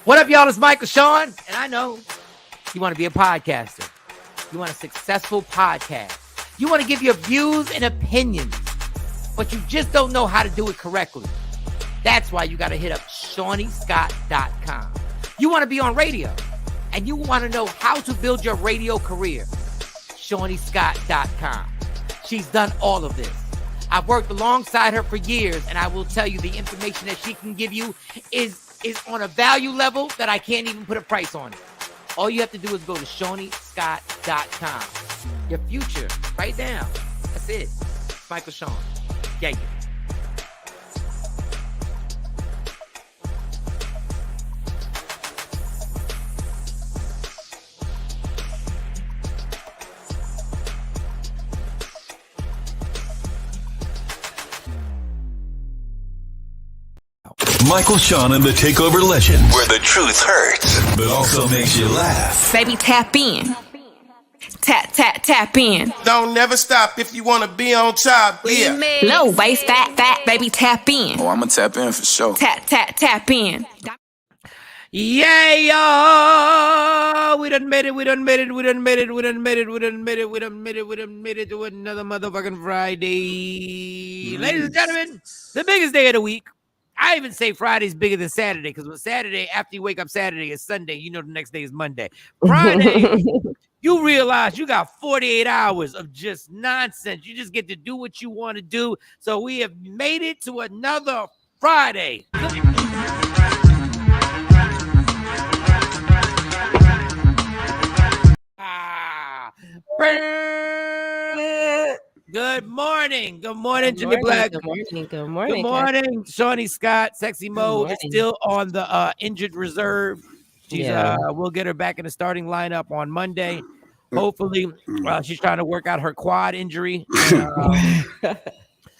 What up, y'all? It's Michael Shawn, and I know you want to be a podcaster. You want a successful podcast. You want to give your views and opinions, but you just don't know how to do it correctly. That's why you got to hit up ShawnyScott.com. You want to be on radio, and you want to know how to build your radio career. ShawnyScott.com. She's done all of this. I've worked alongside her for years, and I will tell you the information that she can give you is on a value level that I can't even put a price on it. All you have to do is go to ShawnyScott.com. Your future, right now. That's it. Michael Shawn. Yeah. Michael Shawn and the Takeover legend, where the truth hurts, but also makes you laugh. Baby, tap in. Tap in. Don't never stop if you want to be on top. Yeah. Low waist, fat, baby, tap in. Oh, I'm going to tap in for sure. Tap in. Yeah, y'all. We done made it to another motherfucking Friday. Ladies and gentlemen, the biggest day of the week. I even say Friday's bigger than Saturday, because when Saturday, after you wake up Saturday, is Sunday. You know the next day is Monday. Friday, you realize you got 48 hours of just nonsense. You just get to do what you want to do. So we have made it to another Friday. Good morning. Good morning, Jimmy Black. Good morning. Good morning, Shawnee Scott. Sexy Mo is still on the injured reserve. She's we'll get her back in the starting lineup on Monday. Hopefully, she's trying to work out her quad injury.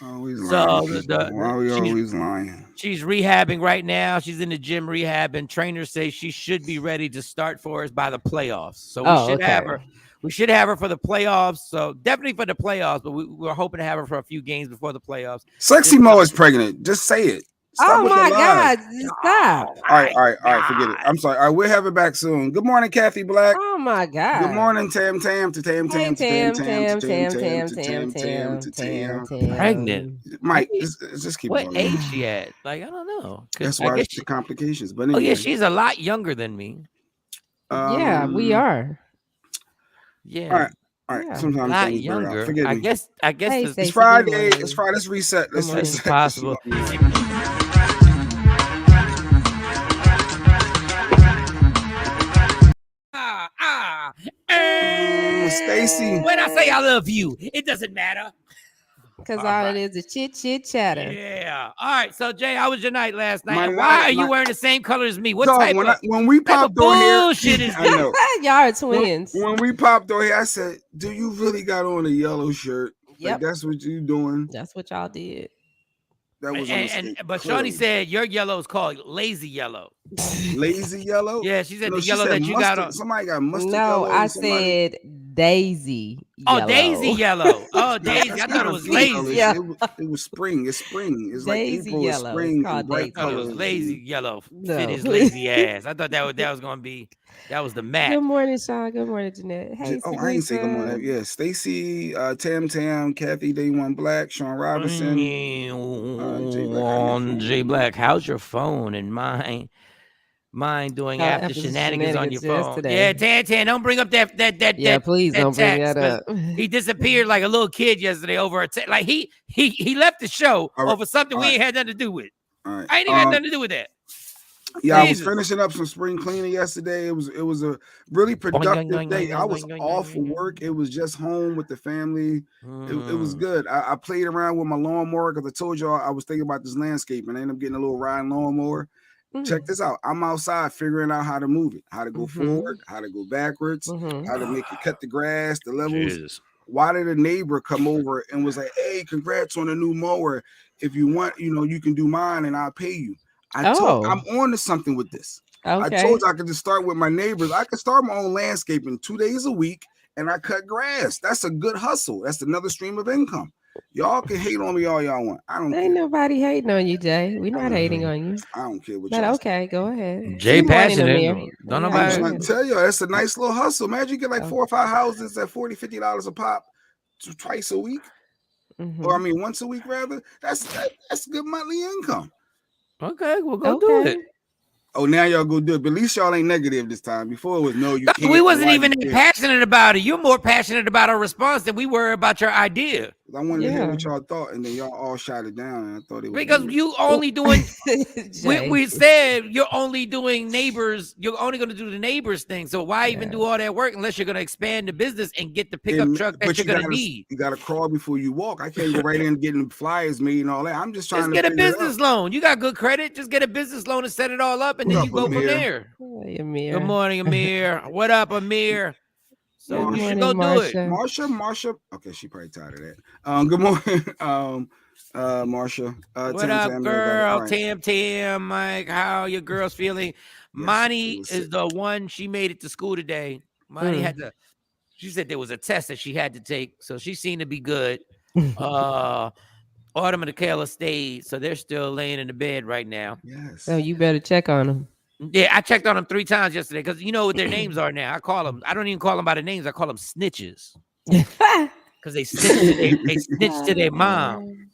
Always so lying. Why are we always lying? She's rehabbing right now. She's in the gym rehabbing. Trainers say she should be ready to start for us by the playoffs. So we should have her. We should have her for the playoffs. So definitely for the playoffs, but we're hoping to have her for a few games before the playoffs. Sexy Mo is pregnant. Just say it. Stop my God. Stop. All right. Forget it. I'm sorry. All right, we'll have it back soon. Good morning, Kathy Black. Oh my God. Good morning, Tam. Pregnant. Mike, just keep what going. What age she at? Like, I don't know. That's why it's the complications. But anyway. Oh, yeah, she's a lot younger than me. Yeah, we are. Yeah. All right. Sometimes not things younger. Forget I me. guess it's Friday. It's Friday. Let's reset. It's possible. Stacy. When I say I love you, it doesn't matter. Because all it is chit chatter. Yeah. All right. So Jay, how was your night last night? Why are you wearing the same color as me? What type of when we popped on here? Bullshit is I know. Y'all are twins. When we popped on here, I said, "Do you really got on a yellow shirt? Yep. Like, that's what you doing." That's what y'all did. That was but Shawnee said your yellow is called lazy yellow. Lazy yellow? Yeah, she said the yellow that you got on. Somebody got mustard yellow. No, I said daisy yellow. Oh, daisy yellow. Oh, daisy. I thought it was lazy. Yeah. It was spring. It's spring. It's daisy like April yellow. Spring. I thought it was lazy yellow. No. Fit his lazy ass. I thought that was gonna be the match. Good morning, Shawn. Good morning, Jeanette. Hey, I ain't say good morning. Yeah, Stacy, Tam, Kathy, Day One Black, Shawn Robinson, J Black. How's your phone and mine doing after shenanigans on your phone? Yesterday. Yeah, Tan, don't bring up that. Yeah, please don't bring text, that up. He disappeared like a little kid yesterday over a like he left the show over something we ain't had nothing to do with. All right. I ain't even had nothing to do with that. Yeah, I was finishing up some spring cleaning yesterday. It was a really productive day. I was off work. It was just home with the family. It was good. I played around with my lawnmower because I told y'all I was thinking about this landscape and I ended up getting a little riding lawnmower. Check this out. I'm outside figuring out how to move it, how to go forward, how to go backwards, how to make it cut the grass, the levels. Jesus. Why did a neighbor come over and was like, "Hey, congrats on a new mower. If you want, you can do mine and I'll pay you." I'm on to something with this. Okay. I told you I could just start with my neighbors. I could start my own landscaping 2 days a week and I cut grass. That's a good hustle. That's another stream of income. Y'all can hate on me all y'all want. I don't Ain't care. nobody hating on you, Jay. We're not hating on you. I don't care what But y'all okay, go ahead. Jay Good morning, passionate. Amir. Don't Yeah, I'm nobody. go trying to ahead. tell you, it's a nice little hustle. Imagine you get like Oh. 4 or 5 houses at $40, $50 a pop twice a week. Or I Mhm. mean once a week rather. That's good monthly income. Okay, we'll go do it. Oh, now y'all go do it. But at least y'all ain't negative this time. Before it was no, you can't. We wasn't Why even you can't? passionate about it. You're more passionate about our response than we were about your idea. I wanted to hear what y'all thought, and then y'all all shot it down. And I thought it was because weird. you only doing. Jay. we said you're only doing neighbors. You're only going to do the neighbors thing. So why even do all that work unless you're going to expand the business and get the pickup truck that you're going to need? You got to crawl before you walk. I can't go right in getting flyers made and all that. I'm just trying to get a figure it out. business loan. You got good credit. Just get a business loan and set it all up, and What then up, you go Amir? from there. Hey, Amir. Good morning, Amir. What up, Amir? So Good you should morning, go do it. Marsha. Okay, she probably tired of that. Good morning, Marsha. What up, girl? Tam, Mike. How your girls feeling? Monty is the one. She made it to school today. Monty had to. She said there was a test that she had to take, so she seemed to be good. Autumn and Kayla stayed, so they're still laying in the bed right now. Yes. So you better check on them. Yeah, I checked on them 3 times yesterday because you know what their names are now. I call them. I don't even call them by the names. I call them snitches because they snitched to their mom.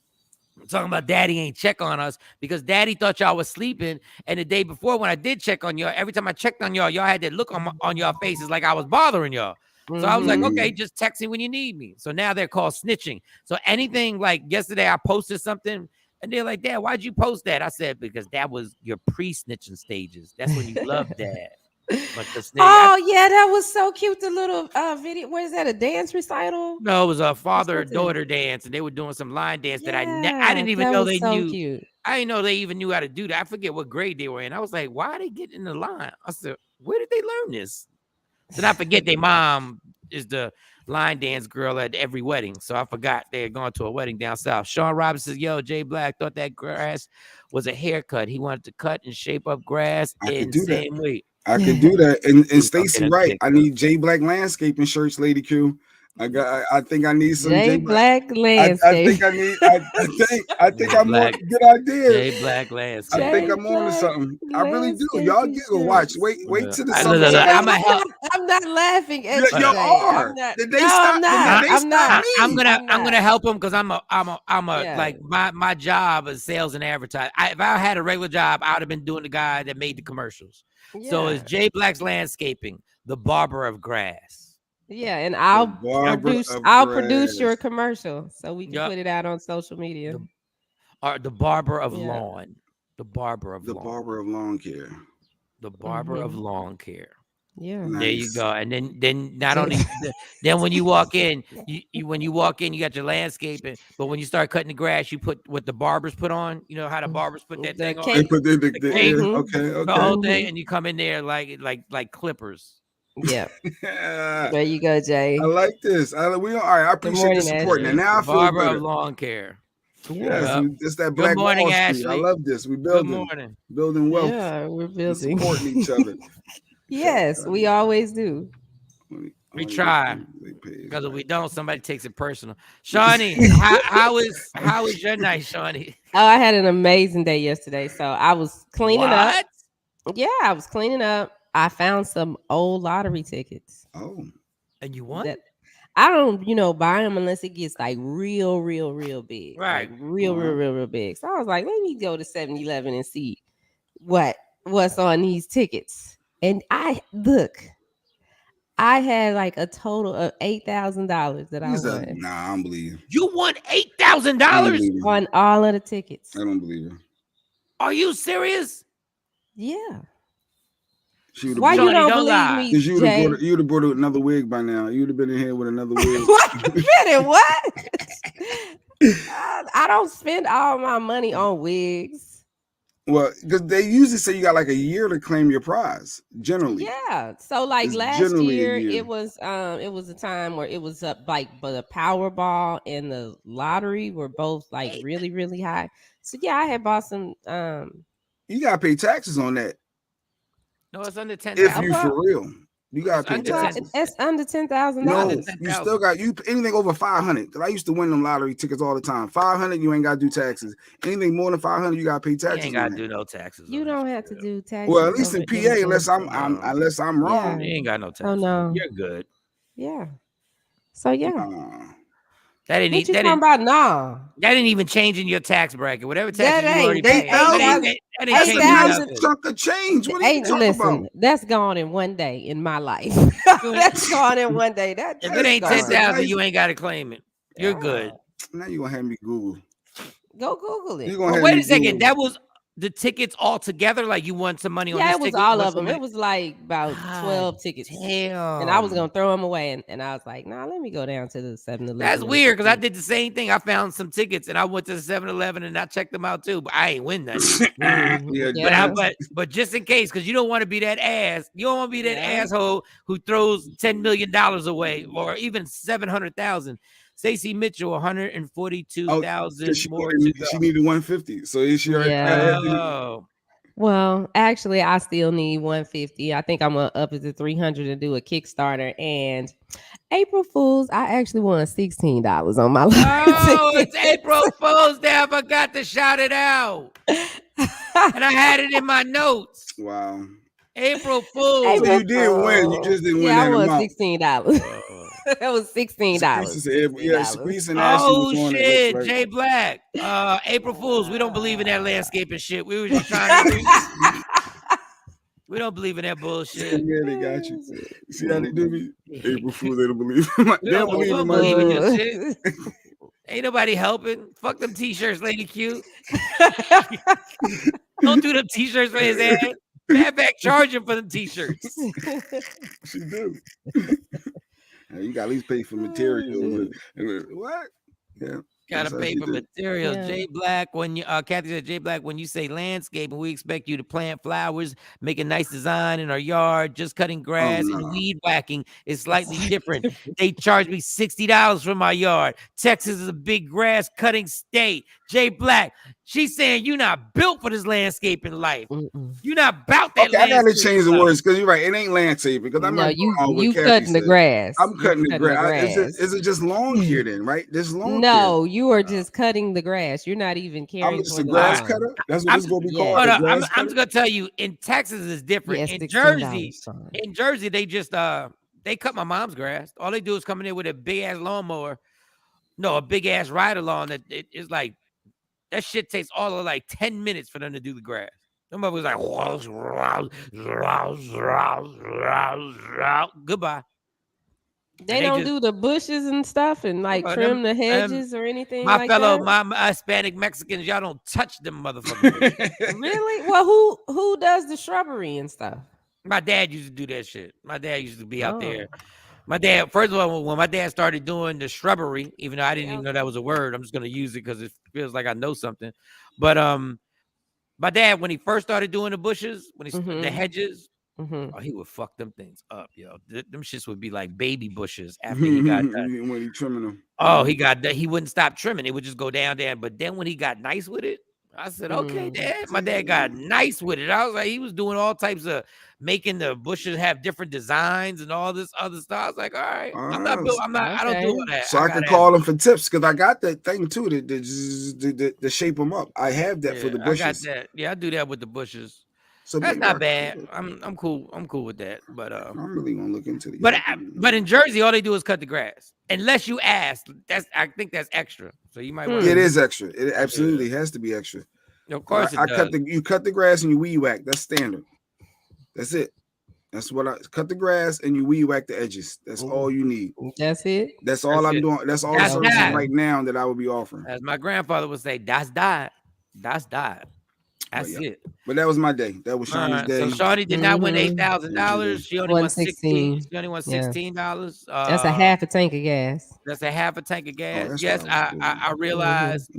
I'm talking about daddy ain't check on us because daddy thought y'all was sleeping. And the day before, when I did check on y'all, every time I checked on y'all had that look on y'all faces like I was bothering y'all. So I was like, okay, just text me when you need me. So now they're called snitching. So anything like yesterday, I posted something and they're like, Dad, why'd you post that? I said, because that was your pre-snitching stages. That's when you love Dad. Oh yeah, that was so cute. The little video. What is that? A dance recital? No, it was a father-daughter dance, and they were doing some line dance that I didn't even know they knew. Cute. I didn't know they even knew how to do that. I forget what grade they were in. I was like, why are they getting in the line? I said, where did they learn this? Then I forget their mom is the line dance girl at every wedding. So I forgot they had gone to a wedding down south. Shawn Robinson says, yo, Jay Black thought that grass was a haircut. He wanted to cut and shape up grass in the same way. I could do that. And Stacy, right? I need Jay Black landscaping shirts, Lady Q. I think I need some Jay Black landscape. I think I'm on a good idea. Jay Black landscape. I think I'm on to something. I really do. Y'all giggle. Watch. Wait till the summer. I'm not laughing at you. You are. Did they stop? I'm not. I'm gonna help them because I'm a like my job is sales and advertising. If I had a regular job, I would have been doing the guy that made the commercials. Yeah. So it's Jay Black's landscaping, the barber of grass. Yeah, and I'll produce your commercial so we can put it out on social media. The barber of lawn. The barber of lawn care. The barber of lawn care. Yeah, nice. There you go. And then not only then when you walk in, you got your landscaping, but when you start cutting the grass, you put what the barbers put on. You know how the barbers put that thing on. They put the the whole thing, and you come in there like clippers. Yeah. There you go, Jay. I like this. All right. I appreciate the support. Now I feel barber better. of lawn care. Yes, it's that Black Good morning, Wall Street. Ashley. I love this. We building. Good morning. Building wealth. Yeah, we're building. Supporting each other. Yes, we always do. We try because if we don't, somebody takes it personal. Shawnee, how is your night, Shawnee? Oh, I had an amazing day yesterday. So I was cleaning up. Yeah, I was cleaning up. I found some old lottery tickets. Oh, and you won? I don't, buy them unless it gets like real big. Right. Like real big. So I was like, let me go to 7-Eleven and see what's on these tickets. And I had like a total of $8,000 that I won. Nah, I don't believe you. You won $8,000 on all of the tickets. I don't believe you. Are you serious? Yeah. Why you don't believe me? Because you'd have brought another wig by now. You'd have been in here with another wig. What? I don't spend all my money on wigs. Well, because they usually say you got like a year to claim your prize. Generally, yeah. So like last year, it was a time where it was up but the Powerball and the lottery were both like really high. So yeah, I had bought some. You gotta pay taxes on that. No, it's under $10. If you for real. You gotta pay taxes. That's under $10,000. No, you still got anything over 500. Because I used to win them lottery tickets all the time. 500, you ain't gotta do taxes. Anything more than 500, you gotta pay taxes. You ain't gotta do no taxes. You don't have to do taxes. Well, at least in PA, unless I'm wrong. You ain't got no taxes. Oh no, you're good. Yeah. So yeah. That didn't. What you talking about? Nah. That didn't even change in your tax bracket. Whatever taxes That you already paid. That's a massive chunk of change. What are you talking about? That's gone in one day in my life. That's gone in one day. If it ain't 10,000, you ain't got to claim it. You're good. Now you gonna have me Google. Go Google it. Wait a second. That was the tickets all together. Like you won some money on this ticket? Yeah, it was all of them. It was like about 12 tickets. Damn. And I was gonna throw them away, and I was like, nah, let me go down to the 7-Eleven. That's weird because I did the same thing. I found some tickets and I went to the 7-Eleven and I checked them out too, but I ain't win that. But just in case, because you don't want to be that ass. You don't want to be that asshole who throws $10 million away or even 700,000. Stacey Mitchell, 142,000 more. She needed 150. So is she already? Well, actually, I still need 150. I think I'm gonna up it to 300 and do a Kickstarter. And April Fools, I actually won $16 on my life. Oh, it's April Fools Day. I forgot to shout it out. And I had it in my notes. Wow. April Fools. So you did win. You just didn't win that amount. I won $16. That was $16. Oh shit, right. Jay Black. April Fools. We don't believe in that landscaping shit. We were just trying to. We don't believe in that bullshit. Yeah, they got you. See how they do me? April Fools. They don't believe. They don't believe in your shit. Ain't nobody helping. Fuck them t-shirts, Lady Q. Don't do them t-shirts for his ass. Bad back charging for them t-shirts. She do. You got at least pay for materials. What? Yeah. Gotta pay for materials. Yeah. Jay Black, when you Kathy said, Jay Black, when you say landscaping, we expect you to plant flowers, make a nice design in our yard. Just cutting grass and weed whacking is slightly different. They charge me $60 for my yard. Texas is a big grass cutting state. Jay Black, she's saying you're not built for this landscaping life. You're not about that. Okay, I gotta change the words because you're right. It ain't landscaping because I'm not. You cutting the grass. I'm cutting the grass. Is it just long here then? Right? This long. No, you are just cutting the grass. You're not even caring. I'm just a grass cutter. That's what it's gonna be called. I'm just gonna tell you. In Texas, is different. In Jersey, they just they cut my mom's grass. All they do is come in there with a big ass lawnmower. No, a big ass ride along that it's like. That shit takes all of like 10 minutes for them to do the grass. Somebody was like, goodbye. They don't do the bushes and stuff and like trim the hedges or anything. My Hispanic Mexicans, y'all don't touch them motherfuckers. Really? Well, who does the shrubbery and stuff? My dad used to do that shit. My dad used to be out there. My dad, first of all, when my dad started doing the shrubbery, even though I didn't even know that was a word, I'm just going to use it because it feels like I know something. But my dad, when he first started doing the bushes, when he the hedges, he would fuck them things up, yo. Them shits would be like baby bushes after he got done. When he trimming them. Oh, he wouldn't stop trimming. It would just go down. But then when he got nice with it, I said, okay, Dad. My dad got nice with it. I was like, he was doing all types of making the bushes have different designs and all this other stuff. I was like, all right, I don't do all that. So I can call them for tips because I got that thing too to shape them up. I have that for the bushes. I got that. Yeah, I do that with the bushes. So that's not bad. I'm cool. I'm cool with that. But I'm really gonna look into it. But in Jersey, all they do is cut the grass. Unless you ask, I think that's extra. So you might. It is extra. It absolutely has to be extra. Of course, you cut the grass and you weed whack. That's standard. That's it. That's what I cut the grass and you weed whack the edges. That's all you need. That's it. That's all I'm doing. That's all the services right now that I would be offering. As my grandfather would say, that's died. That's died. That's it. But that was my day. That was Shawnee's day. So Shawnee did not win $8,000. She only won $16. She only won $16. That's a half a tank of gas. That's a half a tank of gas. Yes, I realized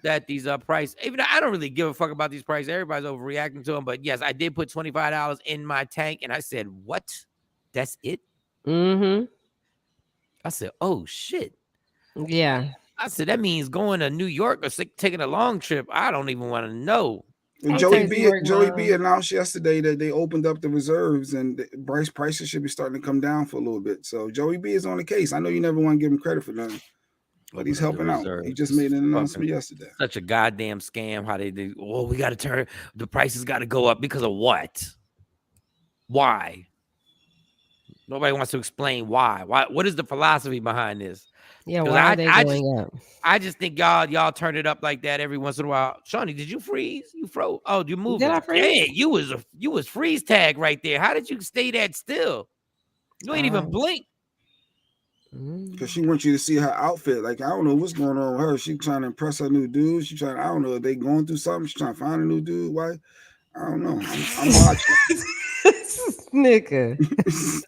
that these prices, even though I don't really give a fuck about these prices, everybody's overreacting to them. But yes, I did put $25 in my tank, and I said, "What? That's it?" I said, "Oh shit." Yeah. I said that means going to New York or taking a long trip. I don't even want to know. Joey B announced yesterday that they opened up the reserves and the prices should be starting to come down for a little bit. So Joey B is on the case. I know you never want to give him credit for nothing, but he's helping out. He just made an announcement yesterday. Such a goddamn scam how they do. Oh, we got to turn the prices got to go up because of what? Why? Nobody wants to explain why. What is the philosophy behind this? Yeah, why are they going up? I just think y'all turn it up like that every once in a while. Shawnee, did you freeze? You froze? Oh, you moved. Did I freeze? Yeah, you was freeze tag right there. How did you stay that still? You ain't even blink. Because she wants you to see her outfit. Like, I don't know what's going on with her. She trying to impress her new dude. She trying, I don't know, if they going through something. She trying to find a new dude. Why? I don't know. I'm watching. Nigga.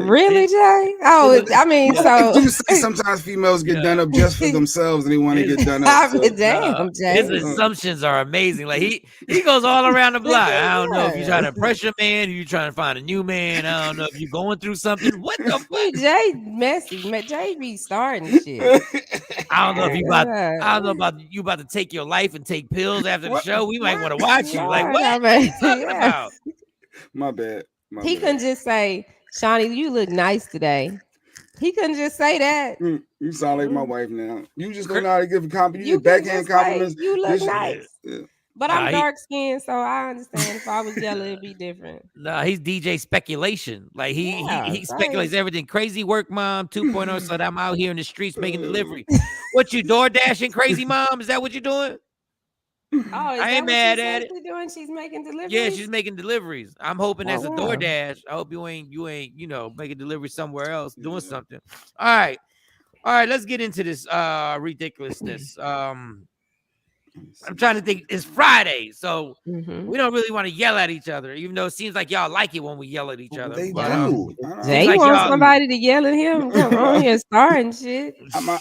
Really, Jay? Oh, I mean, so you say sometimes females get done up just for themselves and they want to get done up. So. Damn, Jay. His assumptions are amazing. Like he goes all around the block. I don't know if you're trying to impress your man, or you're trying to find a new man. I don't know if you're going through something. What the fuck? Jay messy. Jay be starting shit. I don't know if you about to take your life and take pills after the show. We might want to watch you. Like what? What are you talking about? My bad. He couldn't just say, Shawnee, you look nice today. He couldn't just say that. You sound like my wife now. You just don't know how to give a compliment. You backhand compliments. You look nice. Yeah. But I'm dark skinned, so I understand. If I was yellow, it'd be different. No, he's DJ speculation. Like he speculates everything. Crazy work mom 2.0. So that I'm out here in the streets making delivery. What you door dashing, crazy mom? Is that what you're doing? Oh, I ain't mad at it. Doing? She's making deliveries. Yeah, she's making deliveries. I'm hoping that's a DoorDash. I hope you ain't, making delivery somewhere else, doing something. All right. Let's get into this ridiculousness. I'm trying to think. It's Friday, so we don't really want to yell at each other, even though it seems like y'all like it when we yell at each other. They do. They like want somebody to yell at him. Come on here, starting shit.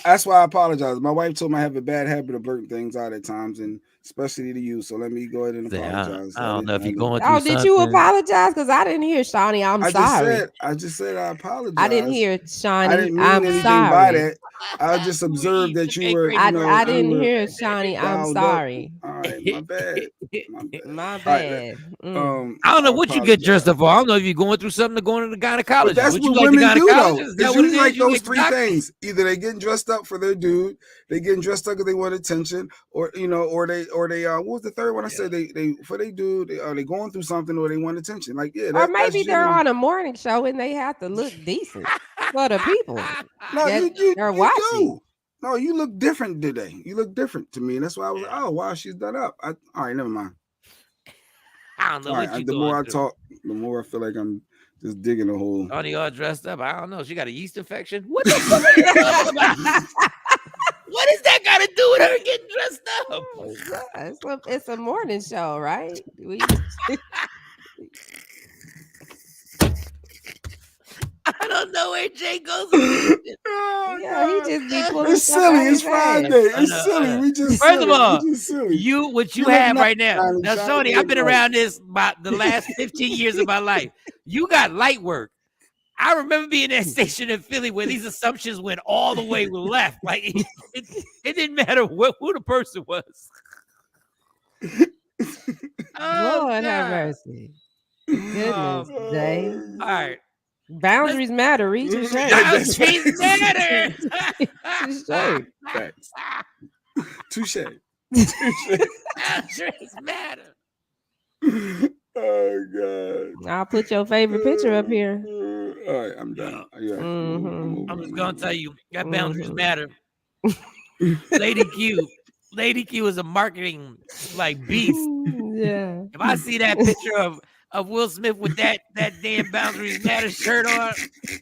That's why I apologize. My wife told me I have a bad habit of blurting things out at times, and especially to you. So let me go ahead and apologize. I don't know if you're going through something. Did you apologize? Because I didn't hear Shawnee. I'm sorry. I just said I apologize. I didn't hear Shawnee. I didn't mean anything by that. I just observed that you were. I didn't hear Shawnee. I'm sorry. All right, my bad. My bad. Right. I don't know what you get dressed up for. I don't know if you're going through something or going to the gynecologist. But that's what women do, though. It's usually like those three things. Either they getting dressed up for their dude, they getting dressed up because they want attention, or they what was the third one? I said they for they dude, they going through something or they want attention. Like or maybe they're on a morning show and they have to look decent for the people. No, you're watching. No, you look different today. You look different to me. And that's why I was like, oh, wow, she's done up. All right, never mind. I don't know what you The more I talk, the more I feel like I'm just digging a hole. Oh, they all dressed up. I don't know. She got a yeast infection. What the fuck are you talking about? What is that got to do with her getting dressed up? It's a morning show, right? I don't know where Jay goes. He just be pulling. It's silly. It's Friday. It's silly. We just first of all, what you have right now. Now, Shawnee, I've been around this about the last 15 years of my life. You got light work. I remember being at that station in Philly where these assumptions went all the way left. Like it didn't matter who the person was. Lord have mercy. Goodness, Jay. All right. Boundaries matter. Reach your shirt. Boundaries matter. Touche. Boundaries matter. Oh God! I'll put your favorite picture up here. All right, I'm done. I'm just gonna tell you that boundaries matter. Lady Q is a marketing beast. Yeah. If I see that picture of Will Smith with that damn boundaries matter shirt on,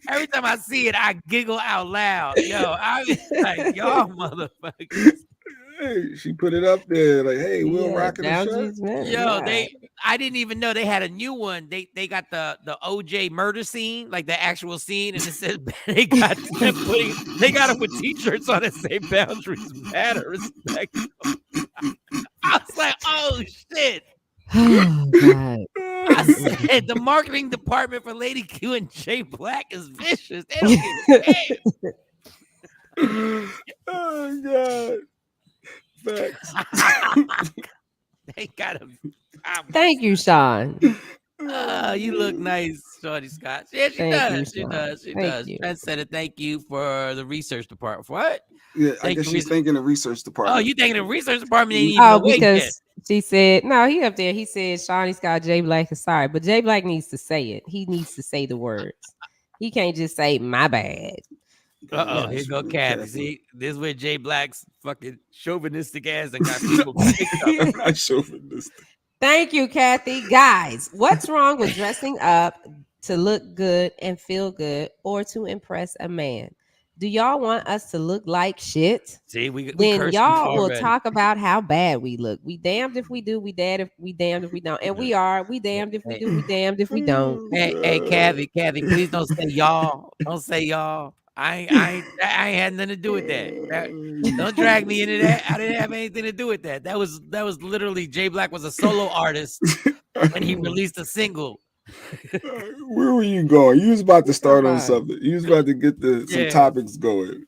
every time I see it, I giggle out loud. Yo, I was like, y'all motherfuckers. Hey, she put it up there like, hey, Will rocking the shirt. Matter. Yo, I didn't even know they had a new one. They got the OJ murder scene, like the actual scene, and it says they got them with t-shirts on that say boundaries matter. Respect. I was like, oh shit. Oh, God. I said the marketing department for Lady Q and Jay Black is vicious. They don't give a damn. Oh God. Facts. They got him. Thank you, Shawn. You look nice, Shorty Scott. Yeah, she does. She does. She does. Trent said it. Thank you for the research department. What? Yeah, I guess she's thinking the research department. Oh, you thinking the research department ain't even awake because yet. She said, no, he up there. He said, Shawnee Scott, Jay Black is sorry. But Jay Black needs to say it. He needs to say the words. He can't just say, my bad. Uh-oh, here go Kathy. See, this is where Jay Black's fucking chauvinistic ass and got people picked up. Chauvinistic. Thank you, Kathy. Guys, what's wrong with dressing up to look good and feel good or to impress a man? Do y'all want us to look like shit? See, we then y'all will talk about how bad we look. We damned if we do, we damned if we don't. And we are. We damned if we do, we damned if we don't. Hey, Kathy, please don't say y'all. Don't say y'all. I ain't had nothing to do with that. Don't drag me into that. I didn't have anything to do with that. That was literally Jay Black was a solo artist and he released a single. Where were you going? You was about to start on something. You was about to get some topics going.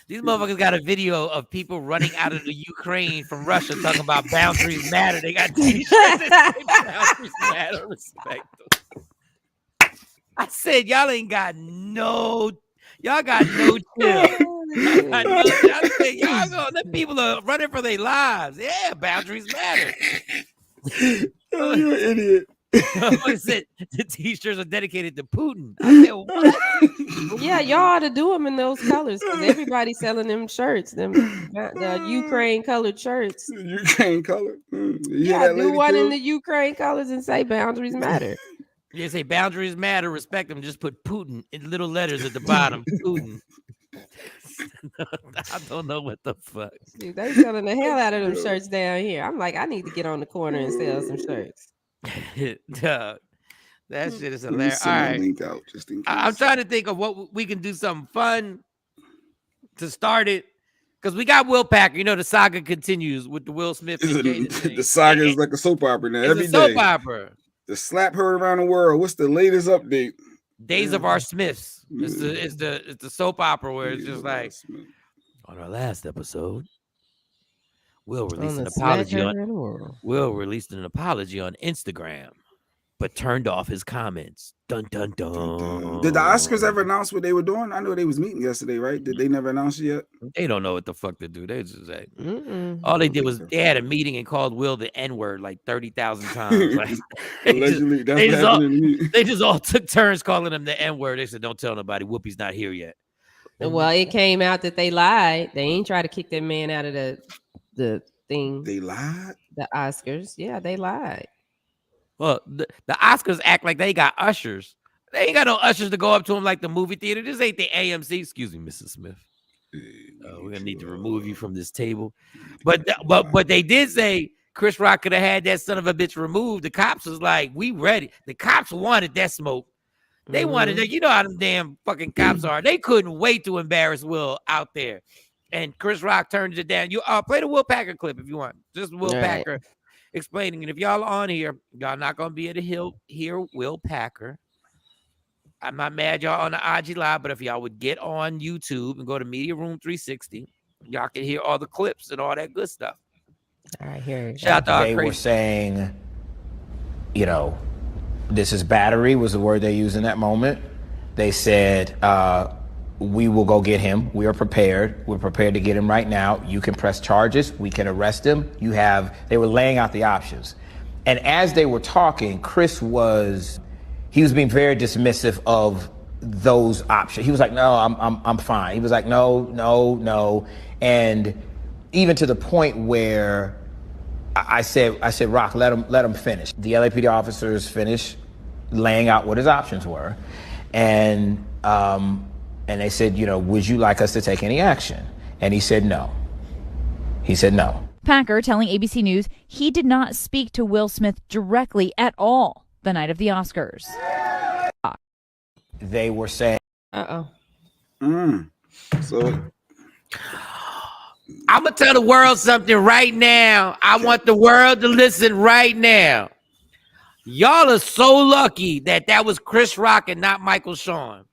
These motherfuckers got a video of people running out of the Ukraine from Russia talking about boundaries matter. They got t-shirts that say boundaries matter. Respect them. I said y'all ain't got no. Y'all got no chill. The people are running for their lives. Yeah, boundaries matter. Oh, you're an idiot. I said the t-shirts are dedicated to Putin. I said, what? Yeah, y'all ought to do them in those colors because everybody's selling them shirts, the Ukraine colored shirts. Ukraine color? Yeah, do one in the Ukraine colors and say boundaries matter. You say boundaries matter, respect them. Just put Putin in little letters at the bottom. Putin. I don't know what the fuck. Dude, they selling the hell out of them shirts down here. I'm like, I need to get on the corner and sell some shirts. That shit is hilarious. All right. Link out just in case. I'm trying to think of what we can do something fun to start it. Because we got Will Packer. You know, the saga continues with the Will Smith. The saga is like a soap opera now. It's a soap opera. The slap heard around the world. What's the latest update? Days of Our Smiths. It's the soap opera where it's just like on our last episode, Will released an apology on Instagram, but turned off his comments. Dun dun dun. Did the Oscars ever announce what they were doing? I know they was meeting yesterday, right? Did they never announce it yet? They don't know what the fuck to do. They just like all they did was they had a meeting and called Will the N-word like 30,000 times. Like, allegedly, they just all took turns calling him the N-word. They said, "Don't tell nobody. Whoopi's not here yet." Well, it came out that they lied. They ain't try to kick that man out of the thing. They lied? The Oscars. Yeah, they lied. Well, the Oscars act like they got ushers. They ain't got no ushers to go up to him like the movie theater. This ain't the AMC. Excuse me, Mrs. Smith. We're gonna need to remove you from this table. But they did say Chris Rock could have had that son of a bitch removed. The cops was like, "We ready." The cops wanted that smoke. They wanted that. You know how them damn fucking cops are. They couldn't wait to embarrass Will out there. And Chris Rock turned it down. You play the Will Packer clip if you want. Just Will Packer explaining. And if y'all are on here, y'all not gonna be able to hear Will Packer. I'm not mad y'all on the IG Live, but if y'all would get on YouTube and go to Media Room 360, y'all can hear all the clips and all that good stuff. All right, here. Shout out they were saying, you know, this is battery was the word they used in that moment. They said, we will go get him. We are prepared. We're prepared to get him right now. You can press charges. We can arrest him. They were laying out the options. And as they were talking, Chris was being very dismissive of those options. He was like, no, I'm fine. He was like, no. And even to the point where I said, Rock, let him finish. The LAPD officers finished laying out what his options were. And they said, you know, would you like us to take any action? And he said no. Packer telling ABC News he did not speak to Will Smith directly at all the night of the Oscars. They were saying, So I'm going to tell the world something right now. I want the world to listen right now. Y'all are so lucky that was Chris Rock and not Michael Shawn.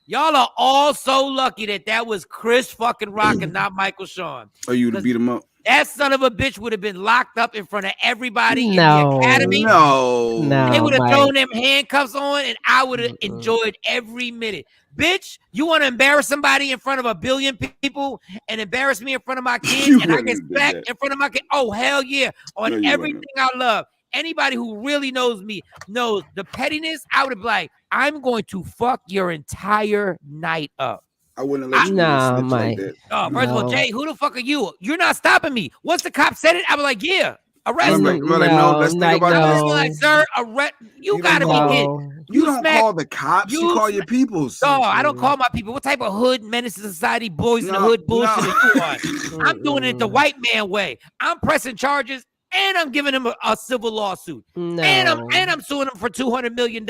Y'all are all so lucky that was Chris fucking Rock and not Michael Shawn. Are you to beat him up? That son of a bitch would have been locked up in front of everybody in the academy. They would have thrown them handcuffs on, and I would have enjoyed every minute. Bitch, you want to embarrass somebody in front of a billion people and embarrass me in front of my kids, and I get smacked in front of my kids? Oh, hell yeah. On everything I love. Anybody who really knows me knows the pettiness. I would have been like, I'm going to fuck your entire night up. I wouldn't let you snitch like that. Oh, first of all, Jay, who the fuck are you? You're not stopping me. Once the cop said it, I was like, yeah, arrest me. Let's think about this. Like, sir, arrest. You gotta be kidding. You don't call the cops. You call your people. No, I don't call my people. What type of hood menace to society, boys in the hood bullshit are you on? I'm doing it the white man way. I'm pressing charges and I'm giving him a civil lawsuit. And I'm suing him for $200 million.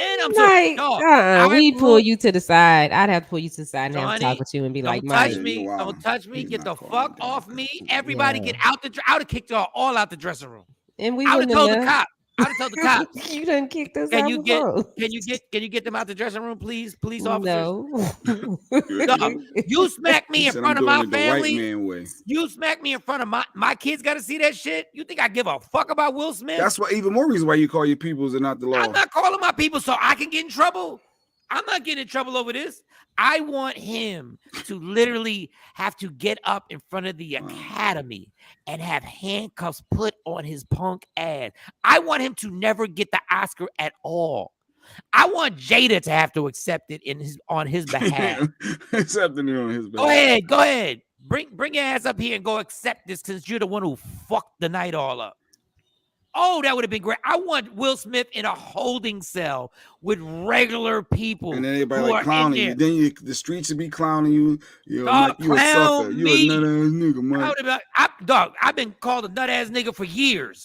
And I'm like, we pull you to the side. I'd have to pull you to the side and have to talk with you and be like, Mike, don't touch me. Get the fuck off me. Everybody get out the. I would have kicked y'all all out the dressing room. And we I would have told the cop. I would have told the cops. You done kicked us Can out you get them out the dressing room, please, police officers? No. You smack me in front of my family. You smack me in front of my kids. Got to see that shit. You think I give a fuck about Will Smith? That's why even more reason why you call your peoples and not the law. I'm not calling my people so I can get in trouble. I'm not getting in trouble over this. I want him to literally have to get up in front of the academy and have handcuffs put on his punk ass. I want him to never get the Oscar at all. I want Jada to have to accept it on his behalf. Accepting it on his behalf. Go ahead. Bring your ass up here and go accept this since you're the one who fucked the night all up. Oh, that would have been great. I want Will Smith in a holding cell with regular people. And then everybody like clowning you. Then the streets would be clowning you. You're a sucker. You're a nut-ass nigga, Mike. I've been called a nut-ass nigga for years.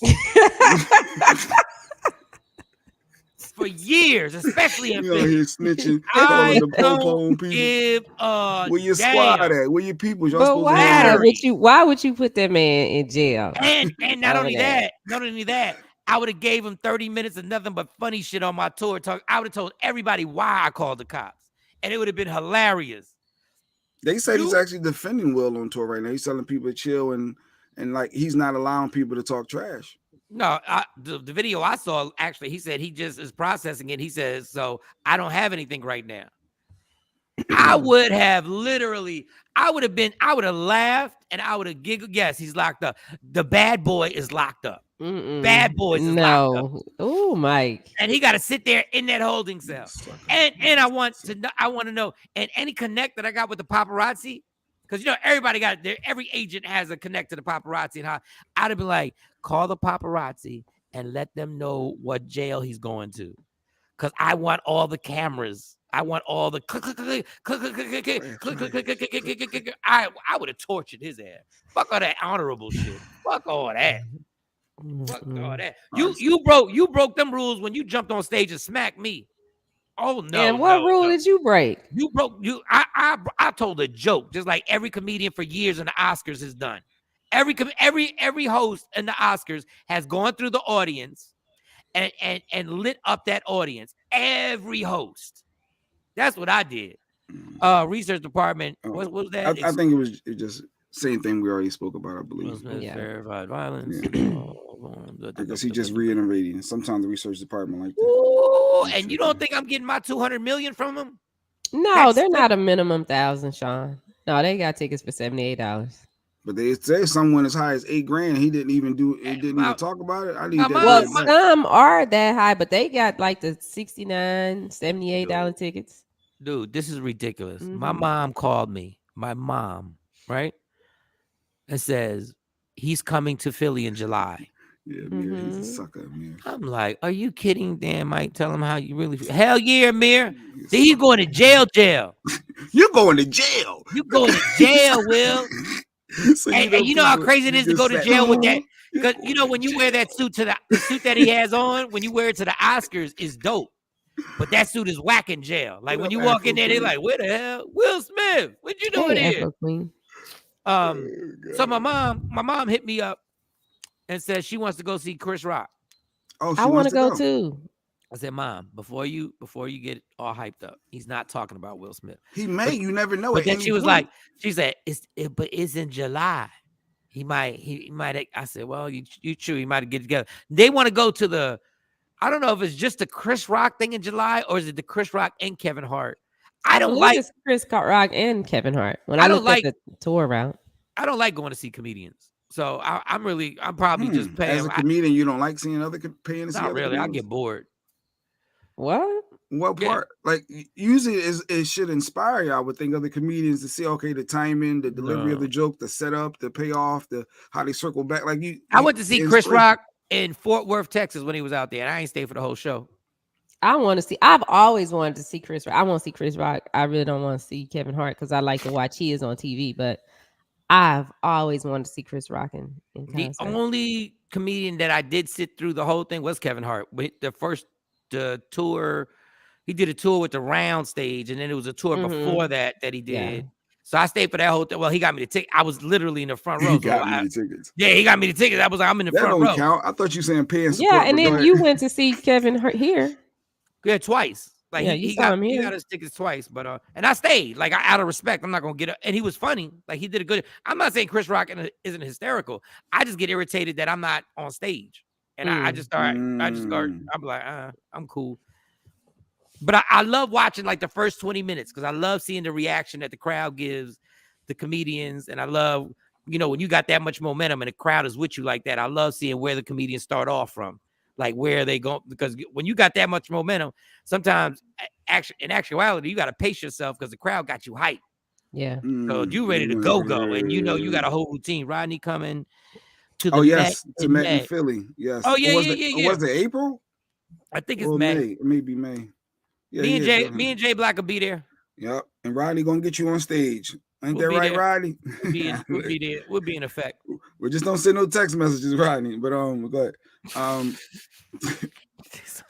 For years, especially in He's snitching. I don't give a where your squad at? Where your people? But why would you put that man in jail? And not only that, I would have gave him 30 minutes of nothing but funny shit on my tour talk. I would have told everybody why I called the cops, and it would have been hilarious. They said he's actually defending Will on tour right now. He's telling people to chill and like he's not allowing people to talk trash. No, the video I saw, actually, he said he just is processing it. He says, so I don't have anything right now. I would have laughed and I would have giggled. Yes, he's locked up. The bad boy is locked up. Bad boys is locked up. Oh, Mike. And he got to sit there in that holding cell. And I want to know, and any connect that I got with the paparazzi, because everybody got there. Every agent has a connect to the paparazzi, and I'd have been like, call the paparazzi and let them know what jail he's going to, because I want all the cameras. I want all the I would have tortured his ass. Fuck all that honorable shit. Fuck all that. Fuck all that. You broke them rules when you jumped on stage and smacked me. Oh no! And what rule did you break? You broke. I told a joke, just like every comedian for years in the Oscars has done. Every host in the Oscars has gone through the audience and lit up that audience. Every host. That's what I did. Research department. What was that? I think it was just same thing we already spoke about. I believe. Verified violence. Because he just reiterating. Sometimes the research department like that. Ooh, and you don't think I'm getting my $200 million from him? No, they're not a minimum 1,000, Shawn. No, they got tickets for $78. But they say someone as high as $8,000. He didn't even talk about it. I need that. Well, some are that high, but they got like the $69, $78 tickets. Dude, this is ridiculous. My mom called me. My mom, right? And says he's coming to Philly in July. Yeah, Mir, he's a sucker, man. I'm like, are you kidding? Damn, Mike, tell him how you really feel. Hell yeah, Mir. See, he's going to jail. You're going to jail. You going to jail, Will. So and you know how crazy it is to go to jail with that? Because when you wear that suit to the suit that he has on, when you wear it to the Oscars, is dope. But that suit is whack in jail. Like when you walk in there, they're like, "Where the hell, Will Smith? What you doing here?" So my mom hit me up and said she wants to go see Chris Rock. Oh, I want to go too. I said, Mom, before you get all hyped up, he's not talking about Will Smith. He may, you never know. But then she was like, she said, but it's in July. He might. I said, well, you true. He might get together. They want to go to the. I don't know if it's just the Chris Rock thing in July or is it the Chris Rock and Kevin Hart. I believe it's Chris Rock and Kevin Hart. When I looked at the tour route, I don't like going to see comedians. So I'm probably just paying. As a comedian, you don't like seeing paying to see other really. comedians? I get bored. What part? Like usually it should inspire you. I would think other comedians to see the timing, the delivery of the joke, the setup, the payoff, how they circle back. Like I went to see Chris Rock in Fort Worth, Texas when he was out there, and I ain't stayed for the whole show. I've always wanted to see Chris Rock. I want to see Chris Rock. I really don't want to see Kevin Hart because I like to watch his on TV, but I've always wanted to see Chris Rock in concert. The only comedian that I did sit through the whole thing was Kevin Hart. With the tour, he did a tour with the Round Stage, and then it was a tour before that he did. Yeah. So I stayed for that whole thing. Well, he got me the ticket. I was literally in the front row. He got me the tickets. Yeah, he got me the tickets. I was like, I'm in the front row. That don't count. I thought you saying paying support. Yeah, and then you went to see Kevin Hart here. Yeah, twice. Like he got his tickets twice, but and I stayed. Like out of respect, I'm not gonna get up. And he was funny. Like he did a good. I'm not saying Chris Rock isn't hysterical. I just get irritated that I'm not on stage, and I just start. I'm like, I'm cool. But I love watching like the first 20 minutes because I love seeing the reaction that the crowd gives the comedians, and I love when you got that much momentum and the crowd is with you like that. I love seeing where the comedians start off from. Like where they go, because when you got that much momentum, sometimes in actuality, you got to pace yourself because the crowd got you hyped. Yeah. So you ready to go, and you got a whole routine. Rodney coming to the to Met in Philly. Yes. Oh yeah. Was it April? I think it's May. It may be May. Yeah, me and Jay Black will be there. Yep. And Rodney gonna get you on stage. Ain't that right, Rodney? We'll be there. We'll be in effect. We just don't send no text messages, Rodney. But go ahead. Jesus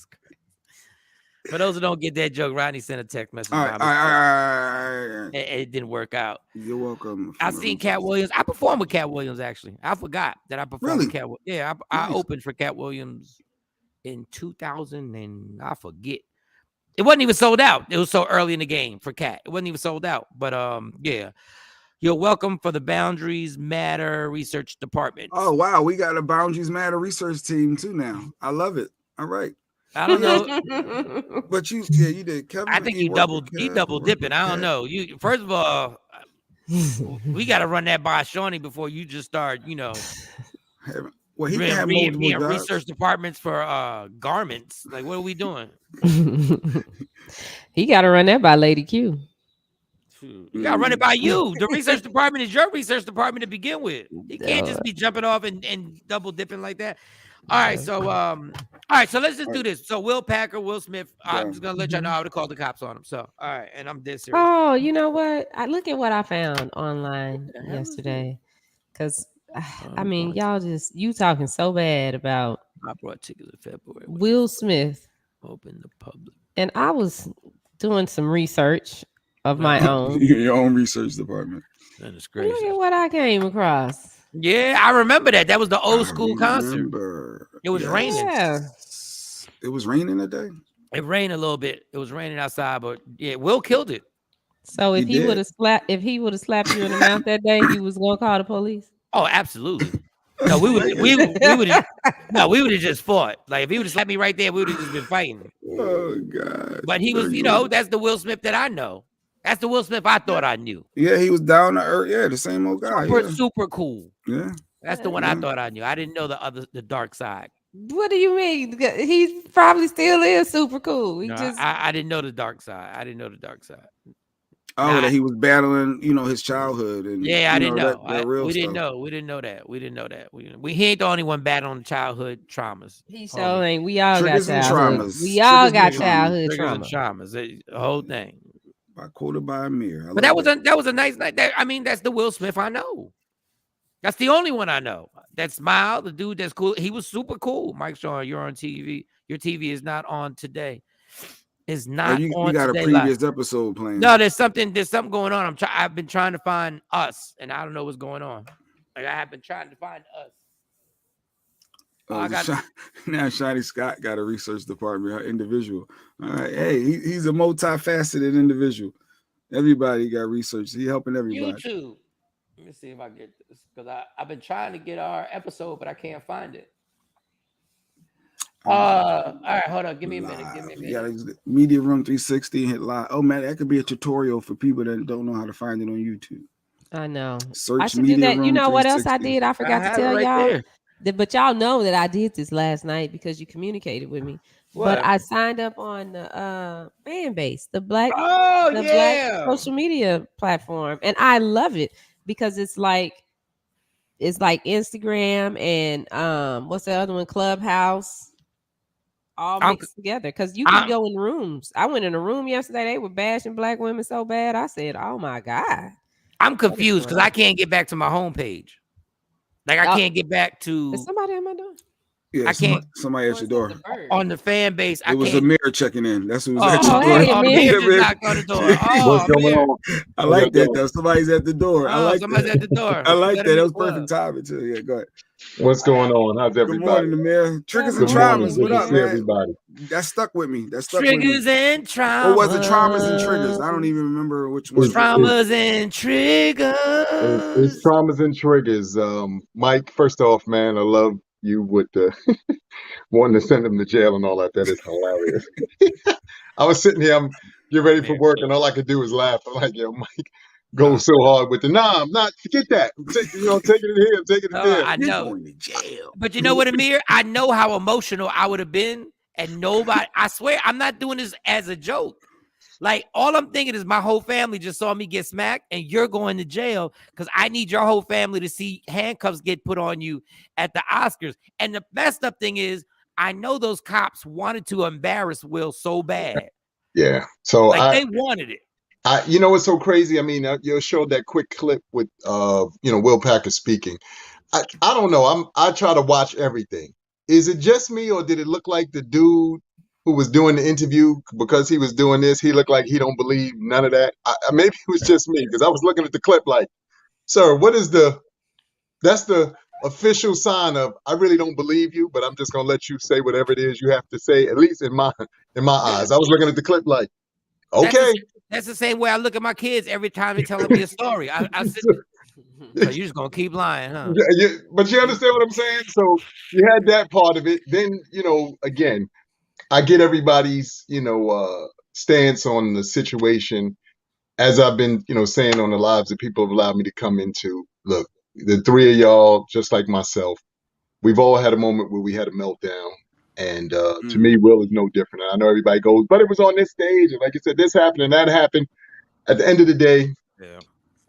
Christ. For those who don't get that joke, Rodney sent a text message. All right. It didn't work out. You're welcome. I seen Cat Williams. I performed with Cat Williams, actually. I forgot that I performed with Cat Williams. Yeah, I opened for Cat Williams in 2000, and I forget. It wasn't even sold out. It was so early in the game for Cat. It wasn't even sold out. But yeah. You're welcome for the Boundaries Matter Research Department. Oh, wow. We got a Boundaries Matter research team, too, now. I love it. All right. I don't know. But you did. Kevin, I think you double dipping. I don't know. You first of all, we got to run that by Shawnee before you just start, Well, he can have multiple research departments for garments. Like, what are we doing? He got to run that by Lady Q. You gotta run it by you. The research department is your research department to begin with. You can't just be jumping off and double dipping like that. All right, so let's just do this. So Will Smith, I'm just gonna let y'all know I would have called the cops on him. So all right, and I'm dead serious. Oh, you know what? Look at what I found online yesterday. Because I mean, you talking so bad about I brought tickets in February. Will Smith. Open the public. And I was doing some research of my own. Your own research department. That is crazy. Look at what I came across. Yeah, I remember that. That was the old school concert. It was raining. Yeah. It was raining today? It rained a little bit. It was raining outside, but yeah, Will killed it. So if he would have slapped you in the mouth that day, he was gonna call the police? Oh, absolutely. No, we would have just fought. Like if he would have slapped me right there, we would have just been fighting. Oh God! But he was, that's the Will Smith that I know. That's the Will Smith I thought I knew. Yeah, he was down to earth. Yeah, the same old guy. Super cool. Yeah, that's the one I thought I knew. I didn't know the dark side. What do you mean? He probably still is super cool. I didn't know the dark side. I didn't know the dark side. Oh, that he was battling, his childhood and I didn't know. We didn't know. We didn't know that. He ain't the only one battling childhood traumas. He so ain't. We all got traumas. We all got childhood traumas. The whole thing. Quoted by Amir. But that was a nice night. That's the Will Smith I know. That's the only one I know. That smile, the dude that's cool. He was super cool. Mike Shawn, you're on TV. Your TV is not on today. Is not you on. You got today a previous episode playing. No, there's something going on. I've been trying to find us, and I don't know what's going on. Like I have been trying to find us. Now Shiny Scott got a research department, individual. All right, hey, he's a multifaceted individual. Everybody got research. He helping everybody. YouTube. Let me see if I get this because I've been trying to get our episode, but I can't find it. All right, hold on. Give me a minute. Yeah, Media Room 360 hit live. Oh man, that could be a tutorial for people that don't know how to find it on YouTube. I know. Search I should Media do that. Room You know what else I 360. did? I forgot to tell right y'all. there. But y'all know that I did this last night because you communicated with me. What? But I signed up on the fan base, the black social media platform, and I love it because it's like Instagram and what's the other one, Clubhouse, all mixed together. Because you can go in rooms. I went in a room yesterday. They were bashing black women so bad. I said, "Oh my god." I'm confused because I can't get back to my homepage. Like I can't get back to. Is somebody at my door? Yeah, I can't. Somebody at your door on the fan base. It was Amir checking in. That's who was at your door. Hey, Amir just knocked on the door. What's going on? I like that though. Somebody's at the door. I like somebody's at the door. I like that. That was perfect timing too. Yeah, go ahead. What's going on? How's everybody? Good morning, Amir. Triggers and traumas. What up, man? Everybody. That stuck with me. Triggers and traumas. Or was it traumas and triggers? I don't even remember which one. Traumas and triggers. It's traumas and triggers. Mike, first off, man, I love you with the wanting to send him to jail and all that. That is hilarious. I was sitting here, I'm getting ready for work, and all I could do was laugh. I'm like, yo, Mike goes so hard with the I'm not forget that. Taking it here, taking it there. I know. Going to jail. But you know what, Amir? I know how emotional I would have been, and nobody. I swear, I'm not doing this as a joke. Like, all I'm thinking is my whole family just saw me get smacked and you're going to jail because I need your whole family to see handcuffs get put on you at the Oscars. And the messed up thing is I know those cops wanted to embarrass Will so bad. Yeah. So they wanted it. You know what's so crazy? I mean, you showed that quick clip with, Will Packer speaking. I don't know. I try to watch everything. Is it just me or did it look like the dude who was doing the interview, because he was doing this, he looked like he don't believe none of that? Maybe it was just me because I was looking at the clip like, sir, that's the official sign of I really don't believe you, but I'm just gonna let you say whatever it is you have to say, at least in my eyes. I was looking at the clip like, okay. That's the same way I look at my kids every time they're telling me a story. I sit so you're just gonna keep lying, huh? But you understand what I'm saying? So you had that part of it. Then, again, I get everybody's, stance on the situation. As I've been, saying on the lives that people have allowed me to come into. Look, the three of y'all, just like myself, we've all had a moment where we had a meltdown. And to me, Will is no different. And I know everybody goes, but it was on this stage. And like you said, this happened and that happened. At the end of the day,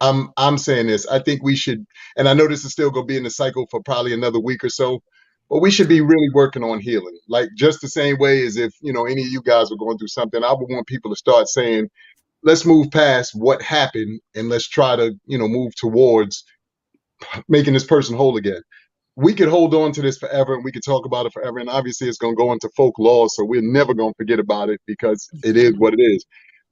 I'm saying this. I think we should, and I know this is still going to be in the cycle for probably another week or so, but we should be really working on healing. Like just the same way as if, any of you guys were going through something, I would want people to start saying, let's move past what happened and let's try to, move towards making this person whole again. We could hold on to this forever and we could talk about it forever. And obviously it's going to go into folklore. So we're never going to forget about it because it is what it is.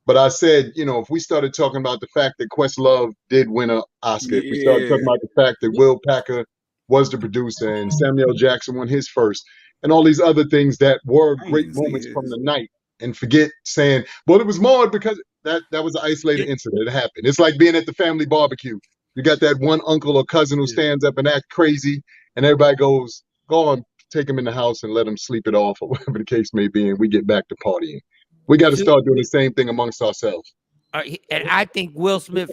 But I said, if we started talking about the fact that Questlove did win an Oscar, if we started talking about the fact that Will Packer was the producer and Samuel Jackson won his first, and all these other things that were great moments from the night, and forget saying, well, it was more because that was an isolated incident. It happened. It's like being at the family barbecue. You got that one uncle or cousin who stands up and acts crazy, and everybody goes, go on, take him in the house and let him sleep it off, or whatever the case may be, and we get back to partying. We got to start doing the same thing amongst ourselves. And I think Will Smith,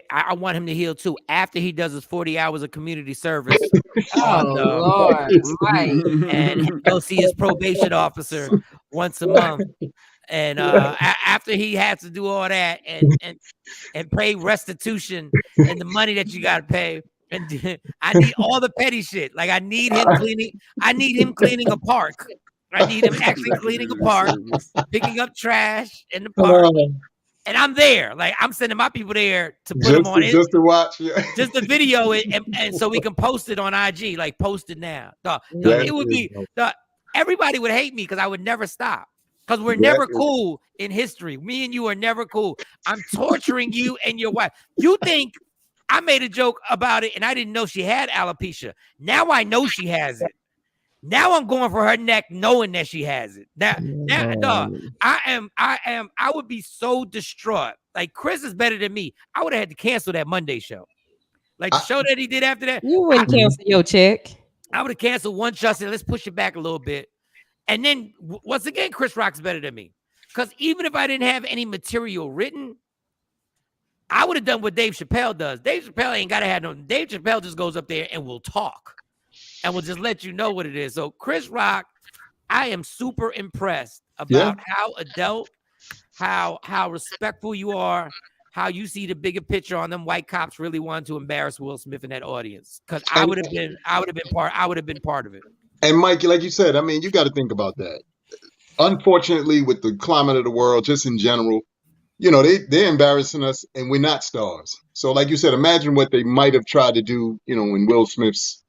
I want him to heal too. After he does his 40 hours of community service, Lord, Mike. and he'll see his probation officer once a month. And after he has to do all that and pay restitution and the money that you got to pay. And I need all the petty shit. Like I need him cleaning a park. I need him actually cleaning a park, picking up trash in the park. And I'm there. Like I'm sending my people there to put them on it. Just to watch. Just to video it and so we can post it on IG. Like post it now. It would be everybody would hate me because I would never stop. Because we're never cool in history. Me and you are never cool. I'm torturing you and your wife. You think I made a joke about it and I didn't know she had alopecia. Now I know she has it. Now I'm going for her neck knowing that she has it. I would be so distraught. Like Chris is better than me. I would have had to cancel that Monday show. Like the show that he did after that. You wouldn't cancel your check. I would have canceled one show. Said, let's push it back a little bit. And then once again, Chris Rock's better than me. Because even if I didn't have any material written, I would have done what Dave Chappelle does. Dave Chappelle ain't got to have no. Dave Chappelle just goes up there and will talk. And will just let you know what it is. So Chris Rock, I am super impressed about how adult, how respectful you are, how you see the bigger picture on them white cops really wanting to embarrass Will Smith in that audience. Because I would have been part of it. And Mike, like you said, I mean, you got to think about that. Unfortunately, with the climate of the world, just in general, you know, they're embarrassing us and we're not stars. So like you said, imagine what they might have tried to do, you know, in Will Smith's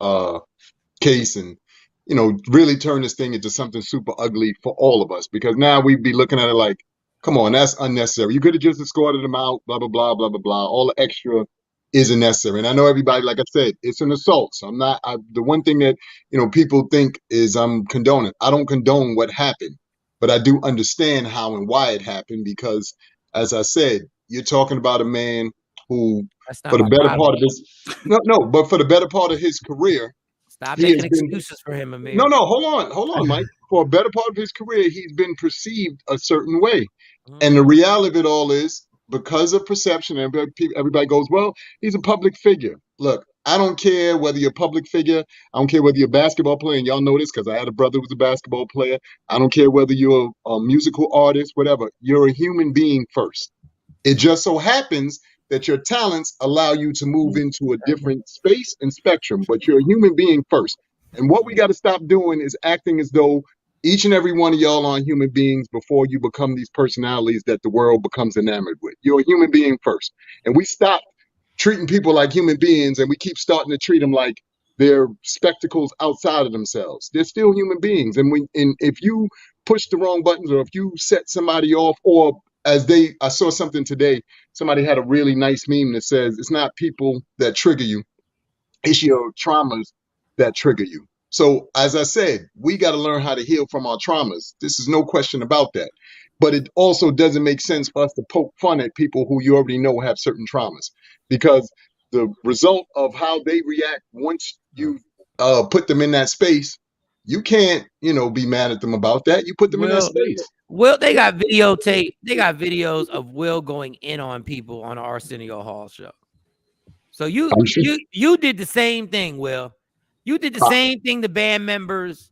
case and, you know, really turn this thing into something super ugly for all of us, because now we'd be looking at it like, come on, that's unnecessary. You could have just escorted them out, blah, blah, blah, blah, blah, blah. All the extra isn't necessary. And I know everybody, like I said, it's an assault. So the one thing that, you know, people think is I'm condoning. I don't condone what happened, but I do understand how and why it happened, because as I said, you're talking about a man who, for the better part of his, but for the better part of his career, stop making excuses for him, Amir. No, hold on, Mike. For a better part of his career, he's been perceived a certain way. And the reality of it all is, because of perception, everybody goes, well, he's a public figure. Look, I don't care whether you're a public figure. I don't care whether you're a basketball player, and y'all know this because I had a brother who was a basketball player. I don't care whether you're a musical artist, whatever. You're a human being first. It just so happens that your talents allow you to move into a different space and spectrum, but you're a human being first. And what we got to stop doing is acting as though each and every one of y'all are human beings before you become these personalities that the world becomes enamored with. You're a human being first. And we stop treating people like human beings, and we keep starting to treat them like they're spectacles outside of themselves. They're still human beings. And if you push the wrong buttons, or if you set somebody off, or I saw something today, somebody had a really nice meme that says, it's not people that trigger you, it's your traumas that trigger you. So as I said, we got to learn how to heal from our traumas. This is no question about that. But it also doesn't make sense for us to poke fun at people who you already know have certain traumas, because the result of how they react once you put them in that space, you can't, be mad at them about that. You put them in that space. Will, they got videos of Will going in on people on the Arsenio Hall show. So you did the same thing, Will. You did the same thing to band members,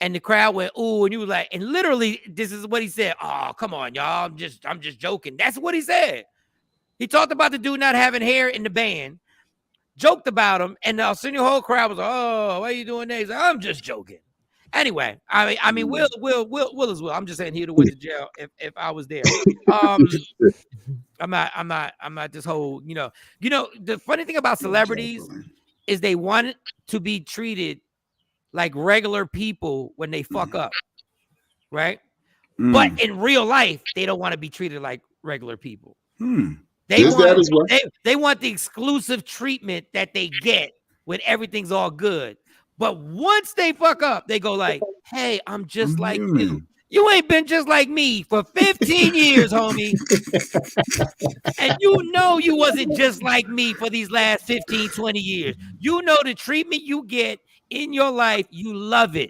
and the crowd went, ooh, and you were like, and literally, this is what he said. Oh, come on, y'all. I'm just joking. That's what he said. He talked about the dude not having hair in the band, joked about him, and the Arsenio Hall crowd was like, oh, why are you doing that? He's like, I'm just joking. Anyway, I mean, Will is Will. I'm just saying he would have went to jail if I was there. I'm not this whole, the funny thing about celebrities is they want to be treated like regular people when they fuck up, right? But in real life, they don't want to be treated like regular people. They want the exclusive treatment that they get when everything's all good. But once they fuck up, they go like, hey, I'm just like you. You ain't been just like me for 15 years, homie. And you wasn't just like me for these last 15, 20 years. You know the treatment you get in your life, you love it.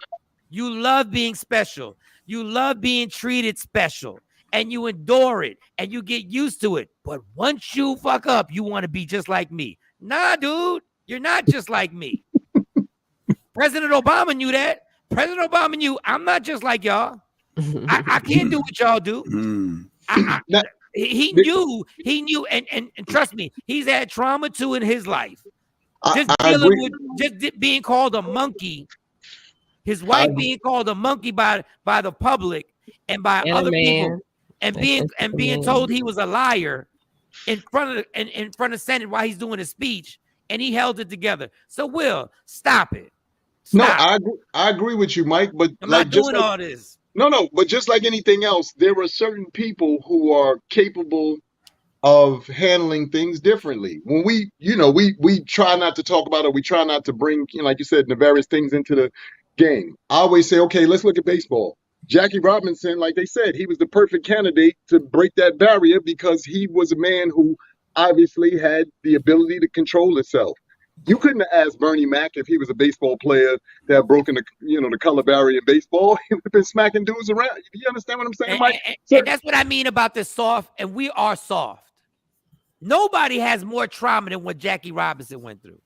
You love being special. You love being treated special. And you endure it. And you get used to it. But once you fuck up, you want to be just like me. Nah, dude, you're not just like me. President Obama knew that. President Obama knew I'm not just like y'all. I can't do what y'all do. He knew, and trust me, he's had trauma too in his life. Just being called a monkey, his wife being called a monkey by the public and by other people, and being told he was a liar in front of Senate while he's doing a speech, and he held it together. So Will, stop it. Stop. No, I agree with you, Mike. But I'm not doing all this. No, but just like anything else, there are certain people who are capable of handling things differently. When we try not to talk about it, we try not to bring, like you said, nefarious things into the game. I always say, okay, let's look at baseball. Jackie Robinson, like they said, he was the perfect candidate to break that barrier because he was a man who obviously had the ability to control itself. You couldn't have asked Bernie Mac if he was a baseball player that had broken the color barrier in baseball. He would have been smacking dudes around. You understand what I'm saying, Mike? And that's what I mean about this soft, and we are soft. Nobody has more trauma than what Jackie Robinson went through.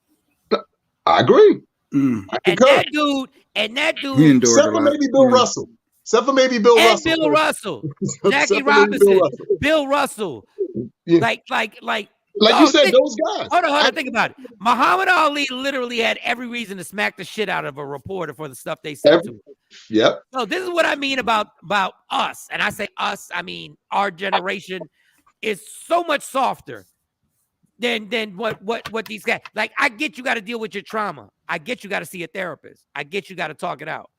I agree. And that dude, except for maybe Bill Russell. Except for maybe Bill Russell. Bill Russell. Jackie Robinson, Bill Russell. Yeah. Like you said, those guys. Hold on, think about it. Muhammad Ali literally had every reason to smack the shit out of a reporter for the stuff they said to him. Yep. So this is what I mean about us. And I say us, I mean our generation is so much softer than what these guys. Like, I get you got to deal with your trauma. I get you got to see a therapist. I get you got to talk it out.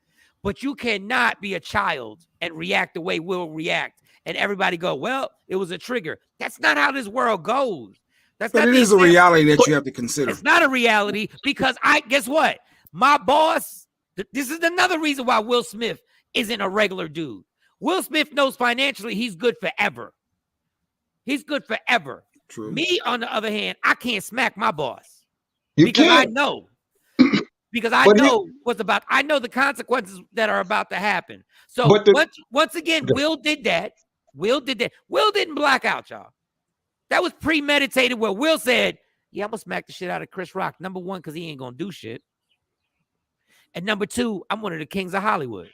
But you cannot be a child and react the way we'll react. And everybody go, well, it was a trigger. That's not how this world goes. But it is a reality that you have to consider. It's not a reality because guess what? My boss, this is another reason why Will Smith isn't a regular dude. Will Smith knows financially he's good forever. He's good forever. True. Me, on the other hand, I can't smack my boss. I know. Because I know I know the consequences that are about to happen. So once again, Will did that. Will didn't black out, y'all. That was premeditated where Will said, yeah, I'm going to smack the shit out of Chris Rock. Number one, because he ain't going to do shit. And number two, I'm one of the kings of Hollywood.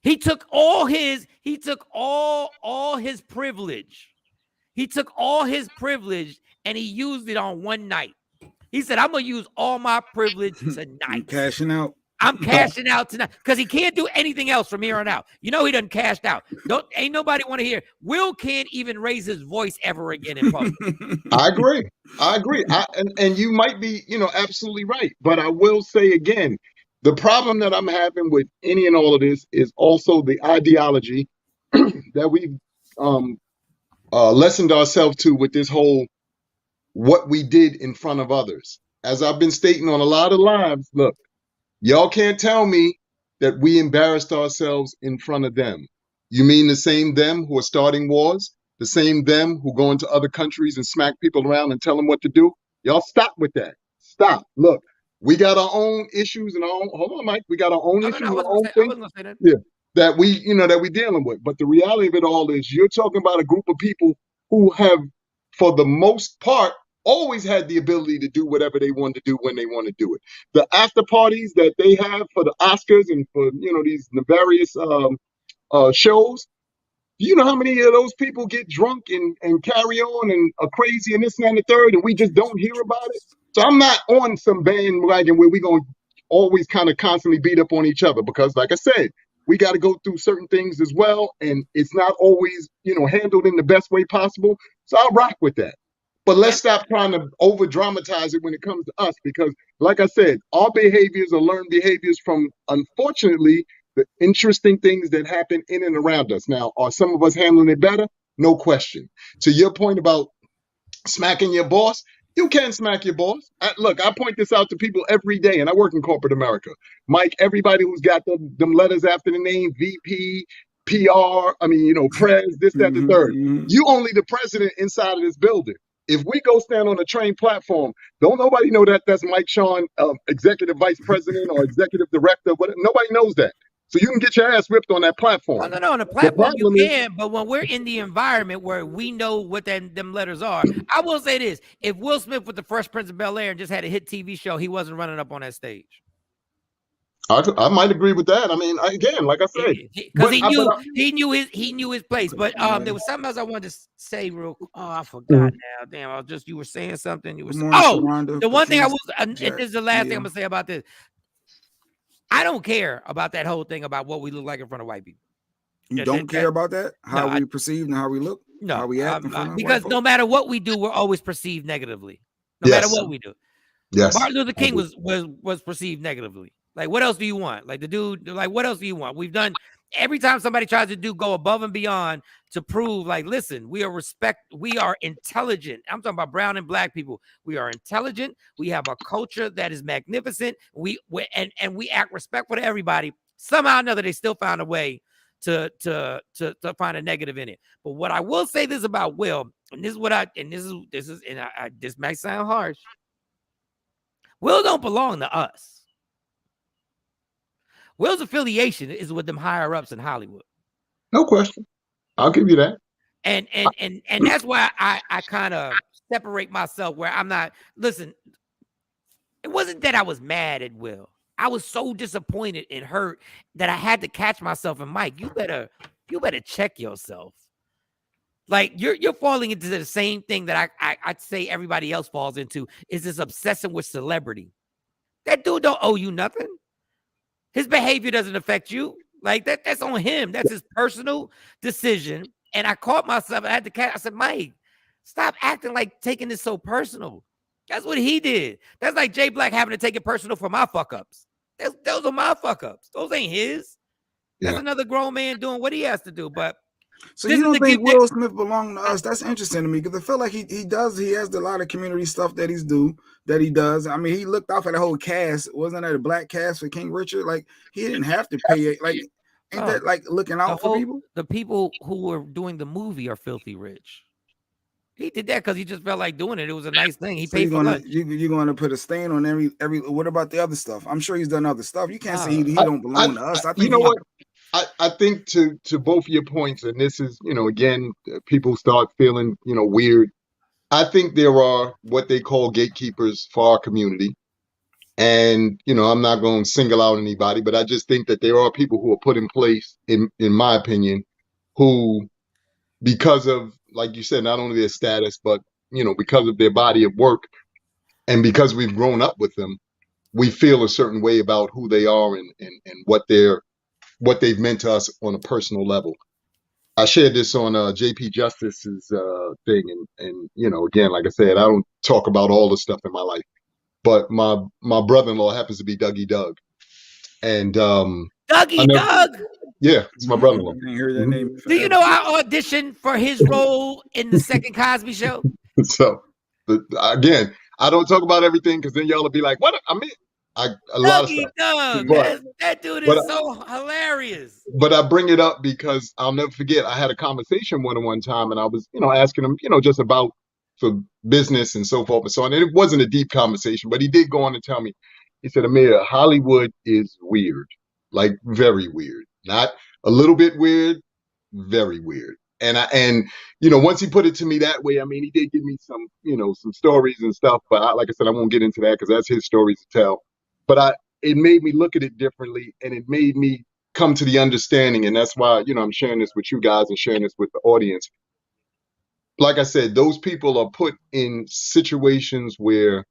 He took all his privilege. He took all his privilege and he used it on one night. He said, I'm going to use all my privilege tonight. Cashing out. I'm cashing out tonight because he can't do anything else from here on out. You know he doesn't cash out. Ain't nobody want to hear. Will can't even raise his voice ever again in public. I agree. And you might be, absolutely right. But I will say again, the problem that I'm having with any and all of this is also the ideology that we've lessened ourselves to with this whole what we did in front of others. As I've been stating on a lot of lives, look, y'all can't tell me that we embarrassed ourselves in front of them. You mean the same them who are starting wars? The same them who go into other countries and smack people around and tell them what to do? Y'all stop with that. Stop. Look, we got our own issues and our own, hold on, Mike. We got our own issues and our own things. Yeah, that we dealing with. But the reality of it all is you're talking about a group of people who have, for the most part, always had the ability to do whatever they want to do when they want to do it. The after parties that they have for the Oscars and for these various shows, you know how many of those people get drunk and carry on and are crazy and this and that and the third, and we just don't hear about it. So I'm not on some bandwagon where we're going to always kind of constantly beat up on each other because, like I said, we got to go through certain things as well, and it's not always handled in the best way possible. So I'll rock with that. But let's stop trying to over dramatize it when it comes to us, because like I said, our behaviors are learned behaviors from, unfortunately, the interesting things that happen in and around us. Now, are some of us handling it better? No question. To your point about smacking your boss, you can smack your boss. Look, I point this out to people every day, and I work in corporate America. Mike, everybody who's got them letters after the name, VP, PR, Prez, this, that, the third. You only the president inside of this building. If we go stand on a train platform, don't nobody know that that's Mike Shawn, executive vice president or executive director. Nobody knows that. So you can get your ass whipped on that platform. No, on the platform you can, but when we're in the environment where we know what them letters are, I will say this. If Will Smith with the Fresh Prince of Bel-Air and just had a hit TV show, he wasn't running up on that stage. I might agree with that. I mean, again, like I said, because he knew his place. But there was something else I wanted to say real. Oh, I forgot now. Damn, you were saying something. The one thing I was, and this is the last thing I'm gonna say about this. I don't care about that whole thing about what we look like in front of white people. You don't care about that? How we perceive and how we look? No, how we act in front of because no matter what we do, we're always perceived negatively. No matter what we do. Yes. Martin Luther King was perceived negatively. Like, what else do you want? Like the dude, like, what else do you want? We've done every time somebody tries to go above and beyond to prove, like, listen, we are intelligent. I'm talking about brown and black people. We are intelligent. We have a culture that is magnificent. We act respectful to everybody. Somehow or another, they still found a way to find a negative in it. But what I will say this about Will, and this might sound harsh. Will don't belong to us. Will's affiliation is with them higher ups in Hollywood. No question. I'll give you that. And that's why I kind of separate myself where I'm not. Listen, it wasn't that I was mad at Will. I was so disappointed and hurt that I had to catch myself. And Mike, you better check yourself. Like you're falling into the same thing that I'd say everybody else falls into, is this obsession with celebrity. That dude don't owe you nothing. His behavior doesn't affect you. Like that's on him. That's his personal decision. And I caught myself. I had to catch. I said, Mike, stop acting like taking this so personal. That's what he did. That's like Jay Black having to take it personal for my fuck ups. Those are my fuck ups. Those ain't his. That's another grown man doing what he has to do. But so you don't think Will Smith belong to us? That's interesting to me because I feel like he does. He has a lot of community stuff that he does. I mean, he looked out for the whole cast. Wasn't that a black cast for King Richard? Like he didn't have to pay it. Like ain't that like looking out for people? The people who were doing the movie are filthy rich. He did that because he just felt like doing it. It was a nice thing. He paid for lunch. You're going to put a stain on every. What about the other stuff? I'm sure he's done other stuff. You can't say he don't belong to us. I think you know what? I think to both of your points, and this is, again, people start feeling, weird. I think there are what they call gatekeepers for our community. And, I'm not going to single out anybody, but I just think that there are people who are put in place, in my opinion, who, because of, like you said, not only their status, but, because of their body of work and because we've grown up with them, we feel a certain way about who they are and what they've meant to us on a personal level. I shared this on JP Justice's thing. And, again, like I said, I don't talk about all the stuff in my life, but my brother-in-law happens to be Dougie Doug. And Dougie Doug? Yeah, it's my brother-in-law. I heard that name. Do you know I auditioned for his role in the second Cosby Show? So, again, I don't talk about everything because then y'all will be like, what? I mean, a lot of stuff. Doug, that dude is so hilarious. But I bring it up because I'll never forget. I had a conversation with him one time, and I was, asking him, just about for business and so forth and so on. And it wasn't a deep conversation, but he did go on to tell me. He said, Amir, Hollywood is weird, like very weird, not a little bit weird, very weird. And once he put it to me that way, I mean, he did give me some, some stories and stuff. But like I said, I won't get into that because that's his stories to tell. But it made me look at it differently, and it made me come to the understanding. And that's why, I'm sharing this with you guys and sharing this with the audience. Like I said, those people are put in situations where,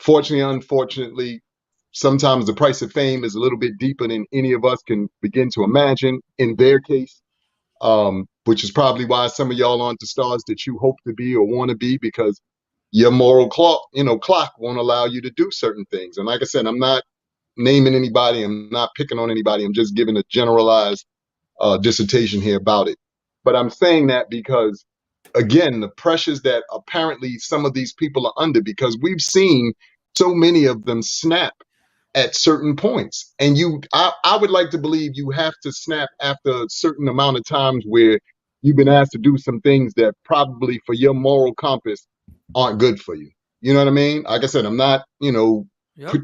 fortunately, unfortunately, sometimes the price of fame is a little bit deeper than any of us can begin to imagine in their case, which is probably why some of y'all aren't the stars that you hope to be or want to be, because your moral clock won't allow you to do certain things. And like I said, I'm not naming anybody. I'm not picking on anybody. I'm just giving a generalized dissertation here about it. But I'm saying that because, again, the pressures that apparently some of these people are under, because we've seen so many of them snap at certain points. And I would like to believe you have to snap after a certain amount of times where you've been asked to do some things that probably for your moral compass aren't good for you. You know what I mean? Like I said, I'm not,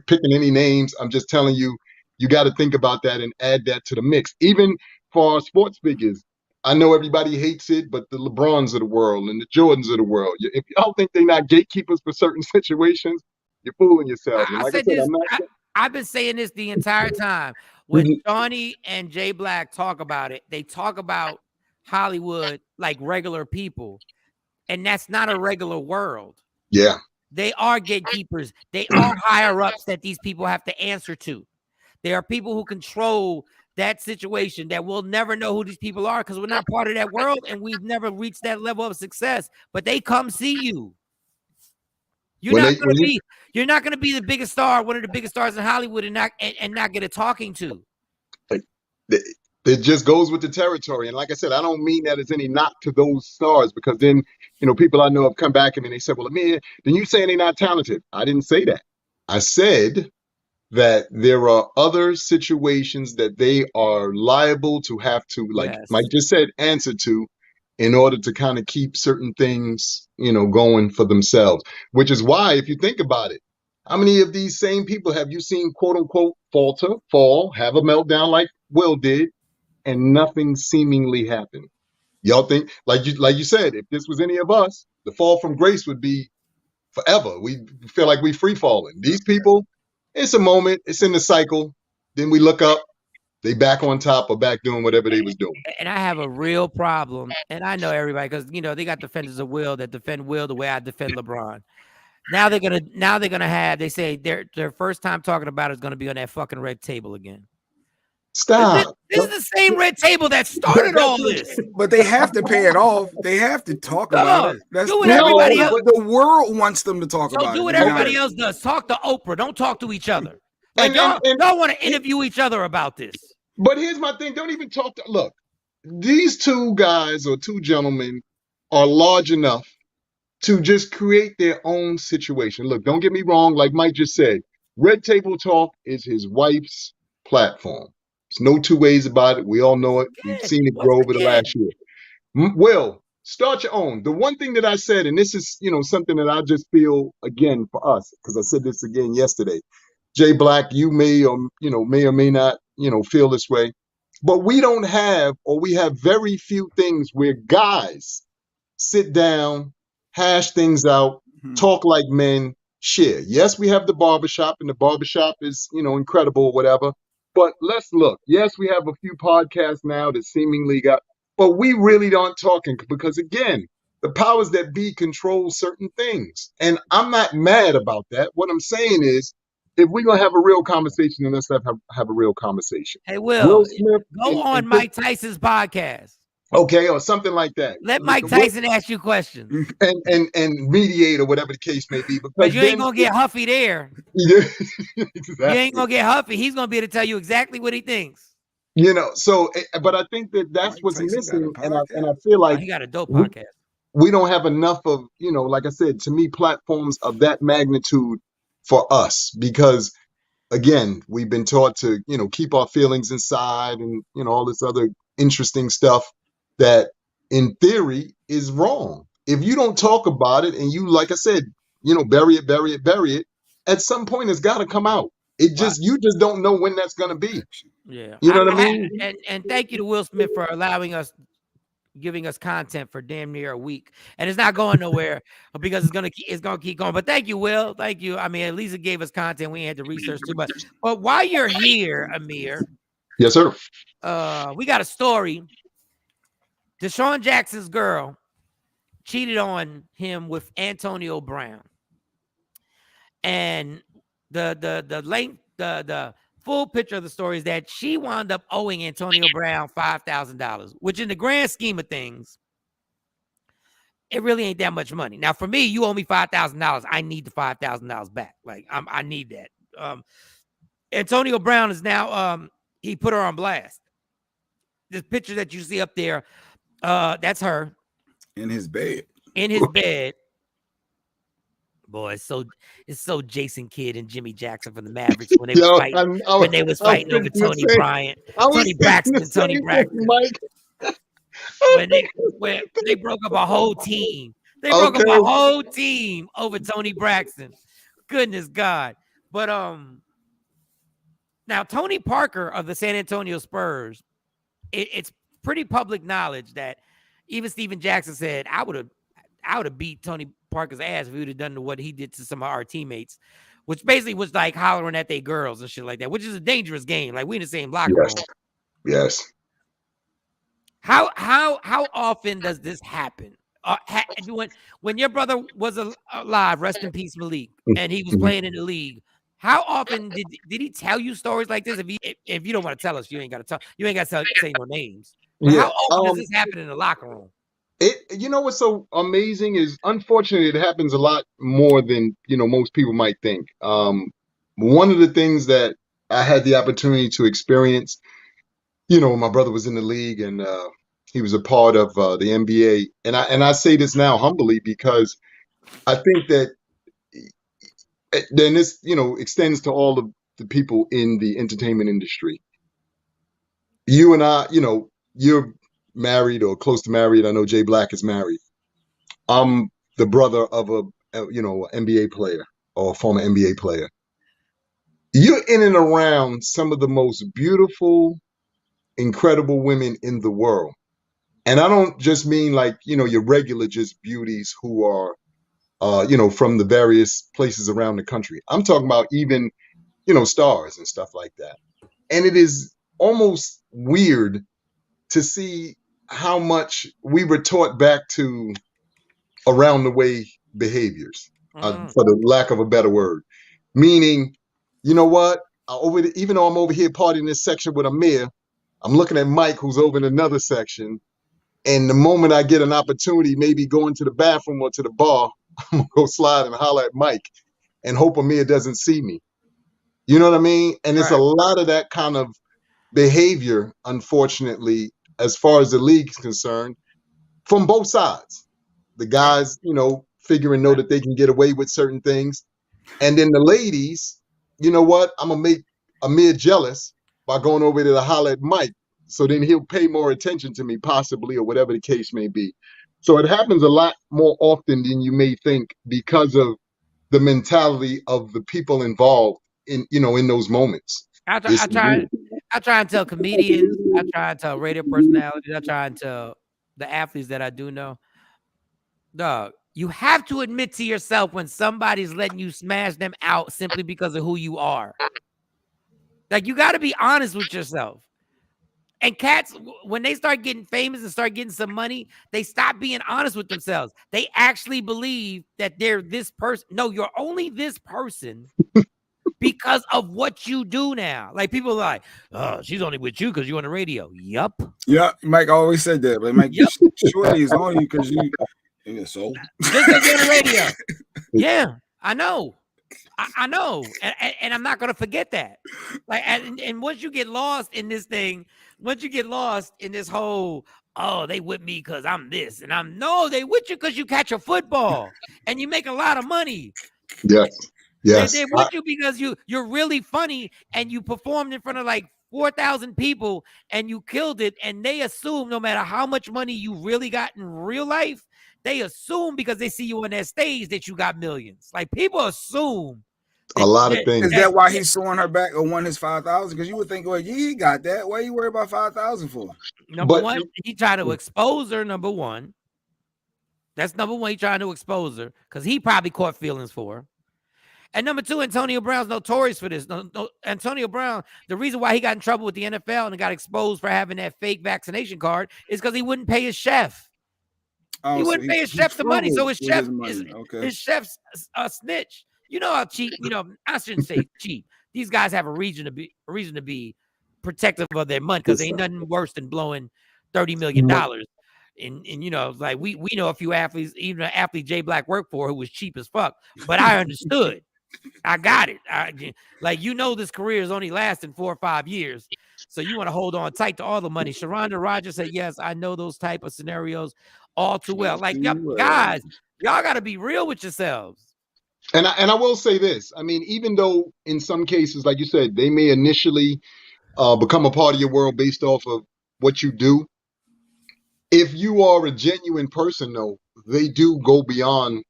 picking any names. I'm just telling you, you got to think about that and add that to the mix. Even for our sports figures, I know everybody hates it, but the LeBrons of the world and the Jordans of the world, if y'all think they're not gatekeepers for certain situations, you're fooling yourself. And like I said, I've been saying this the entire time. When Shawnee and Jay Black talk about it, they talk about Hollywood like regular people. And that's not a regular world. Yeah. They are gatekeepers. They are higher ups that these people have to answer to. There are people who control that situation that we'll never know who these people are because we're not part of that world and we've never reached that level of success. But they come see you. You're not going to be the biggest star, one of the biggest stars in Hollywood, and not get a talking to. It just goes with the territory. And like I said, I don't mean that as any knock to those stars, because then, people I know have come back and they said, well, Amir, then you saying they're not talented. I didn't say that. I said that there are other situations that they are liable to have to, like Mike just said, answer to. in order to kind of keep certain things, going for themselves. Which is why, if you think about it, how many of these same people have you seen, quote unquote, falter, fall, have a meltdown like Will did, and nothing seemingly happened? Y'all think, like you said, if this was any of us, the fall from grace would be forever. We feel like we free falling. These people, it's a moment, it's in the cycle. Then we look up, they back on top or back doing whatever they was doing. And I have a real problem, and I know everybody because they got defenders of Will that defend Will the way I defend LeBron. Now they're gonna have. They say their first time talking about it is gonna be on that fucking red table again. Stop. This is the same red table that started all this. But they have to pay it off. They have to talk about it. That's do what everybody else. The world wants them to talk about it. Do what everybody else does. Talk to Oprah. Don't talk to each other. Like y'all want to interview each other about this. But here's my thing. Don't even talk to. Look, these two guys or two gentlemen are large enough to just create their own situation. Look, don't get me wrong. Like Mike just said, Red Table Talk is his wife's platform. There's no two ways about it. We all know it. We've seen it grow over the last year. Will, start your own. The one thing that I said, and this is, something that I just feel, again, for us, because I said this again yesterday. Jay Black, you may or may not, feel this way. But we don't have, or we have very few things where guys sit down, hash things out, talk like men, share. Yes, we have the barbershop, and the barbershop is, incredible or whatever. But let's look. Yes, we have a few podcasts now that seemingly but we really aren't talking because, again, the powers that be control certain things. And I'm not mad about that. What I'm saying is, if we're going to have a real conversation, then let's have a real conversation. Hey, Will Smith, go on Mike Tyson's podcast. Okay, or something like that. Let Mike Tyson ask you questions. And mediate or whatever the case may be. But you ain't going to get Huffy there. Exactly. You ain't going to get Huffy. He's going to be able to tell you exactly what he thinks. So, but I think that's Mike what's Tyson missing. And I feel like he got a dope podcast. We don't have enough of, like I said, to me, platforms of that magnitude for us. Because, again, we've been taught to, keep our feelings inside and, all this other interesting stuff that in theory is wrong. If you don't talk about it and you, like I said, bury it, at some point it's got to come out. You just don't know when that's going to be. Yeah. You know what I mean? And thank you to Will Smith for giving us content for damn near a week. And it's not going nowhere because it's going to keep going. But thank you, Will. Thank you. I mean, at least it gave us content. We ain't had to research too much. But while you're here, Amir. Yes, sir. We got a story. Deshaun Jackson's girl cheated on him with Antonio Brown. And the full picture of the story is that she wound up owing Antonio Brown $5,000, which in the grand scheme of things, it really ain't that much money. Now, for me, you owe me $5,000. I need the $5,000 back. Like, I need that. Antonio Brown is now, he put her on blast. This picture that you see up there, that's her. In his bed. Boy, it's so Jason Kidd and Jimmy Jackson from the Mavericks when they was fighting over Tony Bryant, Tony Braxton, Tony Braxton. When they broke up a whole team. They broke up a whole team over Tony Braxton. Goodness God. But now Tony Parker of the San Antonio Spurs, it's pretty public knowledge that even Steven Jackson said, I would have beat Tony Parker's ass if he would have done what he did to some of our teammates, which basically was like hollering at their girls and shit like that, which is a dangerous game. Like, we in the same locker room. Yes. How often does this happen? When your brother was alive, rest in peace, Malik, and he was playing in the league, how often did he tell you stories like this? If you don't want to tell us, you ain't got to say no names. But how often does this happen in the locker room? What's so amazing is, unfortunately, it happens a lot more than, most people might think. One of the things that I had the opportunity to experience, my brother was in the league and he was a part of the NBA. And I say this now humbly because I think that then this, extends to all of the people in the entertainment industry. You and I, you're married or close to married. I know Jay Black is married. I'm the brother of a NBA player or a former NBA player. You're in and around some of the most beautiful, incredible women in the world. And I don't just mean like, your regular just beauties who are, from the various places around the country. I'm talking about even, stars and stuff like that. And it is almost weird to see how much we were taught back to around the way behaviors, for the lack of a better word. Meaning, you know what? Even though I'm over here partying this section with Amir, I'm looking at Mike, who's over in another section. And the moment I get an opportunity, maybe going to the bathroom or to the bar, I'm gonna go slide and holler at Mike and hope Amir doesn't see me. You know what I mean? And it's a lot of that kind of behavior, unfortunately, as far as the league is concerned, from both sides. The guys, figuring that they can get away with certain things. And then the ladies, you know what? I'm gonna make Amir jealous by going over there to holler at Mike. So then he'll pay more attention to me, possibly, or whatever the case may be. So it happens a lot more often than you may think because of the mentality of the people involved in those moments. I try and tell comedians, I try and tell radio personalities, I try and tell the athletes that I do know. Dog, you have to admit to yourself when somebody's letting you smash them out simply because of who you are. Like, you got to be honest with yourself. And cats, when they start getting famous and start getting some money, they stop being honest with themselves. They actually believe that they're this person. No, you're only this person because of what you do now. Like, people are like, oh, she's only with you because you're on the radio. Yup. Yeah, Mike always said that. But Mike, surely is on you because you. So just because you're on the radio. Yeah, I know. I know, and I'm not gonna forget that. Like, and once you get lost in this thing, once you get lost in this whole, oh, they with me because I'm this, and they with you because you catch a football and you make a lot of money. Yes. They with you because you're really funny and you performed in front of like 4,000 people and you killed it. And they assume no matter how much money you really got in real life, they assume because they see you on that stage that you got millions. Like, people assume a lot of things. Is that why he's suing her back or won his 5,000? Because you would think, well, he got that. Why are you worried about 5,000 for? Number one, he tried to expose her. Number one, that's number one. He trying to expose her because he probably caught feelings for her. And number two, Antonio Brown's notorious for this. Antonio Brown, the reason why he got in trouble with the NFL and got exposed for having that fake vaccination card is because he wouldn't pay his chef. He wouldn't pay his chef the money, so his chef's a snitch. You know how cheap, I shouldn't say cheap. These guys have a reason to be protective of their money because ain't nothing worse than blowing $30 million. And like we know a few athletes, even an athlete Jay Black worked for who was cheap as fuck. But I understood. I got it. This career is only lasting 4 or 5 years. So you want to hold on tight to all the money. Sharonda Rogers said, yes, I know those type of scenarios all too well. Like, guys, y'all got to be real with yourselves. And I will say this. I mean, even though in some cases, like you said, they may initially become a part of your world based off of what you do. If you are a genuine person, though, they do go beyond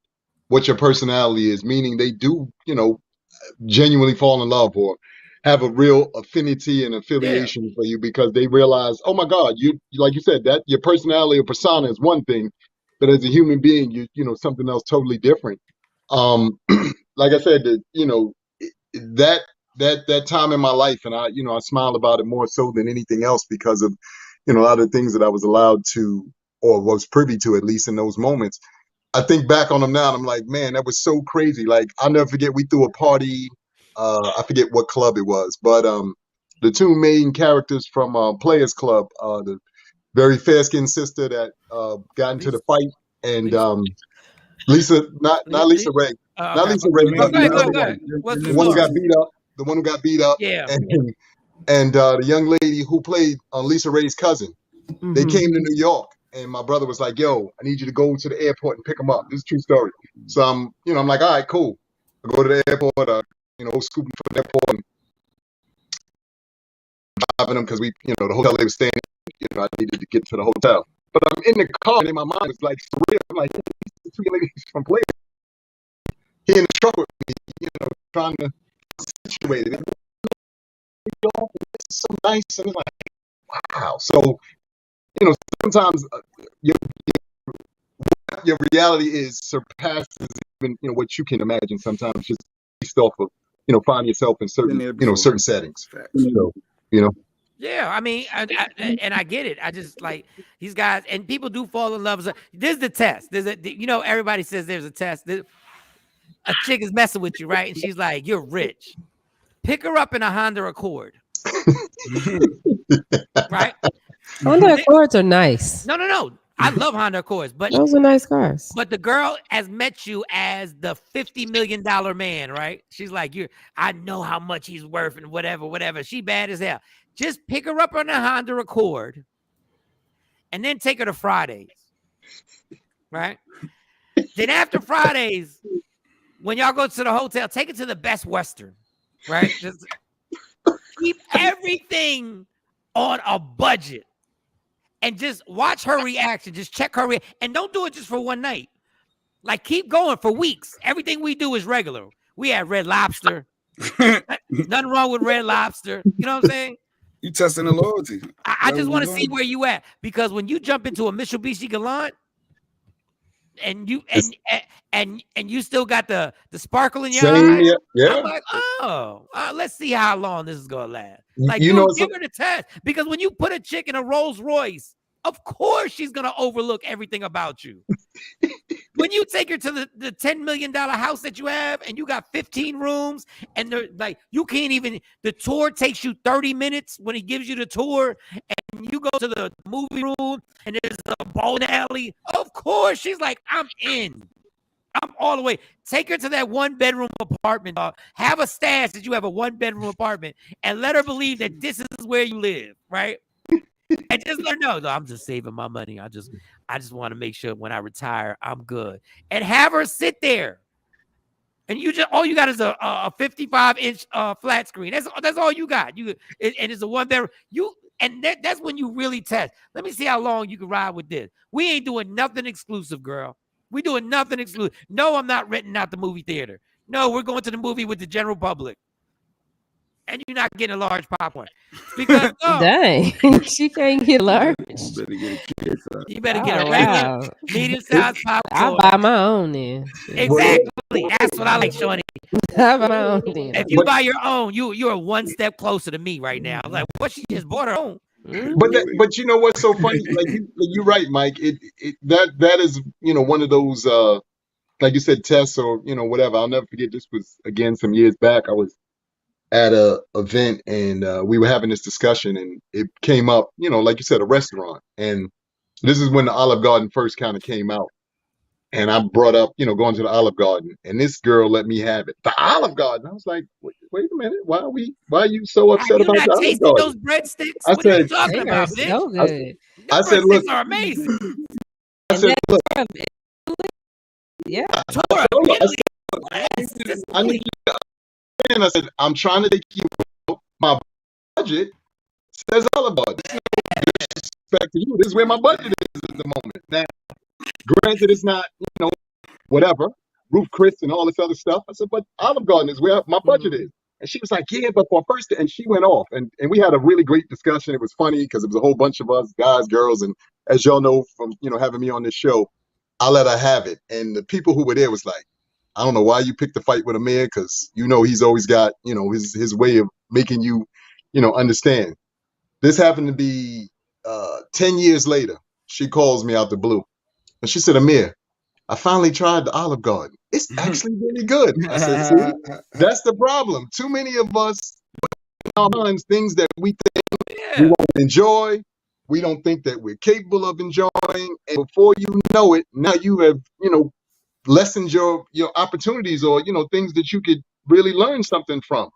what your personality is, meaning they do, genuinely fall in love or have a real affinity and affiliation for you because they realize, oh my God, you like you said, that your personality or persona is one thing, but as a human being, you something else totally different. Like I said, that time in my life, and I smile about it more so than anything else because of, a lot of things that I was allowed to or was privy to, at least in those moments. I think back on them now and I'm like, man, that was so crazy. Like, I'll never forget, we threw a party. I forget what club it was, but the two main characters from Players Club, the very fair-skinned sister that got into the fight, and Lisa, not Lisa Ray, not Lisa Ray, the one who got beat up, the one who got beat up, and the young lady who played Lisa Ray's cousin. Mm-hmm. They came to New York. And my brother was like, yo, I need you to go to the airport and pick them up. This is a true story. So I'm like, all right, cool. I go to the airport, scooping from the airport and driving them because we, the hotel they were staying in. I needed to get to the hotel. But I'm in the car, and in my mind, it's like surreal. I'm like, these two ladies from Players here in the truck with me, trying to situate it. It's so nice, and it's like, wow. So, sometimes your reality is surpasses even what you can imagine. Sometimes just based off of finding yourself in certain certain settings. So, Yeah, I mean, I get it. I just like these guys, and people do fall in love. There's the test. Everybody says there's a test. A chick is messing with you, right? And she's like, "You're rich. Pick her up in a Honda Accord." Right? Honda Accords are nice. No. I love Honda Accords, but those are nice cars. But the girl has met you as the $50 million man, right? She's like, I know how much he's worth and whatever. She bad as hell. Just pick her up on a Honda Accord and then take her to Fridays, right? Then after Fridays, when y'all go to the hotel, take her to the Best Western, right? Just keep everything on a budget and just watch her reaction. Just check her and don't do it just for one night. Like, keep going for weeks. Everything we do is regular. We had Red Lobster. Nothing wrong with Red Lobster. You know what I'm saying? You testing the loyalty. I just want to see where you at, because when you jump into a Mitsubishi Galant and you still got the sparkle in your eye, I'm like, let's see how long this is gonna last. Like, give her the test, because when you put a chick in a Rolls Royce, of course she's gonna overlook everything about you. When you take her to the $10 million house that you have and you got 15 rooms and they're like, you can't even, the tour takes you 30 minutes when he gives you the tour, and you go to the movie room and there's a bowling alley. Of course, she's like, I'm in. I'm all the way. Take her to that 1-bedroom apartment, dog. Have a stash that you have a 1-bedroom apartment and let her believe that this is where you live, right? And just let her know, I'm just saving my money. I just want to make sure when I retire, I'm good. And have her sit there. And all you got is a 55-inch flat screen. That's all you got. And it's a 1-bedroom. That's when you really test. Let me see how long you can ride with this. We ain't doing nothing exclusive, girl. We doing nothing exclusive. No, I'm not renting out the movie theater. No, we're going to the movie with the general public. And you're not getting a large popcorn. Because dang, she can't get large. You better get a regular medium-sized popcorn. I'll buy my own then. Exactly. That's what I like, Shawnee. I'll buy my own then. If you buy your own, you're one step closer to me right now. I'm like, what? She just bought her own. But you know what's so funny? Like you're right, Mike. That is one of those like you said, tests or whatever. I'll never forget. This was again some years back. I was at a event and we were having this discussion, and it came up, like you said, a restaurant. And this is when the Olive Garden first kind of came out. And I brought up, going to the Olive Garden, and this girl let me have it. The Olive Garden. I was like, wait a minute. Why are you so upset about the Olive Garden? Those breadsticks? What are you talking about, bitch? So good. I said, look, are amazing. I said, look. Yeah. I need you. And I said, I'm trying to take you out. My budget says Olive Garden. Back to you. This is where my budget is at the moment. Now, granted, it's not, whatever, Ruth Chris and all this other stuff. I said, but Olive Garden is where my budget is. And she was like, yeah, but for first, and she went off. And we had a really great discussion. It was funny because it was a whole bunch of us, guys, girls. And as y'all know from, having me on this show, I let her have it. And the people who were there was like, I don't know why you picked the fight with Amir, because he's always got his way of making you understand. This happened to be 10 years later. She calls me out the blue, and she said, Amir, I finally tried the Olive Garden. It's actually really good. I said, see, that's the problem. Too many of us in our minds things that we think we won't enjoy. We don't think that we're capable of enjoying, and before you know it, now you have lessened your opportunities or things that you could really learn something from.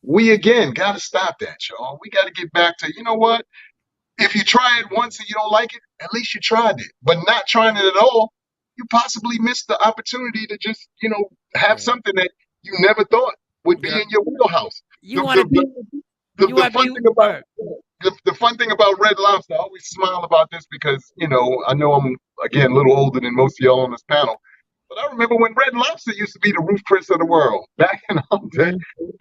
We again got to stop that, y'all. We got to get back to what? If you try it once and you don't like it, at least you tried it. But not trying it at all, you possibly missed the opportunity to just have something that you never thought would be in your wheelhouse. You want to The fun thing about Red Lobster, I always smile about this because, you know I'm, again, a little older than most of y'all on this panel. But I remember when Red Lobster used to be the Ruth Chris of the world. Back in our day,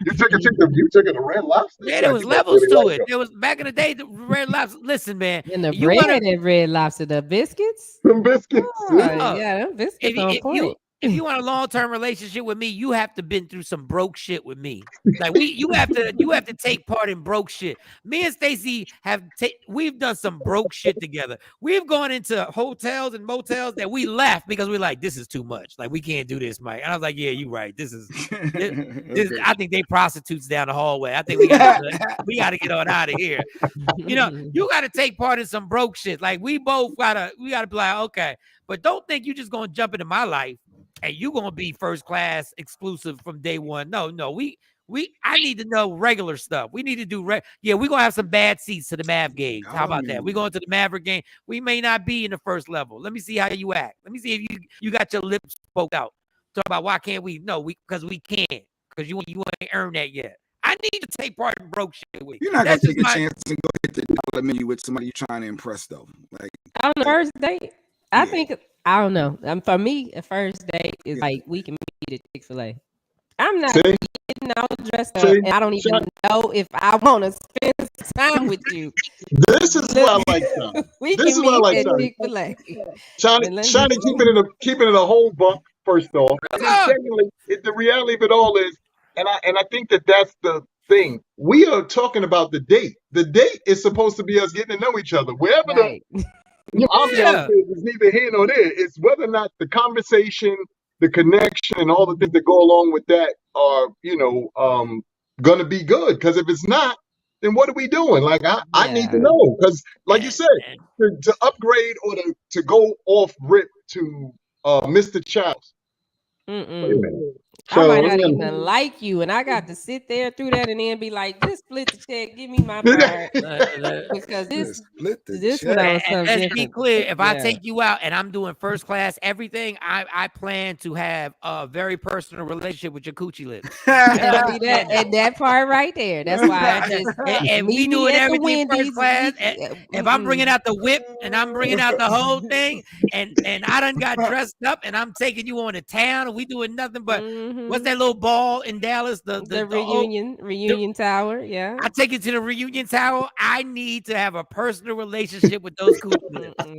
you took it to Red Lobster? Yeah, there was levels to it. There was, back in the day, the Red Lobster. Listen, man. And the bread at Red Lobster, the biscuits. Some biscuits. Yeah, them biscuits on point. If you want a long-term relationship with me, you have to been through some broke shit with me. Like you have to take part in broke shit. Me and Stacey we've done some broke shit together. We've gone into hotels and motels that we left because we're like, this is too much. Like, we can't do this, Mike. And I was like, yeah, you're right. This is I think they prostitutes down the hallway. I think we got to get on out of here. You know, you got to take part in some broke shit. Like, we gotta be like, okay, but don't think you just gonna jump into my life and you gonna be first class exclusive from day one. No, I need to know regular stuff. We need to do we're gonna have some bad seats to the Mav game. How about that? We're going to the Maverick game. We may not be in the first level. Let me see how you act. Let me see if you got your lips spoke out. Talk about why can't we? No, because we can't. Because you ain't earned that yet. I need to take part in broke shit with you. You're not gonna take a chance and go hit the dollar menu with somebody you're trying to impress, though. Like, on the first date, I think, I don't know. For me, a first date is like we can meet at Chick-fil-A. I'm not getting all dressed up, and I don't even know if I want to spend time with you. This is what I like, Shawn. This is what I like, Chick-fil-A. Shawnee keeping it a whole buck. First off, and secondly, the reality of it all is, and I think that's the thing. We are talking about the date. The date is supposed to be us getting to know each other. Wherever the ambiance is neither here nor there. It's whether or not the conversation, the connection, and all the things that go along with that are, going to be good. Because if it's not, then what are we doing? Like, I need to know. Because, like you said, to upgrade or to go off rip to Mr. Childs. I might not even like you, and I got to sit there through that and then be like, just split the check, give me my part. Because this one I was let's be clear, if I take you out and I'm doing first class everything, I plan to have a very personal relationship with your coochie lips. And that part right there. That's why I just and we doing everything first class. If I'm bringing out the whip and I'm bringing out the whole thing, and I done got dressed up and I'm taking you on to town and we doing nothing but what's that little ball in Dallas? The reunion tower. Yeah. I take it to the reunion tower. I need to have a personal relationship with those coochies. I'm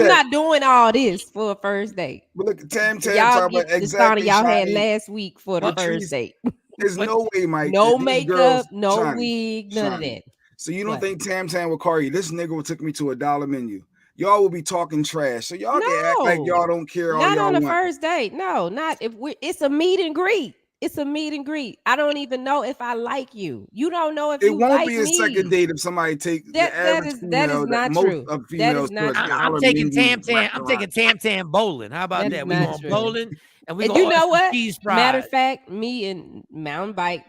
not doing all this for a first date. But look, Tam y'all get the exactly y'all had last week for the first date. There's no way, Mike. No makeup, no wig, none of that. So you don't think Tam will call you? This nigga took me to a dollar menu. Y'all will be talking trash, so y'all can act like y'all don't care. Not on the first date. No, not if it's a meet and greet. It's a meet and greet. I don't even know if I like you. You don't know if you like me. It won't be a second date if somebody take that is not true. That is not true. I'm taking Tam Tam bowling. How about that? We going bowling and we going. You know what? Matter of fact, me and mountain bike.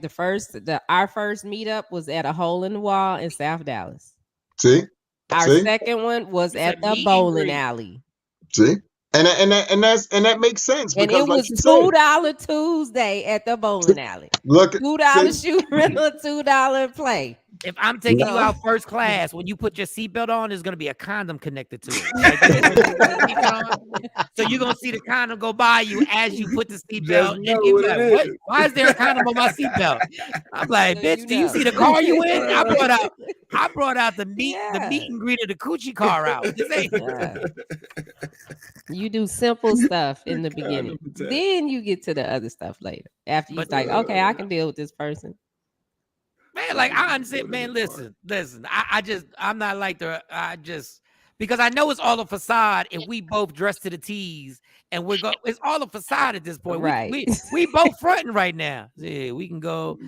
Our first meetup was at a hole in the wall in South Dallas. See. Our second one was at the bowling alley. See, and that makes sense. And it was $2 Tuesday at the bowling alley. Look, $2 shoot rental, $2 play. If I'm taking you out first class, when you put your seatbelt on, there's gonna be a condom connected to it. So you're gonna see the condom go by you as you put the seatbelt. What? Why is there a condom on my seatbelt? I'm like, bitch, do you see the car you in? I brought out the meet and greet of the coochie car out. You do simple stuff in the beginning, then you get to the other stuff later. After you're like, okay, I can deal with this person. Man, like I understand, man. Listen. I'm not like because I know it's all a facade. If we both dress to the T's and it's all a facade at this point. Right. We both fronting right now. Yeah, we can go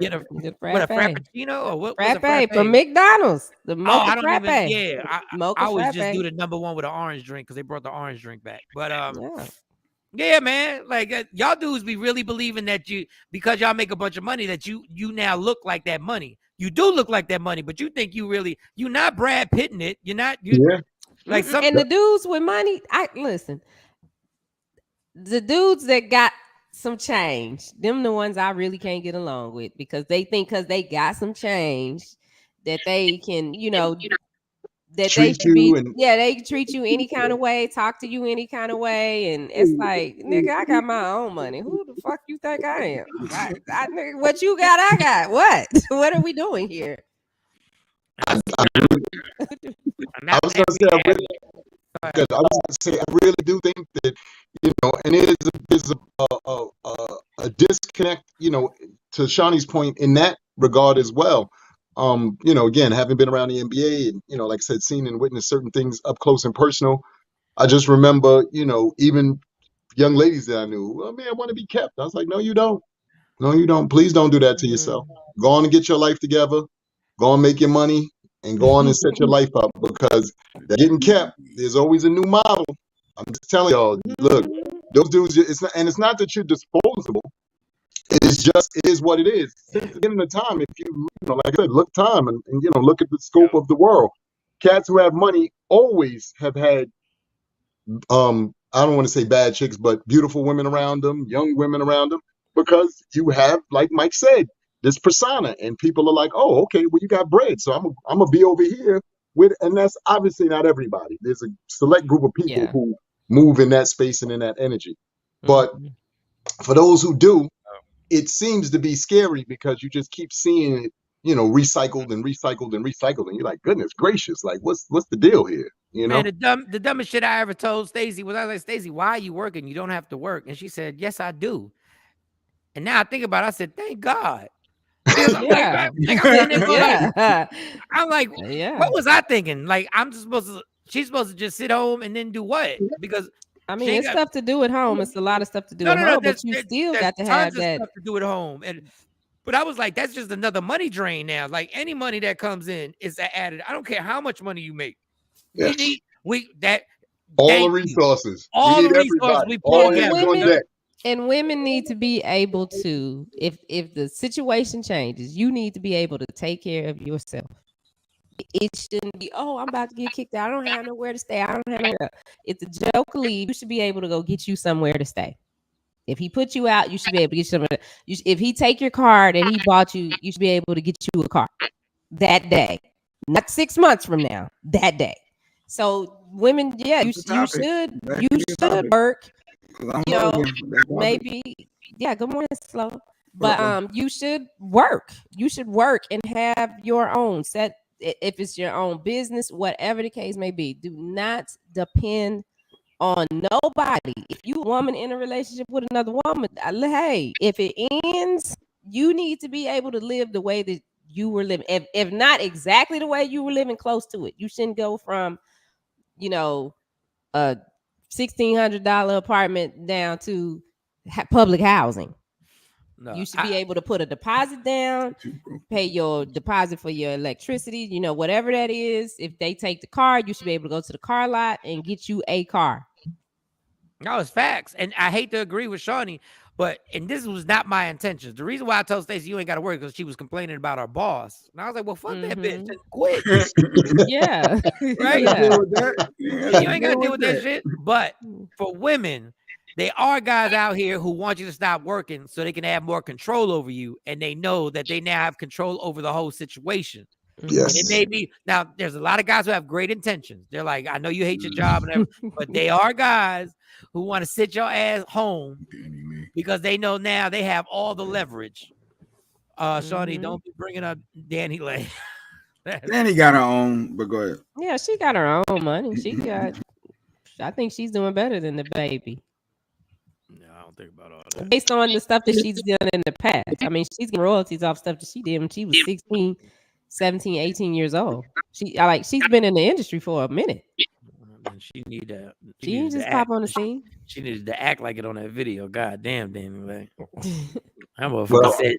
get a frappuccino or what? Frappe from McDonald's. The mocha frappe. I always just do the number one with an orange drink because they brought the orange drink back. But yeah, man. Like y'all dudes be really believing that because y'all make a bunch of money that you now look like that money. You do look like that money, but you think you're not Brad Pitting it. You're not. Like and the dudes with money. Listen. The dudes that got some change. Them the ones I really can't get along with because they think because they got some change that they can, that they Treat should you be, and they can treat you any kind of way, talk to you any kind of way. And it's like, nigga, I got my own money. Who the fuck you think I am? Nigga, what you got, I got. What? What are we doing here? I was gonna say I really, because I was gonna say I really do think that and there's a disconnect, to Shawnee's point in that regard as well. Again, having been around the NBA and like I said, seen and witnessed certain things up close and personal. I just remember, even young ladies that I knew, well, man, I want to be kept. I was like, no, you don't. No, you don't. Please don't do that to yourself. Go on and get your life together. Go on, make your money, and go on and set your life up because they're getting kept. There's always a new model. I'm just telling y'all, look, those dudes. It's not that you're disposable. It is what it is. Since the beginning of time, if like I said, look time and look at the scope of the world. Cats who have money always have had I don't want to say bad chicks, but beautiful women around them, young women around them, because you have, like Mike said, this persona, and people are like, oh, okay, well, you got bread, so I'm gonna be over here with, and that's obviously not everybody. There's a select group of people who move in that space and in that energy, but for those who do, it seems to be scary because you just keep seeing it, recycled and recycled and recycled, and you're like, goodness gracious, like what's the deal here? Man, the dumbest shit I ever told Stacey was, I was like, Stacey, why are you working? You don't have to work. And she said, yes, I do. And now I think about it, I said, thank God. Because I'm like, what was I thinking? Like, she's supposed to just sit home and then do what? Because I mean, it's stuff to do at home. It's a lot of stuff to do at home, but you still got to have that stuff to do at home. But I was like, that's just another money drain now. Like any money that comes in is added. I don't care how much money you make. Yes. All the resources. All we the need resources we all put hands on deck. And women need to be able to, if the situation changes, you need to be able to take care of yourself. It shouldn't be, oh, I'm about to get kicked out. I don't have nowhere to stay. I don't have nowhere. It's a joke to leave. You should be able to go get you somewhere to stay. If he put you out, you should be able to get you somewhere. If he take your card and he bought you, you should be able to get you a car that day, not 6 months from now. That day. So women, you should work. Maybe, good morning, Slow. But you should work. You should work and have your own set. If it's your own business, whatever the case may be, do not depend on nobody. If you a woman in a relationship with another woman, hey, if it ends, you need to be able to live the way that you were living. If not exactly the way you were living, close to it. You shouldn't go from, a $1,600 apartment down to public housing. No, you should be able to put a deposit down, pay your deposit for your electricity, whatever that is. If they take the car, you should be able to go to the car lot and get you a car. No, it's facts. And I hate to agree with Shawnee, and this was not my intentions. The reason why I told Stacey you ain't got to work because she was complaining about our boss. And I was like, well, fuck that bitch. Just quit. Yeah. Right? Yeah. You ain't got to deal with that shit. But for women, there are guys out here who want you to stop working so they can have more control over you. And they know that they now have control over the whole situation. Yes. And it may be, now there's a lot of guys who have great intentions. They're like, I know you hate your job, and but they are guys who want to sit your ass home because they know now they have all the leverage. Shawnee, don't be bringing up Danny Lay. Danny got her own, but go ahead. Yeah, she got her own money. I think she's doing better than the baby. No, I don't think about all that. Based on the stuff that she's done in the past. I mean, she's getting royalties off stuff that she did when she was 16, 17, 18 years old. She's been in the industry for a minute. She need that. She didn't just pop on the scene. She needed to act like it on that video. God damn, Danny Lay. That motherfucker said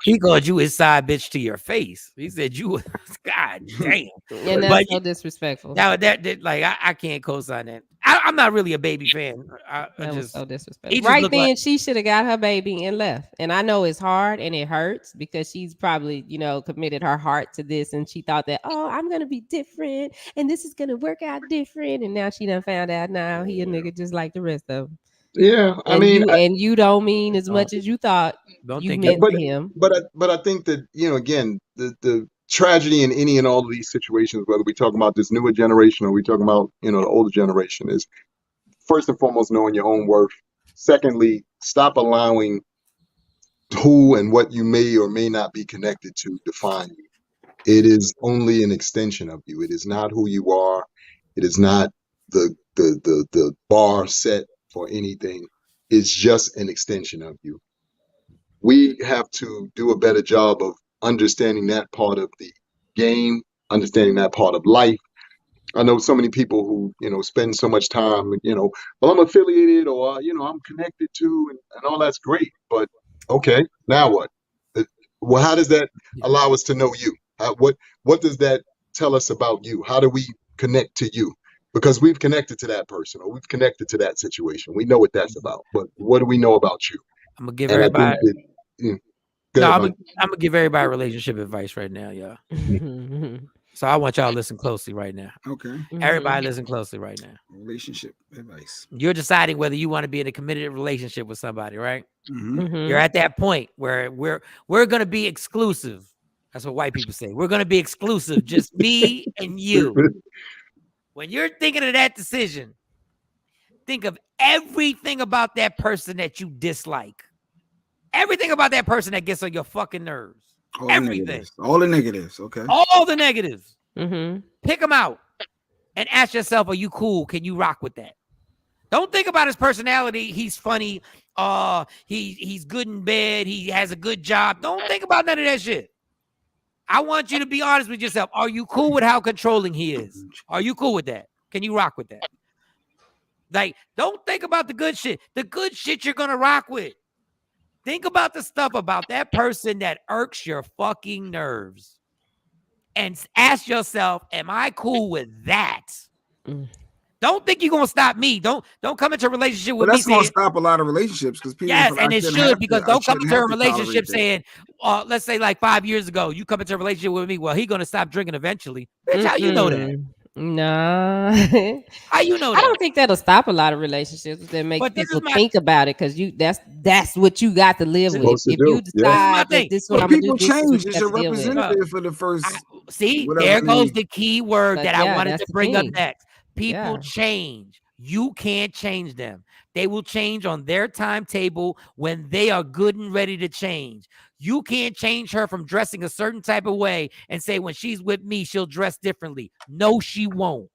he called you his side bitch to your face. He said you was, God damn. And that's so disrespectful. I can't co-sign that. I'm not really a baby fan. That was so disrespectful. Right then, she should have got her baby and left. And I know it's hard and it hurts because she's probably, committed her heart to this and she thought that, oh, I'm gonna be different and this is gonna work out different. And now she done found out now he a nigga just like the rest of them. Yeah, I And mean, you don't mean as much as you thought Don't you think meant but to him. I think that, again, the tragedy in any and all of these situations, whether we talk about this newer generation or we talking about the older generation, is first and foremost knowing your own worth. Secondly, stop allowing who and what you may or may not be connected to define you. It is only an extension of you. It is not who you are. It is not the bar set for anything. It's just an extension of you. We have to do a better job of understanding that part of the game, understanding that part of life. I know so many people who, spend so much time, well, I'm affiliated or, I'm connected to, and all that's great. But okay, now what? Well, how does that allow us to know you? What does that tell us about you? How do we connect to you? Because we've connected to that person or we've connected to that situation. We know what that's about. But what do we know about you? I'm gonna give And I everybody. think that, No, ahead, I'm Mike. gonna give everybody relationship advice right now, y'all. So I want y'all to listen closely right now. Okay. Everybody listen closely right now. Relationship advice. You're deciding whether you want to be in a committed relationship with somebody, right? Mm-hmm. You're at that point where we're gonna be exclusive. That's what white people say. We're gonna be exclusive, just me and you. When you're thinking of that decision, think of everything about that person that you dislike. Everything about that person that gets on your fucking nerves. Everything. All the negatives. Okay. All the negatives. Mm-hmm. Pick them out and ask yourself, are you cool? Can you rock with that? Don't think about his personality. He's funny. He's good in bed. He has a good job. Don't think about none of that shit. I want you to be honest with yourself. Are you cool with how controlling he is? Are you cool with that? Can you rock with that? Like, don't think about the good shit. The good shit you're gonna rock with. Think about the stuff about that person that irks your fucking nerves. And ask yourself, am I cool with that? Don't think you're gonna stop me. Don't come into a relationship with me. That's gonna stop a lot of relationships because people. Yes, and it should, because don't come into a relationship saying, let's say like 5 years ago, you come into a relationship with me. Well, he's gonna stop drinking eventually. Bitch, how you know that? Nah. How you know that? I don't think that'll stop a lot of relationships that make people think about it, because that's what you got to live with. If you decide that this is what I'm gonna do, people change. It's a representative for the first. See, there goes the key word that I wanted to bring up next. People change. You can't change them. They will change on their timetable when they are good and ready to change. You can't change her from dressing a certain type of way and say when she's with me, she'll dress differently. No, she won't.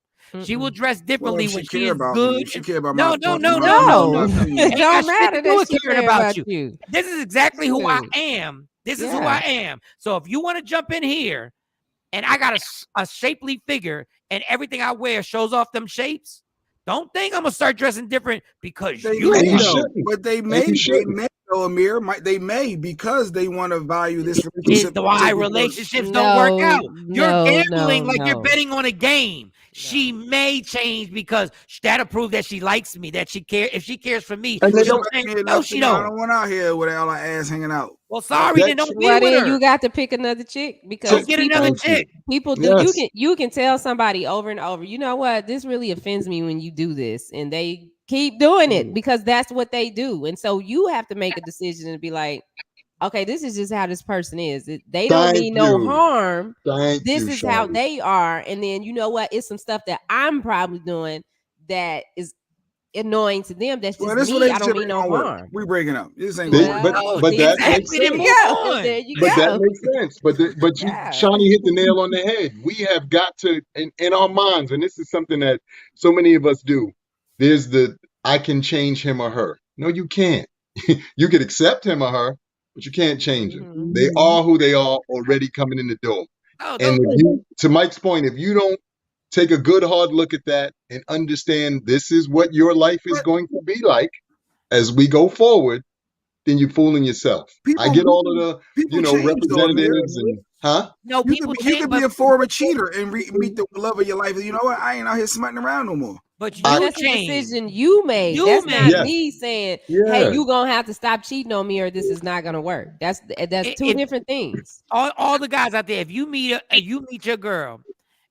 She will dress differently when she is good. If she care about no. It don't matter that she care about you. This is exactly who I am. This is who I am. So if you want to jump in here and I got a shapely figure and everything I wear shows off them shapes, don't think I'm gonna start dressing different because you know. But they may though, Amir. They may, because they want to value this relationship. Is why relationships don't work out. You're gambling like you're betting on a game. She may change because that'll prove that she likes me, that she cares. If she cares for me, she'll change. No, she don't. I don't want out here with all our ass hanging out. Well, sorry, then don't be with her. You got to pick another chick, because get another chick. People do. You can tell somebody over and over, you know what, this really offends me when you do this, and they keep doing it because that's what they do. And so you have to make a decision and be like, okay, this is just how this person is. They don't mean no harm. This is how they are. And then, you know what, it's some stuff that I'm probably doing that is annoying to them. That's just me. I don't mean no harm. We breaking up. This ain't gonna work. But that makes sense. That makes sense. But Shawnee hit the nail on the head. We have got to, in our minds, and this is something that so many of us do. There's I can change him or her. No, you can't. You could accept him or her, but you can't change them. Mm-hmm. They are who they are already coming in the door. And to Mike's point, if you don't take a good hard look at that and understand this is what your life is going to be like as we go forward, then you're fooling yourself. I get all of the representatives and No, you could be a former cheater and meet the love of your life. You know what? I ain't out here smutting around no more. But that's a decision you made. That's not me saying, hey, you gonna have to stop cheating on me or this is not gonna work. That's two different things. All the guys out there, if you meet your girl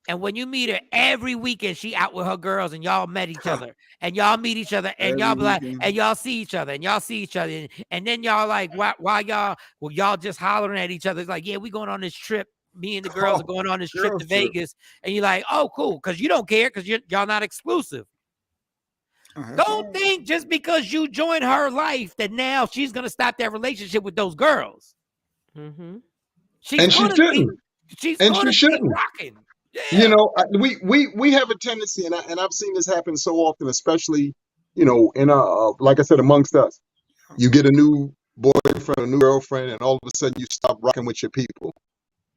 And when you meet her every weekend, she out with her girls, and y'all met each other, and y'all meet each other, and y'all be like, and y'all see each other, and y'all see each other, and then y'all like, why y'all just hollering at each other? It's like, yeah, we going on this trip. Me and the girls are going on this trip to Vegas, and you're like, oh, cool, because you don't care because y'all not exclusive. Don't think just because you join her life that now she's gonna stop that relationship with those girls. Mm-hmm. She shouldn't. She's gonna keep rocking. Yeah. You know, we have a tendency, and I've seen this happen so often, especially, you know, in like I said, amongst us. You get a new boyfriend, a new girlfriend, and all of a sudden you stop rocking with your people.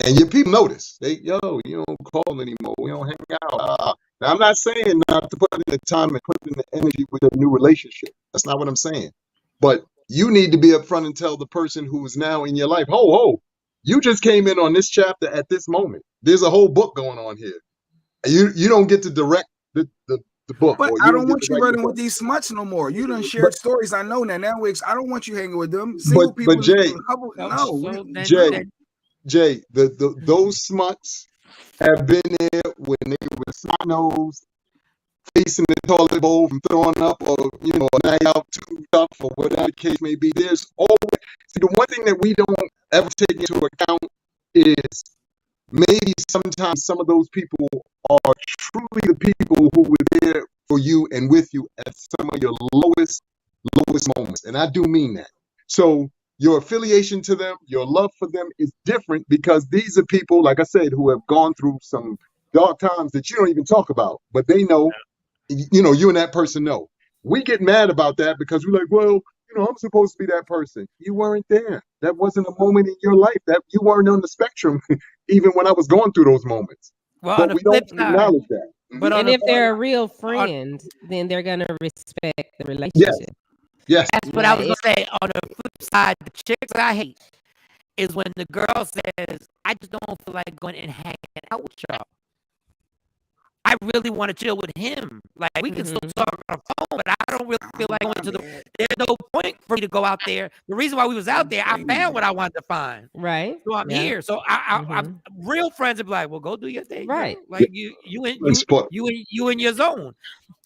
And your people notice. You don't call anymore. We don't hang out. Now, I'm not saying not to put in the time and put in the energy with a new relationship. That's not what I'm saying. But you need to be upfront and tell the person who is now in your life, you just came in on this chapter at this moment. There's a whole book going on here. You don't get to direct the book. But or I don't want you running with these smuts no more. You done shared stories. I know now. I don't want you hanging with them. Single people. But Jay, Jay, those smuts have been there when they were snot-nosed, facing the toilet bowl from throwing up, or a night out too tough, or whatever the case may be. There's always the one thing that we don't ever take into account is maybe sometimes some of those people are truly the people who were there for you and with you at some of your lowest moments, and I do mean that. So your affiliation to them, your love for them is different because these are people, like I said, who have gone through some dark times that you don't even talk about, but they know, you and that person know. We get mad about that because we're like, well, I'm supposed to be that person. You weren't there. That wasn't a moment in your life. That you weren't on the spectrum, even when I was going through those moments. Well, but we don't acknowledge that. But if they're a real friend, then they're gonna respect the relationship. Yes. That's what I was gonna say. On the flip side, the chicks I hate is when the girl says, I just don't feel like going and hanging out with y'all. I really want to chill with him. Like, we can still talk on the phone, but I don't really feel like going to there's no point for me to go out there. The reason why we was out there, I found what I wanted to find. Right. So I'm here. So I'm real friends are like, well, go do your thing. Right. Girl. Like you in your zone.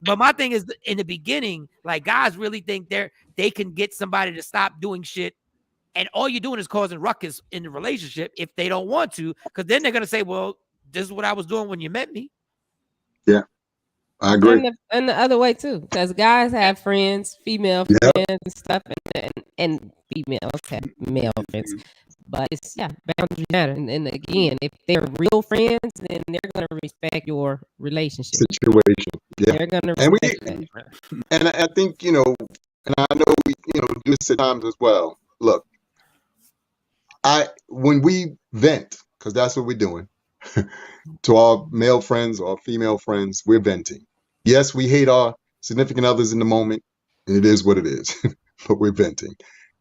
But my thing is, in the beginning, like, guys really think they can get somebody to stop doing shit, and all you're doing is causing ruckus in the relationship if they don't want to, because then they're gonna say, well, this is what I was doing when you met me. Yeah, I agree. And the other way too, because guys have friends, female friends and stuff, and females have male friends. But it's boundaries matter. And again, if they're real friends, then they're gonna respect your relationship situation. Yeah, they're gonna respect that. And I think and I know we do this at times as well. Look, when we vent, because that's what we're doing. To our male friends or female friends, we're venting. Yes, we hate our significant others in the moment, and it is what it is, but we're venting.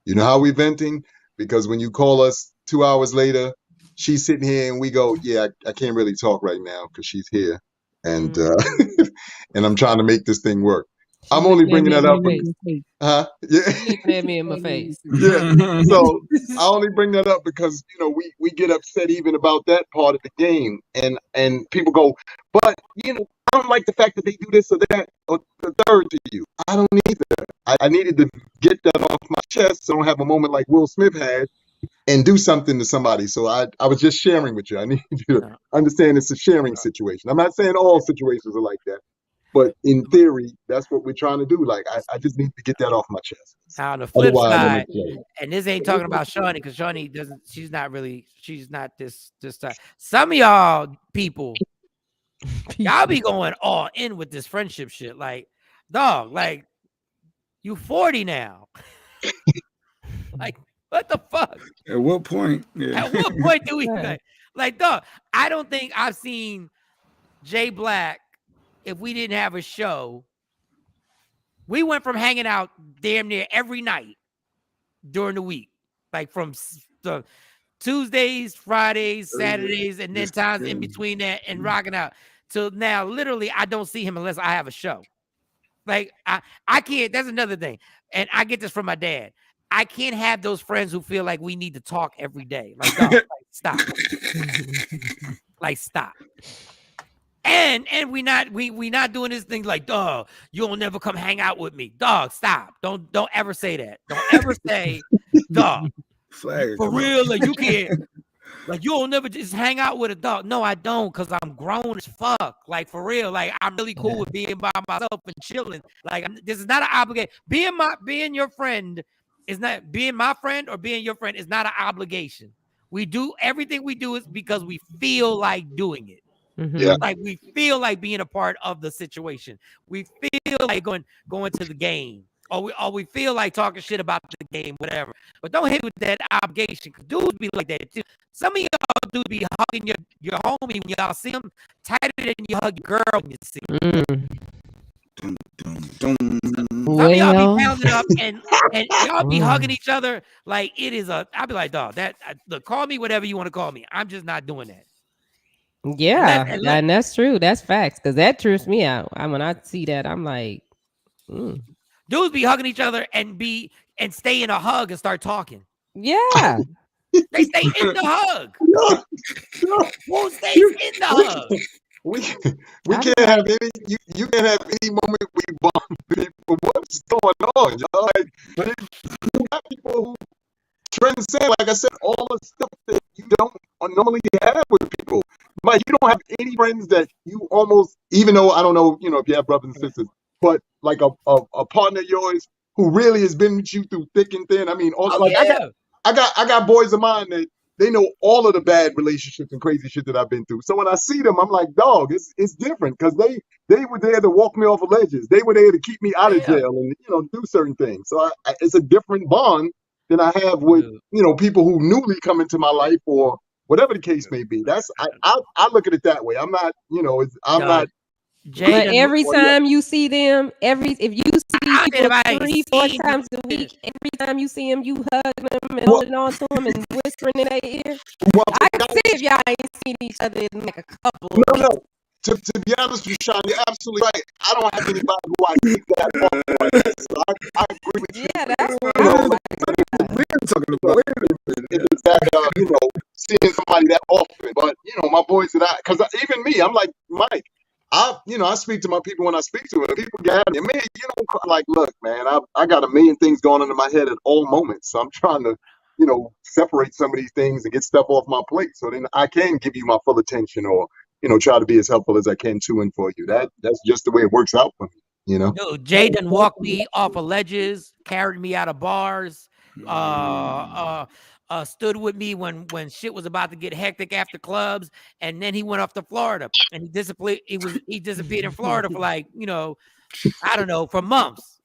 You know how we're venting? Because when you call us 2 hours later, she's sitting here and we go, yeah, I can't really talk right now because she's here. And and I'm trying to make this thing work. I'm only bringing that up. Looking at me in my face. Yeah. So I only bring that up because we get upset even about that part of the game, and people go, but I don't like the fact that they do this or that or the third to you. I don't need that. I needed to get that off my chest so I don't have a moment like Will Smith had and do something to somebody. So I was just sharing with you. I need you to understand it's a sharing situation. I'm not saying all situations are like that. But in theory, that's what we're trying to do. Like, I just need to get that off my chest. On the flip side, and this ain't talking about Shawnee, because Shawnee doesn't. She's not this type. Some of y'all people, y'all be going all in with this friendship shit. Like, dog, like, you 40 now. Like, what the fuck? At what point? Yeah. At what point do we like, dog? I don't think I've seen Jay Black. If we didn't have a show, we went from hanging out damn near every night during the week, like from Tuesdays, Fridays, Saturdays, and then times in between that and rocking out. Till now, literally, I don't see him unless I have a show. Like, I can't. That's another thing. And I get this from my dad. I can't have those friends who feel like we need to talk every day. Like, dog, like, stop. Like, stop. And we not doing this thing like, dog, you'll never come hang out with me. Dog, stop. Don't ever say that. Don't ever say, dog. Flag, for real, like you can't. Like, you'll never just hang out with a dog. No, I don't, because I'm grown as fuck. Like, for real. Like, I'm really cool with being by myself and chilling. Like, this is not an obligation. Being your friend is not being my friend or being your friend is not an obligation. We do everything we do is because we feel like doing it. Yeah. Like, we feel like being a part of the situation. We feel like going to the game. Or we feel like talking shit about the game, whatever. But don't hit with that obligation. Dudes be like that too. Some of y'all dudes be hugging your homie when y'all see him tighter than you hug your girl when you see him. Some of y'all be pounding up and y'all be hugging each other like it is I'll be like, dog, look, call me whatever you want to call me. I'm just not doing that. Yeah, and that's true. That's facts, because that trips me out. When I see that, I'm like, dudes be hugging each other and stay in a hug and start talking. Yeah. They stay in the hug. Who stays in the hug? We can't have any. You can't have any moment we bond people. What's going on, y'all? Like, you got people who transcend, like I said, all the stuff that you don't normally have with people. Mike, you don't have any friends that you almost, even though I don't know, if you have brothers and sisters, but like a partner of yours who really has been with you through thick and thin. I mean, I got boys of mine that they know all of the bad relationships and crazy shit that I've been through. So when I see them, I'm like, dog, it's different, because they were there to walk me off of ledges. They were there to keep me out of jail and do certain things. So it's a different bond than I have with people who newly come into my life or whatever the case may be. That's I look at it that way. I'm not I'm not. But every time you see them, if you see these people 3-4 times a week, every time you see them, you hug them and holding on to them and whispering in their ear. I can see if y'all ain't seen each other in like a couple. No. To be honest with you, Shawn, you're absolutely right. I don't have anybody who I keep that up. So I agree with you. Yeah, that's what I'm talking about. It's that seeing somebody that often, but my boys because even me, I'm like Mike. I speak to my people when I speak to them. People get me. Man, like, look, man, I got a million things going on in my head at all moments. So I'm trying to, separate some of these things and get stuff off my plate, so then I can give you my full attention, or try to be as helpful as I can to and for you. That's just the way it works out for me. Dude, Jay done walked me off of ledges, carried me out of bars, stood with me when shit was about to get hectic after clubs, and then he went off to Florida and he disappeared in Florida for like, I don't know, for months.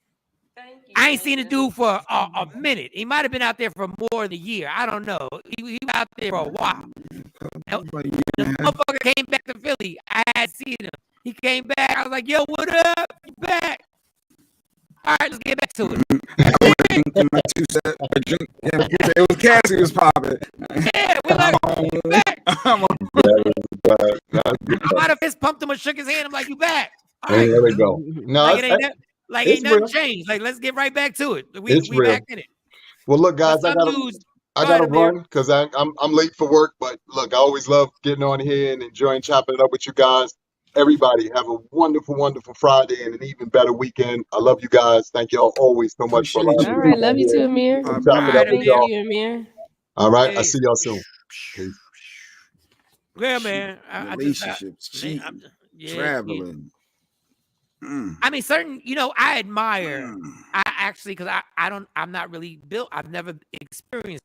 I ain't seen a dude for a minute. He might have been out there for more than a year. I don't know. He was out there for a while. The motherfucker came back to Philly. I had seen him. He came back. I was like, yo, what up? You back? All right, let's get back to it. It was Cassie was popping. Yeah, we're like, back. I might have fist pumped him or shook his hand. I'm like, you back? All right, there we go. No, ain't nothing changed. Like, let's get right back to it. We back in it. Well, look, guys, I gotta run because I'm late for work. But look, I always love getting on here and enjoying chopping it up with you guys. Everybody have a wonderful, wonderful Friday and an even better weekend. I love you guys. Thank y'all always so much for allowing me. All right, love you too, Amir. Chop it up with y'all. Amir. All right, I'll see y'all soon. Peace. Yeah, man. Relationships, cheating, traveling. I mean, certain, I admire. I actually, because I'm not really built. I've never experienced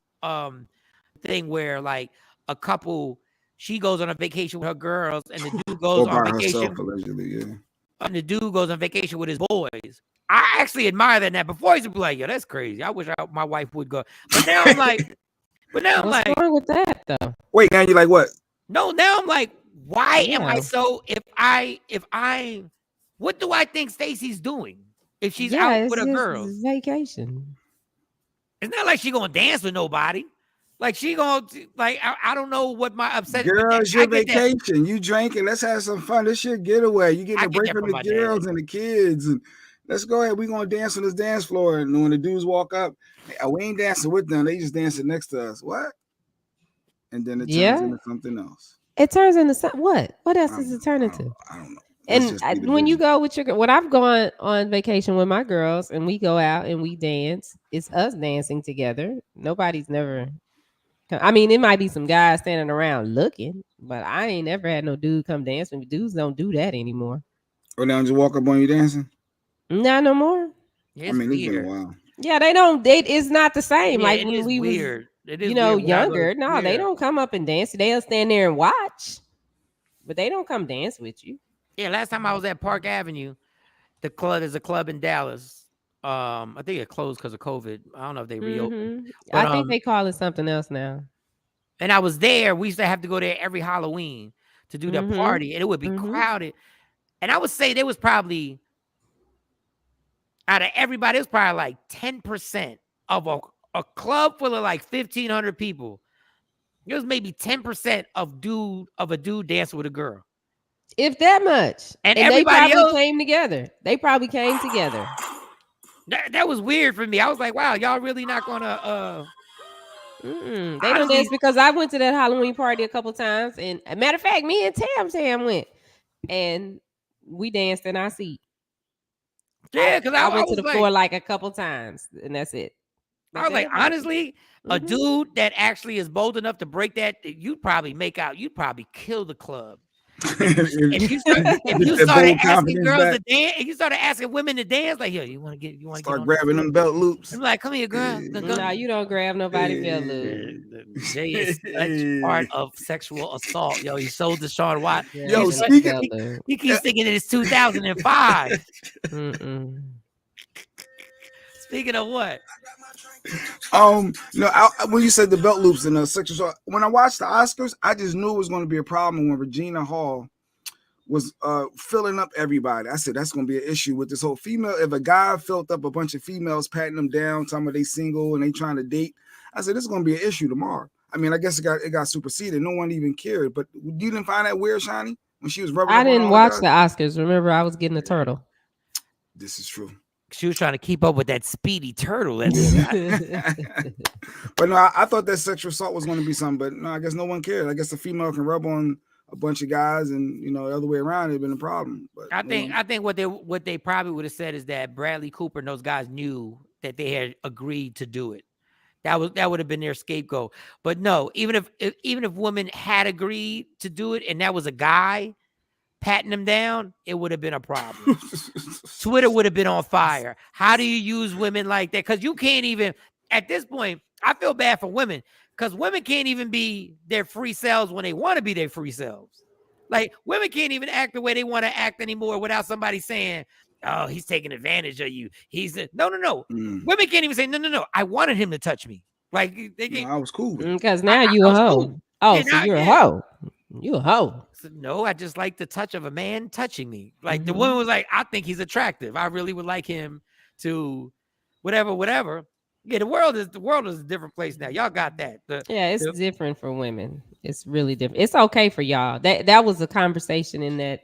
thing where like a couple, she goes on a vacation with her girls, and the dude goes on vacation. Herself, allegedly, yeah. And the dude goes on vacation with his boys. I actually admire that. Now, before he's like, yo, that's crazy. I wish my wife would go. But now I'm like, what's wrong with that though? Wait, now you like what? No, now I'm like, why am I so? If I, what do I think Stacey's doing if she's out with her girls? Vacation. It's not like she gonna dance with nobody. Like she gonna I don't know what my upset. Girl, it's your vacation. You drinking. Let's have some fun. This shit getaway. You get a break from the girls and the kids, and let's go ahead. We gonna dance on this dance floor. And when the dudes walk up, we ain't dancing with them. They just dancing next to us. What? And then it turns into something else. It turns into what? What else does it turn into? I don't know. And when you go with when I've gone on vacation with my girls and we go out and we dance, it's us dancing together. Nobody's never. I mean, it might be some guys standing around looking, but I ain't never had no dude come dance with me. Dudes don't do that anymore. Or now just walk up on you dancing? Not no more. It's weird. It's been a while. Yeah, they don't. It's not the same. Yeah, like when we weird. was, younger. No, they don't come up and dance. They'll stand there and watch, but they don't come dance with you. Yeah, last time I was at Park Avenue, there's a club in Dallas. I think it closed because of COVID. I don't know if they reopened. But, I think they call it something else now. And I was there. We used to have to go there every Halloween to do the party, and it would be crowded. And I would say there was probably, out of everybody, it was probably like 10% of a club full of like 1,500 people. It was maybe 10% of a dude dancing with a girl. If that much. And everybody they probably came together. They probably came together. That was weird for me. I was like, wow, y'all really not gonna They don't dance because I went to that Halloween party a couple times, and a matter of fact, me and Tam went, and we danced in our seat. Yeah, because I went to the floor like a couple times, and that's it. I was like, honestly, a dude that actually is bold enough to break that, you'd probably kill the club. if you started asking girls to dance, and you started asking women to dance, like, yo, you want to start grabbing them belt loops. I'm like, come here, girl. No, you don't grab nobody belt loop. Jay is such part of sexual assault. Yo, he sold to Shawn Watt. Yo, he keeps thinking it's 2005. Speaking of what? When you said the belt loops and the sexual assault, when I watched the Oscars, I just knew it was going to be a problem when Regina Hall was filling up everybody. I said that's going to be an issue with this whole female. If a guy filled up a bunch of females, patting them down, telling them they single and they trying to date, I said this is going to be an issue tomorrow. I mean, I guess it got superseded. No one even cared. But you didn't find that weird, Shani, when she was rubbing? I didn't watch the Oscars. Remember, I was getting a turtle. This is true. She was trying to keep up with that speedy turtle. But no, I thought that sexual assault was going to be something, but no, I guess no one cared. I guess the female can rub on a bunch of guys, and the other way around, it'd been a problem. But I think what they probably would have said is that Bradley Cooper and those guys knew that they had agreed to do it. That would have been their scapegoat. But no, even if women had agreed to do it, and that was a guy patting them down, it would have been a problem. Twitter would have been on fire. How do you use women like that? Because you can't even, at this point, I feel bad for women because women can't even be their free selves when they want to be their free selves. Like, women can't even act the way they want to act anymore without somebody saying, oh, he's taking advantage of you. No. Women can't even say, no. I wanted him to touch me. Like, I was cool. Because now you a hoe. Cool. Oh, so you're a hoe. You a hoe. No, I just like the touch of a man touching me. Like the woman was like, I think he's attractive. I really would like him to whatever. Yeah, the world is a different place now. Y'all got that. It's different for women. It's really different. It's okay for y'all. That was a conversation in that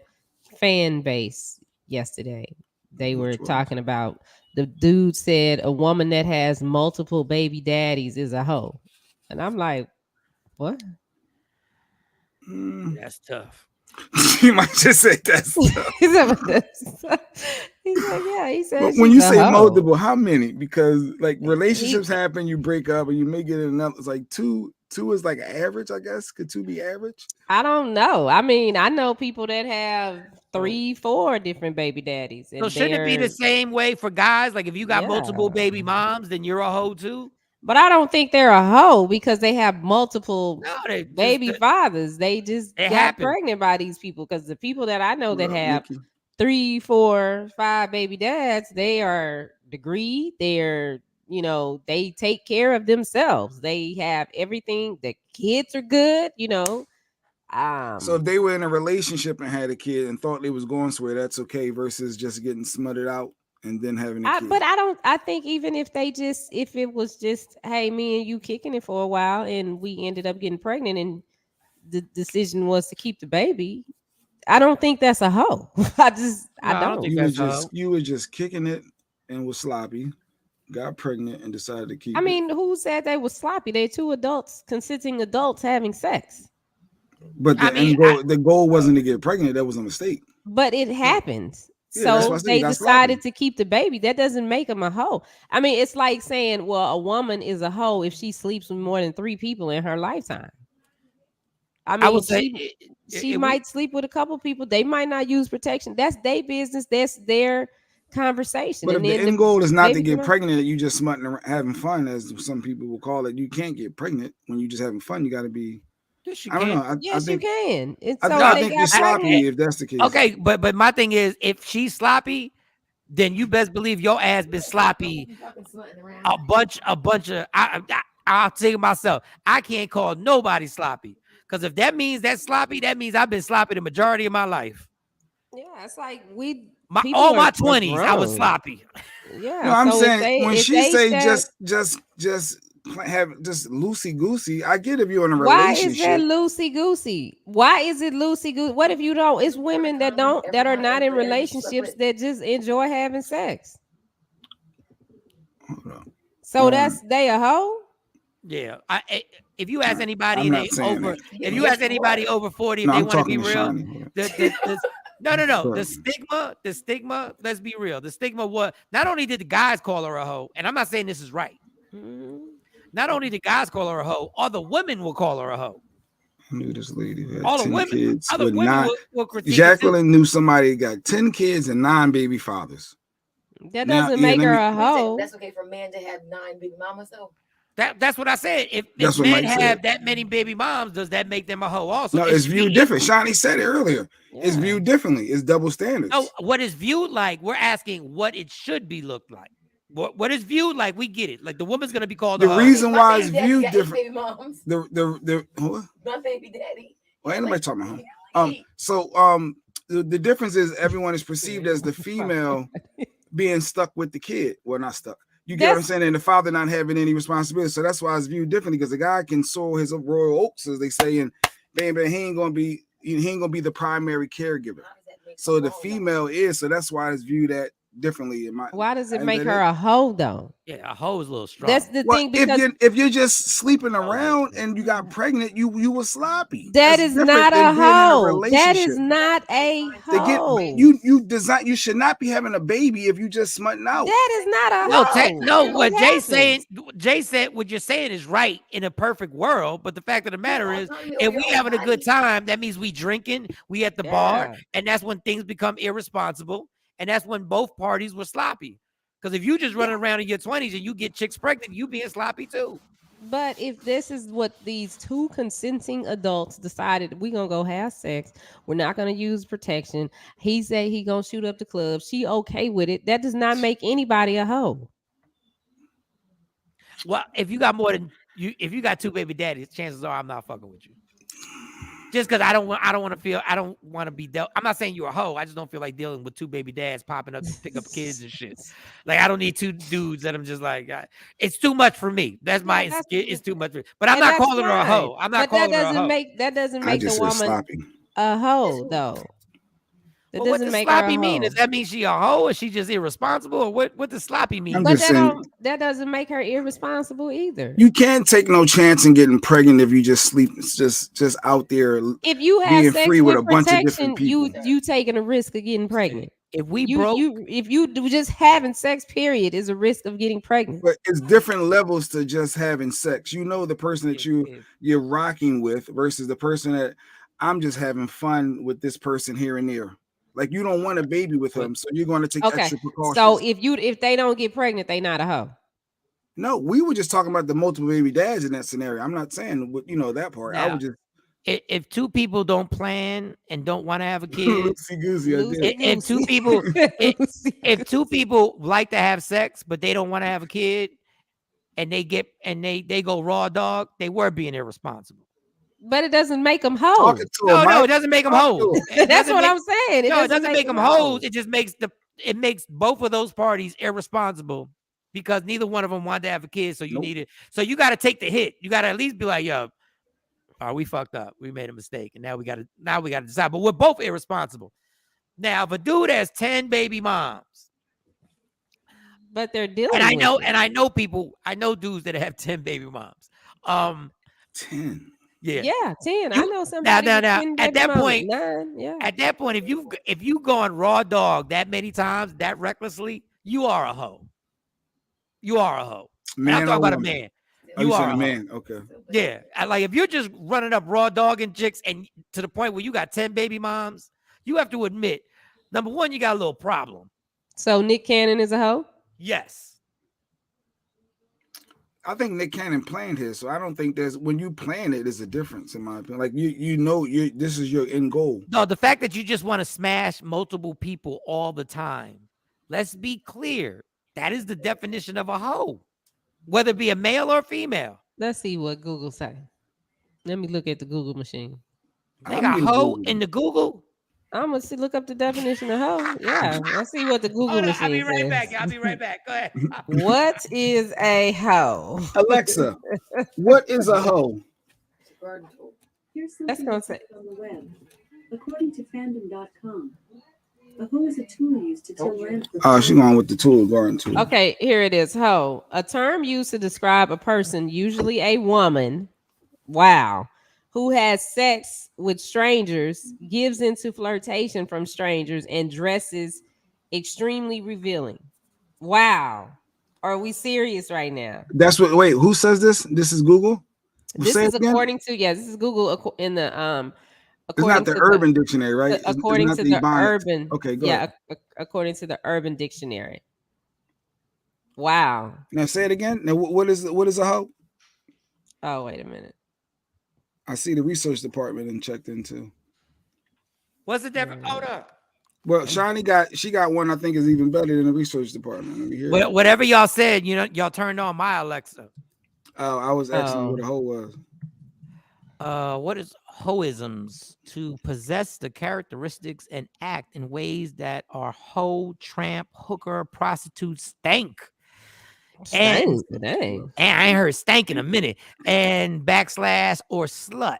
fan base yesterday. They were talking about, the dude said a woman that has multiple baby daddies is a hoe. And I'm like, what? That's tough. You might just say that's tough. He's like, yeah, he said. But when you say multiple, how many? Because like relationships happen, you break up, and you may get another. It's like two is like average, I guess. Could 2 be average? I don't know. I mean, I know people that have 3, 4 different baby daddies. So shouldn't it be the same way for guys? Like if you got multiple baby moms, then you're a hoe too. But I don't think they're a hoe because they have multiple baby fathers. They just got pregnant by these people, because the people that I know that have 3, 4, 5 baby dads, they are degreed. They're, they take care of themselves. They have everything. The kids are good, So if they were in a relationship and had a kid and thought they was going somewhere, that's okay versus just getting smothered out and then having a kid. But I think even if it was just, hey, me and you kicking it for a while and we ended up getting pregnant and the decision was to keep the baby, I don't think that's a hoe. I don't think that's a hoe. You were just kicking it and was sloppy, got pregnant and decided to keep it. I mean, who said they were sloppy? They're 2 consenting adults having sex. But the goal wasn't to get pregnant. That was a mistake. But it happens. Yeah, so they decided to keep the baby. That doesn't make them a hoe. I mean, it's like saying, well, a woman is a hoe if she sleeps with more than 3 people in her lifetime. I mean, would say she might sleep with a couple people. They might not use protection. That's their business. That's their conversation. But and if then the end goal is not to get pregnant, you just smutting around, having fun, as some people will call it. You can't get pregnant when you just having fun. You got to be. Yes, you I don't can. know. Yes, think, you can. I think you're sloppy if that's the case. Okay, but my thing is, if she's sloppy, then you best believe your ass been sloppy. A bunch of. I'll tell you myself, I can't call nobody sloppy, because if that means that's sloppy, that means I've been sloppy the majority of my life. Yeah, it's like all my 20s, I was sloppy. Yeah, no, I'm saying when she say just have just loosey goosey, I get if you're in a relationship. Why is that loosey goosey? Why is it loosey goosey? What if you don't? It's women that are not in relationships that just enjoy having sex. So they a hoe? Yeah, if you ask anybody and they over, if you ask anybody over 40, if they want to be real, no, the stigma. Let's be real. The stigma was not only did the guys call her a hoe, and I'm not saying this is right. Not only did guys call her a hoe, all the women will call her a hoe. I knew this lady who had all 10 the women, kids. Other women will critique. Jacqueline knew somebody got 10 kids and 9 baby fathers. That doesn't make her a hoe. That's okay for a man to have 9 baby mamas, though. That's what I said. If men have that many baby moms, does that make them a hoe also? No, it's viewed different. Shawnee said it earlier. Yeah. It's viewed differently. It's double standards. No, what is viewed like, we're asking what it should be looked like. What is viewed like, we get it. Like the woman's gonna be called the reason why it's viewed different. Baby moms. The My baby daddy. Well, ain't nobody talking about him. The difference is everyone is perceived as the female being stuck with the kid. Well, not stuck. You get what I'm saying? And the father not having any responsibility. So that's why it's viewed differently, because the guy can sow his royal oats, as they say, and bam, he ain't gonna be the primary caregiver. So the female is, so that's why it's viewed at differently. Why does it make her a hoe though? Yeah, a hoe is a little strong. That's the thing, because if you're just sleeping around and you got pregnant, you were sloppy. That is not a hoe. That is not a hoe. You should not be having a baby if you just smutting out. That is not a hoe. What Jay said, what you're saying is right in a perfect world, but the fact of the matter is, if we having a good time, that means we drinking, we at the bar, and that's when things become irresponsible. And that's when both parties were sloppy. Because if you just running around in your 20s and you get chicks pregnant, you being sloppy too. But if this is what these 2 consenting adults decided, we're going to go have sex, we're not going to use protection. He said he going to shoot up the club. She okay with it. That does not make anybody a hoe. Well, if you got if you got 2 baby daddies, chances are I'm not fucking with you. Just because I don't want to be dealt. I'm not saying you're a hoe. I just don't feel like dealing with 2 baby dads popping up to pick up kids and shit. Like I don't need 2 dudes that I'm just like, it's too much for me. It's too much for me. But I'm not calling her a hoe. I'm not calling her a hoe. That doesn't make the woman a hoe though. That what does sloppy mean? Does that mean she a hoe, or she just irresponsible, or what does sloppy mean? But that doesn't make her irresponsible either. You can't take no chance in getting pregnant if you just sleep, just out there. If you have sex free with a bunch of different people, you taking a risk of getting pregnant. If you just having sex, period, is a risk of getting pregnant. But it's different levels to just having sex. You know the person that you're rocking with versus the person that I'm just having fun with this person here and there. Like you don't want a baby with them, so you're going to take extra precautions. So if they don't get pregnant, they not a hoe. No, we were just talking about the multiple baby dads in that scenario. I'm not saying that part. Now, I would just. If 2 people don't plan and don't want to have a kid, if 2 people like to have sex but they don't want to have a kid, and they go raw dog, they were being irresponsible. But it doesn't make them hoes. No, it doesn't make them hoes. That's what I'm saying. It doesn't make them hoes. It just makes both of those parties irresponsible, because neither one of them wanted to have a kid. So you need it. So you got to take the hit. You got to at least be like, yo, we fucked up. We made a mistake, and now we got to decide. But we're both irresponsible. Now, if a dude has 10 baby moms, but they're dealing, and I know dudes that have 10 baby moms. 10. Yeah, 10. I know somebody now, with 10 at baby that mamas. point, 9, yeah. At that point, if you gone raw dog that many times, that recklessly, you are a hoe. You are a hoe. And I'm Man talking or about a woman? man. Oh, You you are said a a hoe. man. Okay. Yeah. Like if you're just running up raw dog and chicks and to the point where you got 10 baby moms, you have to admit, number one, you got a little problem. So Nick Cannon is a hoe? Yes. I think Nick Cannon planned his, so I don't think when you plan it, there's a difference in my opinion. Like this is your end goal. No, the fact that you just want to smash multiple people all the time. Let's be clear. That is the definition of a hoe, whether it be a male or female. Let's see what Google say. Let me look at the Google machine. They got hoe in the Google. I'm gonna look up the definition of hoe. Yeah, let's see what the Google machine I'll be right says. back. I'll be right back. Go ahead. What is a hoe? Alexa, what is a hoe? That's gonna say. On the web. According to fandom.com, a hoe is a tool used to till land. Oh, she's going with the tool, garden tool. Okay, here it is. Hoe, a term used to describe a person, usually a woman. Wow. Who has sex with strangers, gives into flirtation from strangers, and dresses extremely revealing. Wow. Are we serious right now? That's what. Wait, who says this? This is Google. This is according to this is Google in the It's not the Urban Dictionary, right? According to the Urban. Okay, go ahead. According to the Urban Dictionary. Wow. Now say it again. Now what is a hoe? Oh, wait a minute. I see the research department and checked into. What's the difference? Hold up. Well, Shawnee got one I think is even better than the research department. Whatever y'all said, y'all turned on my Alexa. Oh, I was asking what a hoe was. What is hoisms? To possess the characteristics and act in ways that are hoe, tramp, hooker, prostitute, stank. And I ain't heard stank in a minute. And / or slut.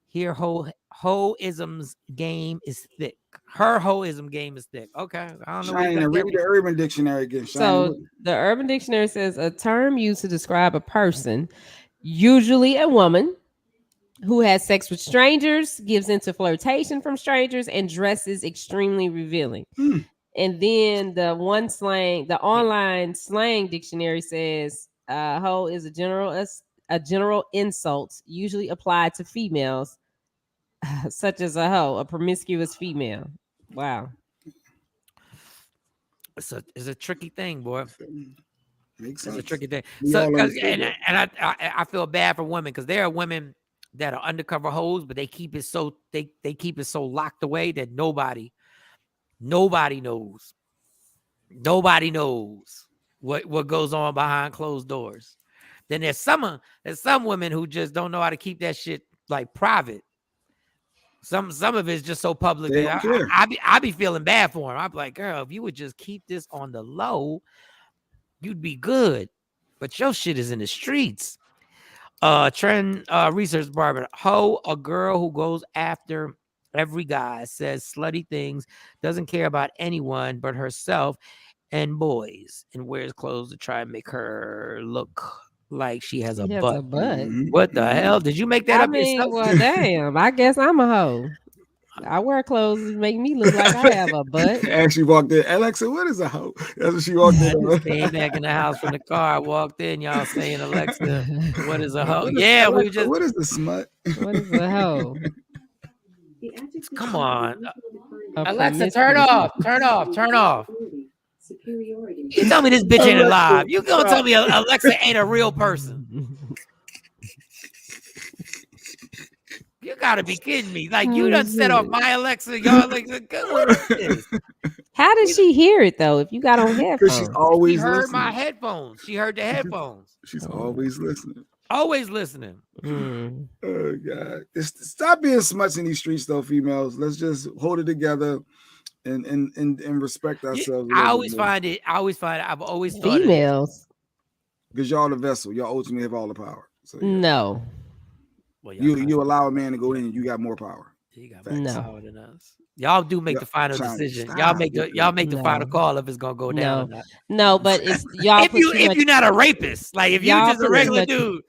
Here, hoisms game is thick. Her hoism game is thick. Okay. I don't know. Shine, read the Urban Dictionary again. Shine, so the Urban Dictionary says a term used to describe a person, usually a woman, who has sex with strangers, gives into flirtation from strangers, and dresses extremely revealing. And then the online slang dictionary says hoe is a general insult usually applied to females, such as a hoe, a promiscuous female. Wow. It's a tricky thing, boy. Makes sense. It's a tricky thing. So, I feel bad for women because there are women that are undercover hoes, but they keep it so they keep it so locked away that nobody knows. Nobody knows what goes on behind closed doors. Then there's some women who just don't know how to keep that shit like private. Some of it's just so public that I be feeling bad for them. I'm like, girl, if you would just keep this on the low, you'd be good. But your shit is in the streets. Trend research department. Hoe, a girl who goes after every guy, says slutty things, doesn't care about anyone but herself and boys, and wears clothes to try and make her look like she has a butt. What the hell? Did you make that up yourself? Well, damn. I guess I'm a hoe. I wear clothes that make me look like I have a butt. And she walked in. Alexa, what is a hoe? That's what she walked in. I came back in the house from the car. I walked in. Y'all saying, Alexa, what is a hoe? Yeah, Alexa, we just. What is the smut? What is a hoe? Come on, Alexa, turn off. You tell me this bitch ain't alive. You gonna tell me Alexa ain't a real person? You gotta be kidding me. Like, you done set off my Alexa. Y'all Alexa, what is this? How did she hear it though? If you got on headphones, she's always she heard listening. my headphones. She heard the headphones. She's always listening. Always listening. Oh God! Stop being smuts in these streets, though, females. Let's just hold it together and respect ourselves. I always find it. I've always thought females, because y'all the vessel. Y'all ultimately have all the power. So yeah. No. Well, you allow a man to go in, and you got more power. He got more power than us. Y'all do make the final decision. Y'all make the final call if it's gonna go down or not. No, but it's y'all. if you're not a rapist, like if you're just a regular dude,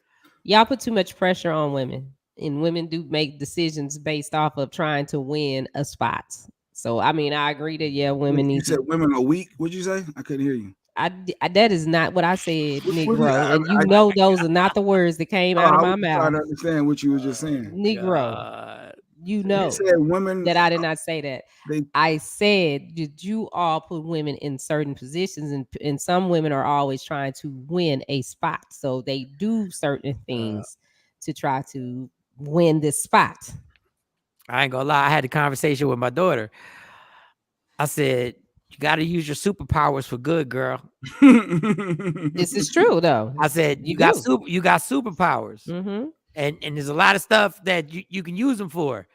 y'all put too much pressure on women. and women do make decisions based off of trying to win a spot. So I mean, I agree that women You need said to. women are weak. What'd you say? I couldn't hear you. That is not what I said, What did Negro, and you know those are not the words that came out of I my was just trying mouth, to understand what you was just saying. Negro. You So you know said women that I did not say that. they I said did you all put women in certain positions, and some women are always trying to win a spot, so they do certain things to try to win this spot. I ain't gonna lie. I had a conversation with my daughter. I said, "You got to use your superpowers for good, girl." This is true, though. I said, You "You got do. you got superpowers, Mm-hmm. and there's a lot of stuff that you can use them for."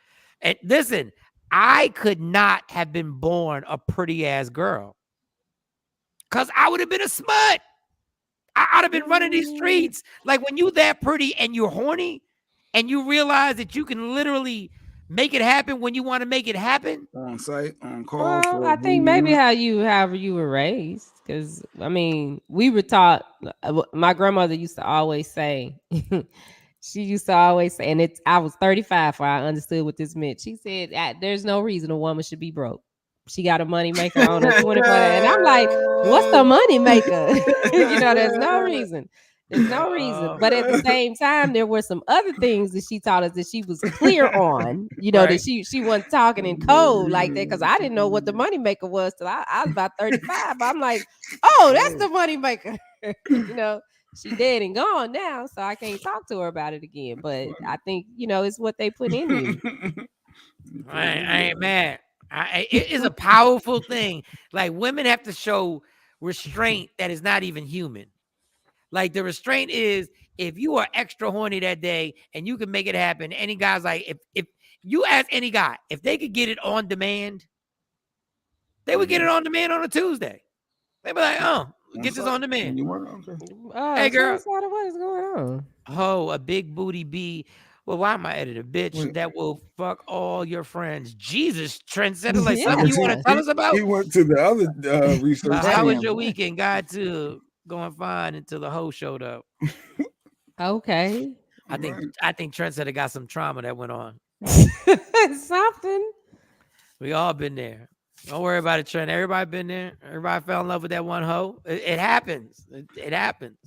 And listen, I could not have been born a pretty ass girl, cause I would have been a smut. I'd have been running these streets. Like when you that pretty and you're horny, and you realize that you can literally make it happen when you want to make it happen. on site, on call Well, for I think maybe boom. however you were raised, because I mean, we were taught. My grandmother used to always say, she used to always say, and I was 35 before I understood what this meant. She said, "There's no reason a woman should be broke. She got a money maker on her 24." And I'm like, "What's the money maker?" There's no reason. There's no reason. But at the same time, there were some other things that she taught us that she was clear on, that Right. she wasn't talking in code like that, because I didn't know what the money maker was till I was about 35. I'm like, oh, that's the money maker. She dead and gone now, so I can't talk to her about it again. But I think, it's what they put in you. I ain't mad. It is a powerful thing. Like women have to show restraint that is not even human. Like the restraint is if you are extra horny that day and you can make it happen. Any guy's like, if you ask any guy if they could get it on demand, they would get it on demand on a Tuesday. They'd be like, "Oh, get this on demand." Hey, girl. What is going on? Oh, a big booty bee. Well, why am I editing? Bitch Wait. that will fuck all your friends. Jesus, trendsetter. Like Yeah. something you want to tell us about? He went to the other research. How was camp. your weekend? Got to going fine until the hoe showed up. Okay. I think Trendsetter got some trauma that went on. Something. We all been there. Don't worry about it, Trent. Everybody been there. Everybody fell in love with that one hoe. It happens. It happens.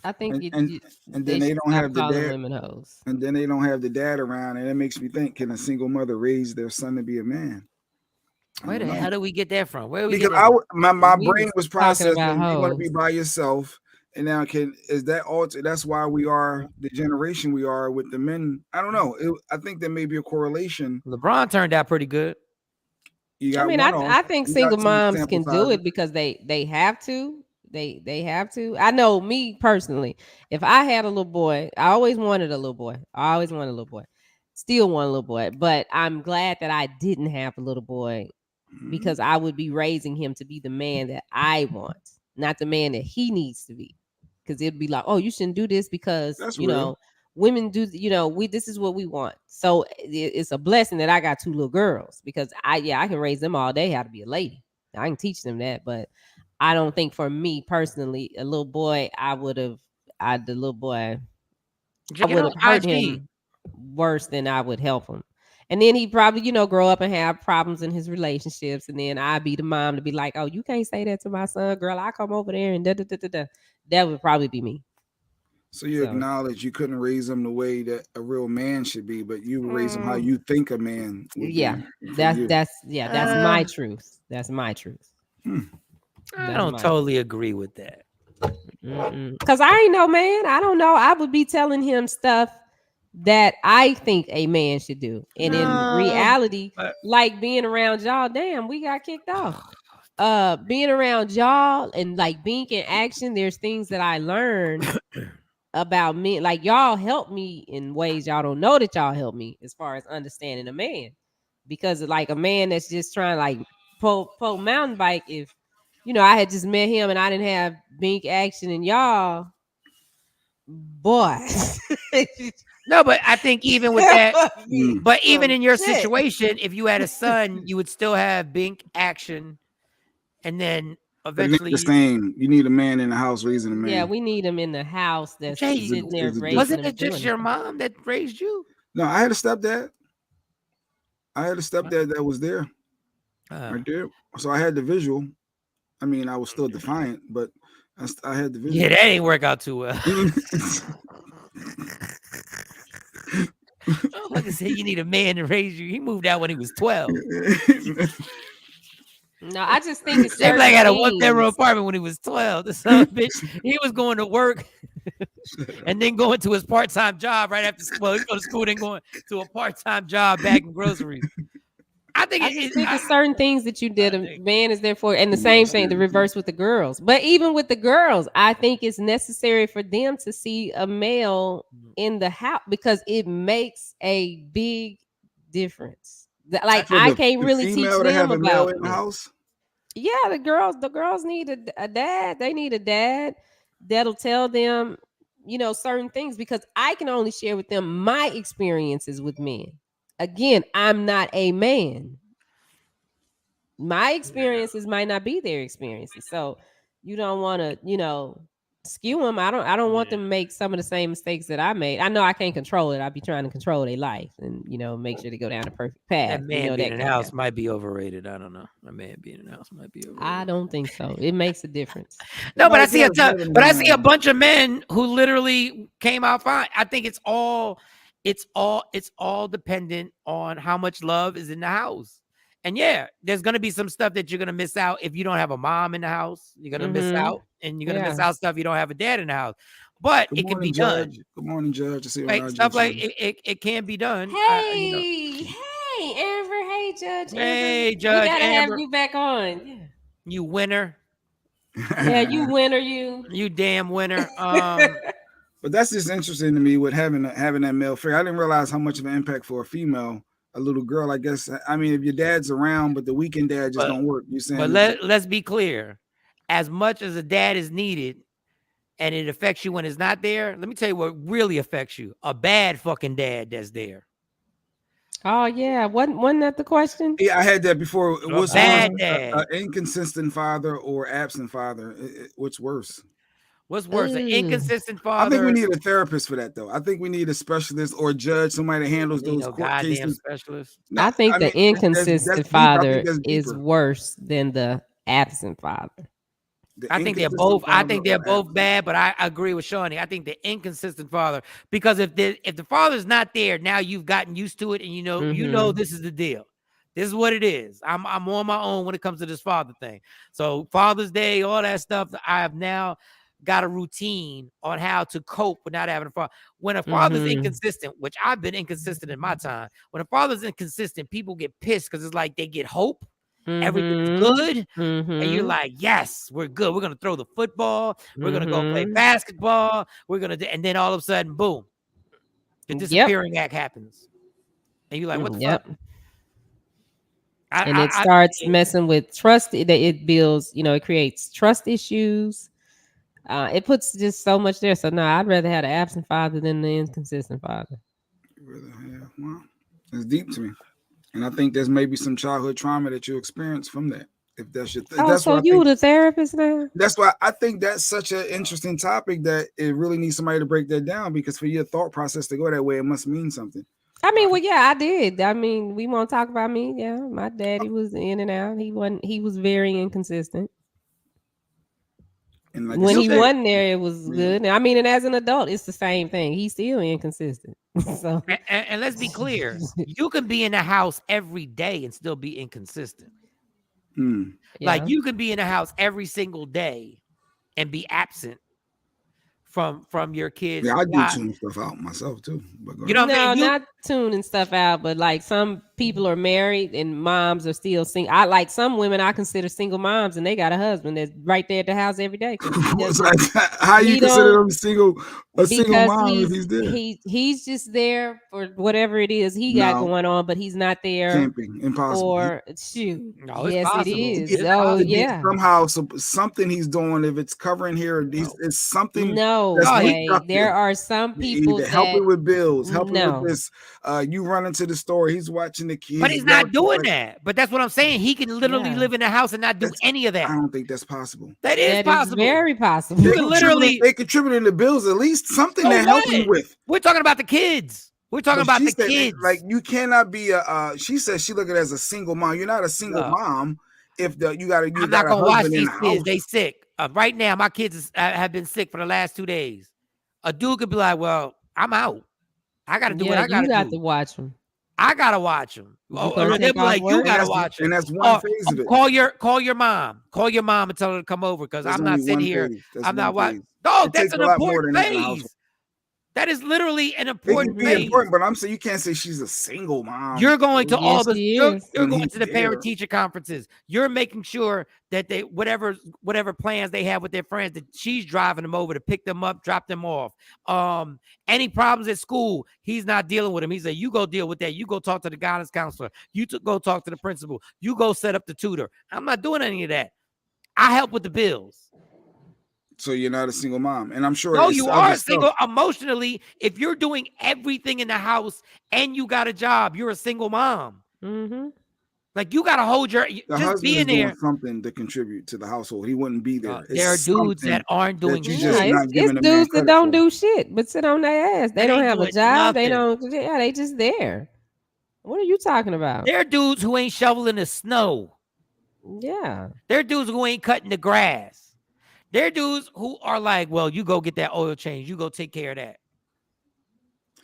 I think and then they don't have the dad. women hoes. And then they don't have the dad around, and it makes me think: can a single mother raise their son to be a man? Where the hell did we get that from? Where we because get that my brain was processing. about You want to hoes. be by yourself, and now is that alter? That's why we are the generation we are with the men. I don't know. I think there may be a correlation. LeBron turned out pretty good. You got I mean, one I off. think You single got some moms sample can do sizes. it because they have to. They have to. I know me personally. If I had a little boy, I always wanted a little boy. I always wanted a little boy. Still want a little boy. But I'm glad that I didn't have a little boy, because I would be raising him to be the man that I want, not the man that he needs to be. Because it'd be like, oh, you shouldn't do this because That's real. women do. This is what we want. So it's a blessing that I got two little girls, because I can raise them all day how to be a lady. I can teach them that, but I don't think for me personally, a little boy, I would have hurt him worse than I would help him. And then he probably, grow up and have problems in his relationships. And then I'd be the mom to be like, oh, you can't say that to my son, girl. I come over there and da da da da da. That would probably be me. So you acknowledge you couldn't raise him the way that a real man should be, but you raise him how you think a man would Yeah. be. That's my truth. That's my truth. I don't totally agree with that. Because I ain't no man. I don't know. I would be telling him stuff that I think a man should do. And in reality, like being around y'all, damn, we got kicked off. Being around y'all and like being in action, there's things that I learned about men. Like y'all help me in ways y'all don't know that y'all help me as far as understanding a man. Because like a man that's just trying to like pull mountain bike, if I had just met him and I didn't have bink action and y'all, boy. No, but I think even with that, but even some in your shit. situation, if you had a son, you would still have bink action, and then But it ain't eventually the same. You need a man in the house raising a man. Yeah, we need him in the house that's Jay, sitting there raising wasn't him it just doing your it. mom that raised you? No, I had a stepdad. That was there. Right there. So I had the visual. I mean, I was still defiant, but I had the visual. Yeah, that ain't work out too well. Like I said, you need a man to raise you. He moved out when he was 12. No, I just think it's They certain like had a things. one-bedroom apartment when he was 12. The son of a bitch, he was going to work and then going to his part-time job right after school. Well, he's going to school, then going to a part-time job bagging groceries. I think it's certain things that you did. A man is there for, and the same thing, the reverse with the girls. But even with the girls, I think it's necessary for them to see a male in the house because it makes a big difference. Like I can't really teach them about in the house. Yeah, the girls need a dad. They need a dad that'll tell them, certain things because I can only share with them my experiences with men. Again, I'm not a man. My experiences might not be their experiences. So you don't want to, skew them. I don't want them to make some of the same mistakes that I made. I know I can't control it. I'll be trying to control their life and, make sure they go down the perfect path. That man being in the house might be overrated. I don't know. A man being in the house might be overrated. I don't think so. It makes a difference. No, but I see a bunch of men who literally came out fine. I think it's all dependent on how much love is in the house. And yeah, there's gonna be some stuff that you're gonna miss out if you don't have a mom in the house. You're gonna miss out, and you're gonna miss out stuff you don't have a dad in the house. But it can be done. Good morning, Judge. I see like stuff like it can be done. Hey, hey, Amber. Hey, Judge. Hey, Amber. Judge. We gotta Amber. have you back on. Yeah. You winner. Yeah, you winner. You damn winner. But that's just interesting to me with having that male figure. I didn't realize how much of an impact for a female. A little girl, I guess. I mean, if your dad's around, but the weekend dad just don't work. You saying? But let's be clear. As much as a dad is needed, and it affects you when it's not there. Let me tell you what really affects you: a bad fucking dad that's there. Oh yeah, wasn't that the question? Yeah, I had that before. What's bad worse, dad? An inconsistent father or absent father? What's worse? What's worse, an inconsistent father? I think we need a therapist for that, though. I think we need a specialist or a judge, somebody that handles those court cases. Specialist. No, I think the inconsistent father is worse than the absent father. I think they're both. I think they're both bad, but I agree with Shawnee. I think the inconsistent father, because if the father's not there, now you've gotten used to it, and you know this is the deal. This is what it is. I'm on my own when it comes to this father thing. So Father's Day, all that stuff, I have now got a routine on how to cope with not having a father. When a father's inconsistent, which I've been inconsistent in my time, when a father's inconsistent, people get pissed because it's like they get hope. Everything's good. And you're like, yes, we're good. We're going to throw the football. We're going to go play basketball. We're going to, and then all of a sudden, boom, the disappearing act happens. And you're like, what the fuck? And it starts messing with trust. It builds, it creates trust issues. It puts just so much there. So no, I'd rather have an absent father than the inconsistent father. Well, it's deep to me, and I think there's maybe some childhood trauma that you experience from that. If that's your that's so you the therapist now. That's why I think that's such an interesting topic that it really needs somebody to break that down, because for your thought process to go that way, it must mean something. I mean, well, yeah, I did. I mean, we won't talk about me. Yeah, my daddy was in and out. He was very inconsistent. And like when he wasn't there, it was good. I mean, and as an adult, it's the same thing. He's still inconsistent. So, and let's be clear, you can be in the house every day and still be inconsistent. Like you can be in the house every single day and be absent from your kids. Yeah, I do tune stuff out myself too. But you know what I mean? Not tuning stuff out, but like some people are married and moms are still single. I like some women I consider single moms, and they got a husband that's right there at the house every day. How you consider them single mom if he's there? He's just there for whatever it is he got going on, but he's not there. Camping, impossible. Or shoot, no, yes, possible. It is. Oh yeah, somehow something he's doing. If it's covering here, it's something. No, there are some people that helping with bills, helping with this. You run into the store, he's watching the kids. But he's not doing that. But that's what I'm saying. He can literally live in the house and not do any of that. I don't think that's possible. That is possible. Very possible. You can literally they contributing to bills, at least something they're helping with. We're talking about the kids. We're talking about the kids. Like you cannot be she says she look at it as a single mom. You're not a single mom if you got a husband in the house. They sick. Right now, my kids have been sick for the last 2 days. A dude could be like, well, I'm out. I got to do what I got to do. You got to watch them. I got to watch them. Or they'll be like, you got to watch them. And that's one phase of it. Call your mom. Call your mom and tell her to come over because I'm not sitting here. I'm not watching. Dog, that's an important phase. That is literally an important phase. But I'm saying you can't say she's a single mom. You're going to all the you're going to the parent teacher conferences. You're making sure that they whatever plans they have with their friends, that she's driving them over to pick them up, drop them off. Any problems at school, he's not dealing with them. He said, you go deal with that. You go talk to the guidance counselor. You go talk to the principal. You go set up the tutor. I'm not doing any of that. I help with the bills. So you're not a single mom, and I'm sure. No, you are single emotionally. If you're doing everything in the house and you got a job, you're a single mom. Mm-hmm. Like you got to hold your just being there. Something to contribute to the household. He wouldn't be there. There are dudes that aren't doing shit. It's dudes that don't do shit but sit on their ass. They don't have a job. Nothing. They don't. Yeah, they just there. What are you talking about? There are dudes who ain't shoveling the snow. Yeah. There are dudes who ain't cutting the grass. There are dudes who are like, well, you go get that oil change. You go take care of that.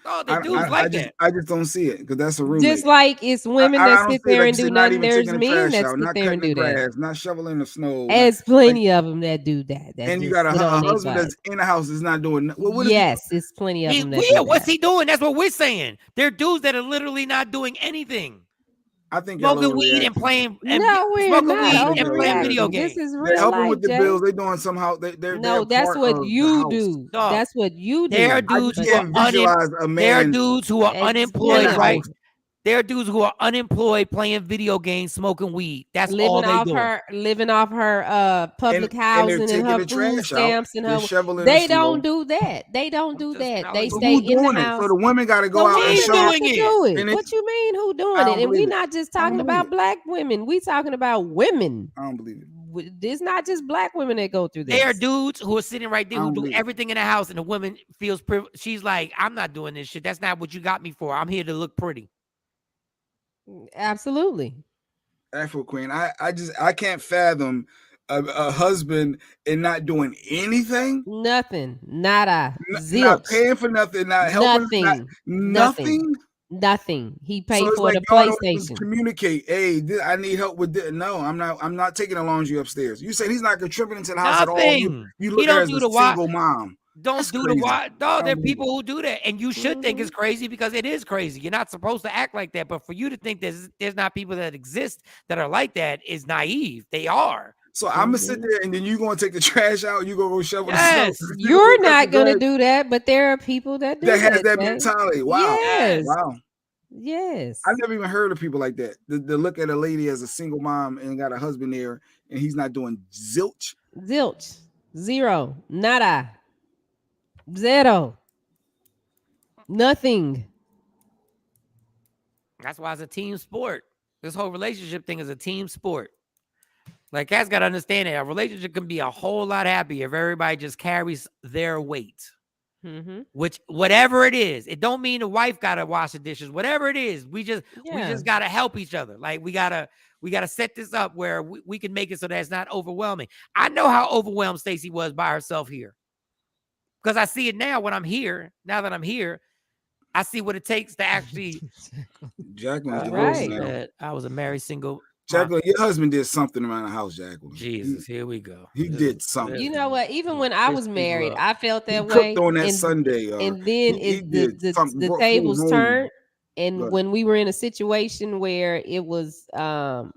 Oh, the dudes that. I just don't see it because that's a roommate. Just like it's women that sit there and do nothing. There's men that sit there and do that. Not shoveling the snow. There's plenty of them that do that. And you got a husband that's in the house is not doing. Yes, it's plenty of them. What's he doing? That's what we're saying. There are dudes that are literally not doing anything. I think smoking weed and playing. No, we're not playing video games. This is real. They're helping life, with the Jay. bills. They're doing somehow. That's what you do. That's what you do. There are dudes who are unemployed, right? There are dudes who are unemployed playing video games, smoking weed. That's all they do. Living off her public housing and her food stamps and her. They don't do that. They don't do that. They stay in the house. So the women got to go out and show it. What you mean? Who doing it? And we're not just talking about black women. We talking about women. I don't believe it. It's not just black women that go through this. There are dudes who are sitting right there who do everything in the house, and the woman feels she's like, I'm not doing this shit. That's not what you got me for. I'm here to look pretty. Absolutely. Afro Queen. I can't fathom a husband and not doing anything. Nothing. Nada. Zilch. Not paying for nothing. Not helping. Nothing. He paid for the PlayStation. Communicate. Hey, I need help with this. No, I'm not taking the laundry upstairs. You said he's not contributing to the house at all. You look at her as a single mom. Don't do the what? No, there are people who do that, and you should think it's crazy because it is crazy. You're not supposed to act like that, but for you to think there's not people that exist that are like that is naive. They are. So I'm gonna sit there, and then you're gonna take the trash out. And you gonna go shovel the snow. You're not gonna do that, but there are people that do that. Has that mentality. Wow. Yes. Wow. Yes. I've never even heard of people like that. To look at a lady as a single mom and got a husband there, and he's not doing zilch. Zilch. Zero. Nada. Zero. Nothing. That's why it's a team sport. This whole relationship thing is a team sport. Like, cats got to understand that a relationship can be a whole lot happier if everybody just carries their weight. Mm-hmm. Which, whatever it is, it don't mean the wife got to wash the dishes. Whatever it is, we just got to help each other. Like, we gotta set this up where we can make it so that it's not overwhelming. I know how overwhelmed Stacey was by herself here. Because I see it now when I'm here. Now that I'm here, I see what it takes to actually. Jacqueline's right. I was a married single. Jacqueline, your husband did something around the house, Jacqueline. Jesus, here we go. He did something. You know what? Even when I was married, I felt that way. Cooked on that Sunday. And then the tables turned. And when we were in a situation where it was I'm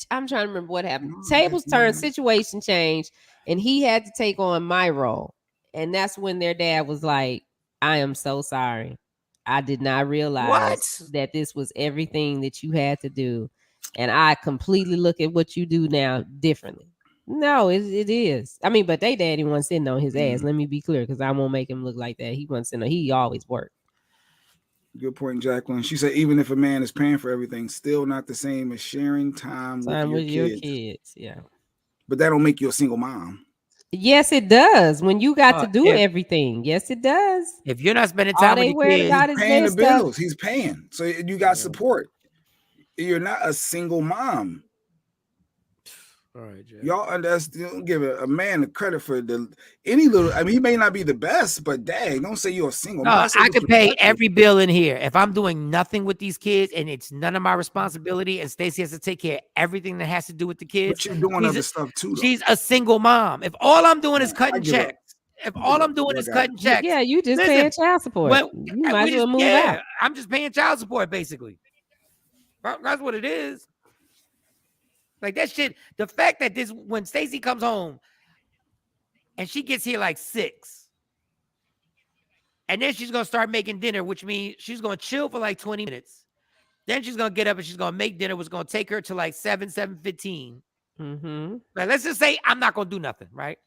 trying to remember what happened. Tables turned, situation changed, and he had to take on my role. And that's when their dad was like, I am so sorry. I did not realize that this was everything that you had to do. And I completely look at what you do now differently. No, it is. I mean, but they daddy wasn't sitting on his ass. Let me be clear, because I won't make him look like that. He wasn't sitting on, he always worked. Good point, Jacqueline. She said, even if a man is paying for everything, still not the same as sharing time with your kids. Yeah. But that don't make you a single mom. Yes, it does. When you got to do everything, yes, it does. If you're not spending All time with they your worried kids, about is Paying their the stuff. bills. He's paying. So you got support. You're not a single mom. all right, Jeff. Y'all don't give a man the credit for any little. I mean, he may not be the best, but dang, don't say you're a single No, mom. I could pay every bill in here if I'm doing nothing with these kids and it's none of my responsibility. And Stacey has to take care of everything that has to do with the kids. But you're doing other stuff too, though. She's a single mom. If all I'm doing is cutting checks, Yeah, you just paying child support. You might as well move out. I'm just paying child support basically. That's what it is. Like that shit. The fact that when Stacey comes home and she gets here like 6, and then she's gonna start making dinner, which means she's gonna chill for like 20 minutes. Then she's gonna get up and she's gonna make dinner, which is gonna take her to like 7:15. Mm-hmm. Like, let's just say I'm not gonna do nothing, right?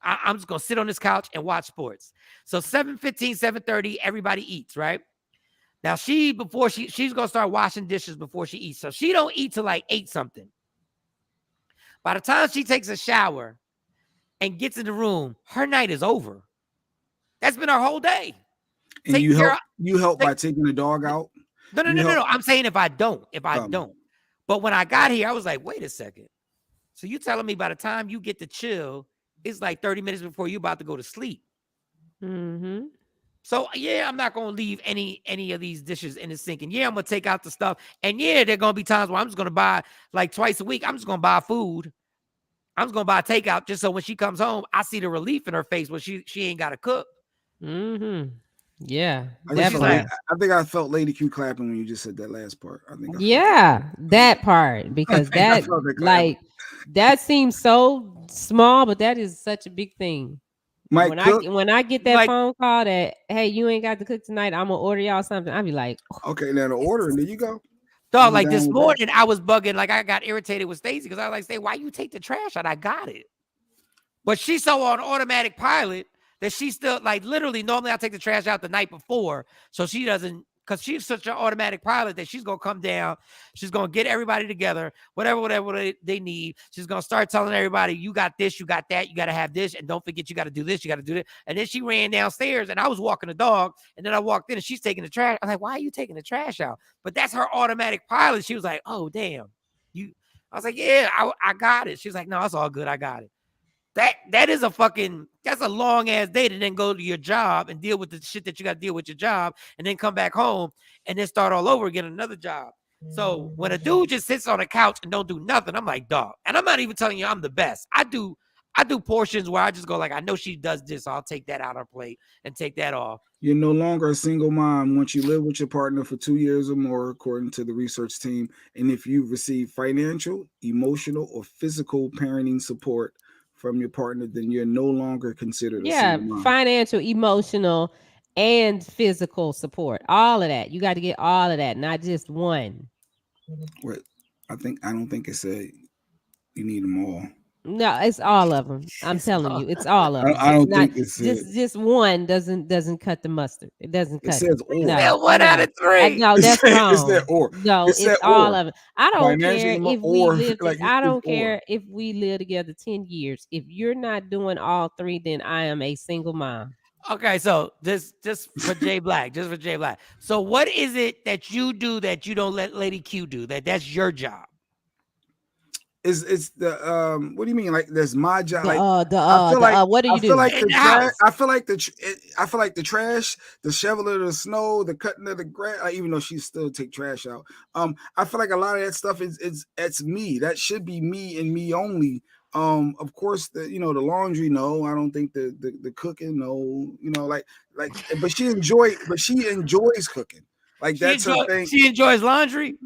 I'm just gonna sit on this couch and watch sports. So 7:15, 7:30, everybody eats, right? Now she's gonna start washing dishes before she eats. So she don't eat till like 8 something. By the time she takes a shower and gets in the room, her night is over. That's been her whole day. And you help by taking the dog out? No. I'm saying if I don't. But when I got here, I was like, wait a second. So you telling me by the time you get to chill, it's like 30 minutes before you're about to go to sleep. Mm-hmm. So yeah, I'm not gonna leave any of these dishes in the sink. And yeah, I'm gonna take out the stuff. And yeah, there are gonna be times where I'm just gonna buy like twice a week. I'm just gonna buy food. I'm just gonna buy takeout just so when she comes home, I see the relief in her face when she ain't gotta cook. Mm-hmm. Yeah. I think I felt Lady Q clapping when you just said that last part. I think. That part, because that seems so small, but that is such a big thing. When I get that phone call that, hey, you ain't got to cook tonight, I'm gonna order y'all something, I'll be like, okay, now the order, and there you go. Dog, like this morning, I was bugging, like I got irritated with Stacey because I was like, say, why you take the trash out? I got it. But she's so on automatic pilot that she still, like, literally, normally I take the trash out the night before, so she doesn't, because she's such an automatic pilot that she's going to come down, she's going to get everybody together, whatever they need. She's going to start telling everybody, you got this, you got that, you got to have this, and don't forget you got to do this, you got to do that. And then she ran downstairs, and I was walking the dog, and then I walked in, and she's taking the trash. I'm like, why are you taking the trash out? But that's her automatic pilot. She was like, oh, damn. I was like, yeah, I got it. She's like, no, it's all good. I got it. That's a long ass day to then go to your job and deal with the shit that you got to deal with your job and then come back home and then start all over again, another job. So when a dude just sits on a couch and don't do nothing, I'm like, dog. And I'm not even telling you I'm the best. I do portions where I just go like, I know she does this, so I'll take that out of her plate and take that off. You're no longer a single mom once you live with your partner for 2 years or more, according to the research team. And if you receive financial, emotional, or physical parenting support from your partner, then you're no longer considered a single mom. Financial, emotional, and physical support. All of that. You got to get all of that, not just one. Wait, I don't think it said you need them all. No, it's all of them. I'm telling you, it's all of them. I don't think it's just one doesn't cut the mustard. It doesn't cut. It says or. No, 1 out of 3. No, that's wrong. It's that or. No, it's all of it. I don't care if we live. Like, I don't care if we live together 10 years. If you're not doing all 3, then I am a single mom. Okay, so just for Jay Black, So what is it that you do that you don't let Lady Q do? That's your job. It's the what do you mean? Like that's my job? What do you do? I feel like the trash, the shoveling of the snow, the cutting of the grass. Even though she still take trash out, I feel like a lot of that stuff it's me. That should be me and me only. Of course, the laundry. No, I don't think the cooking. No, but she enjoys cooking. Like that's her thing. She enjoys laundry.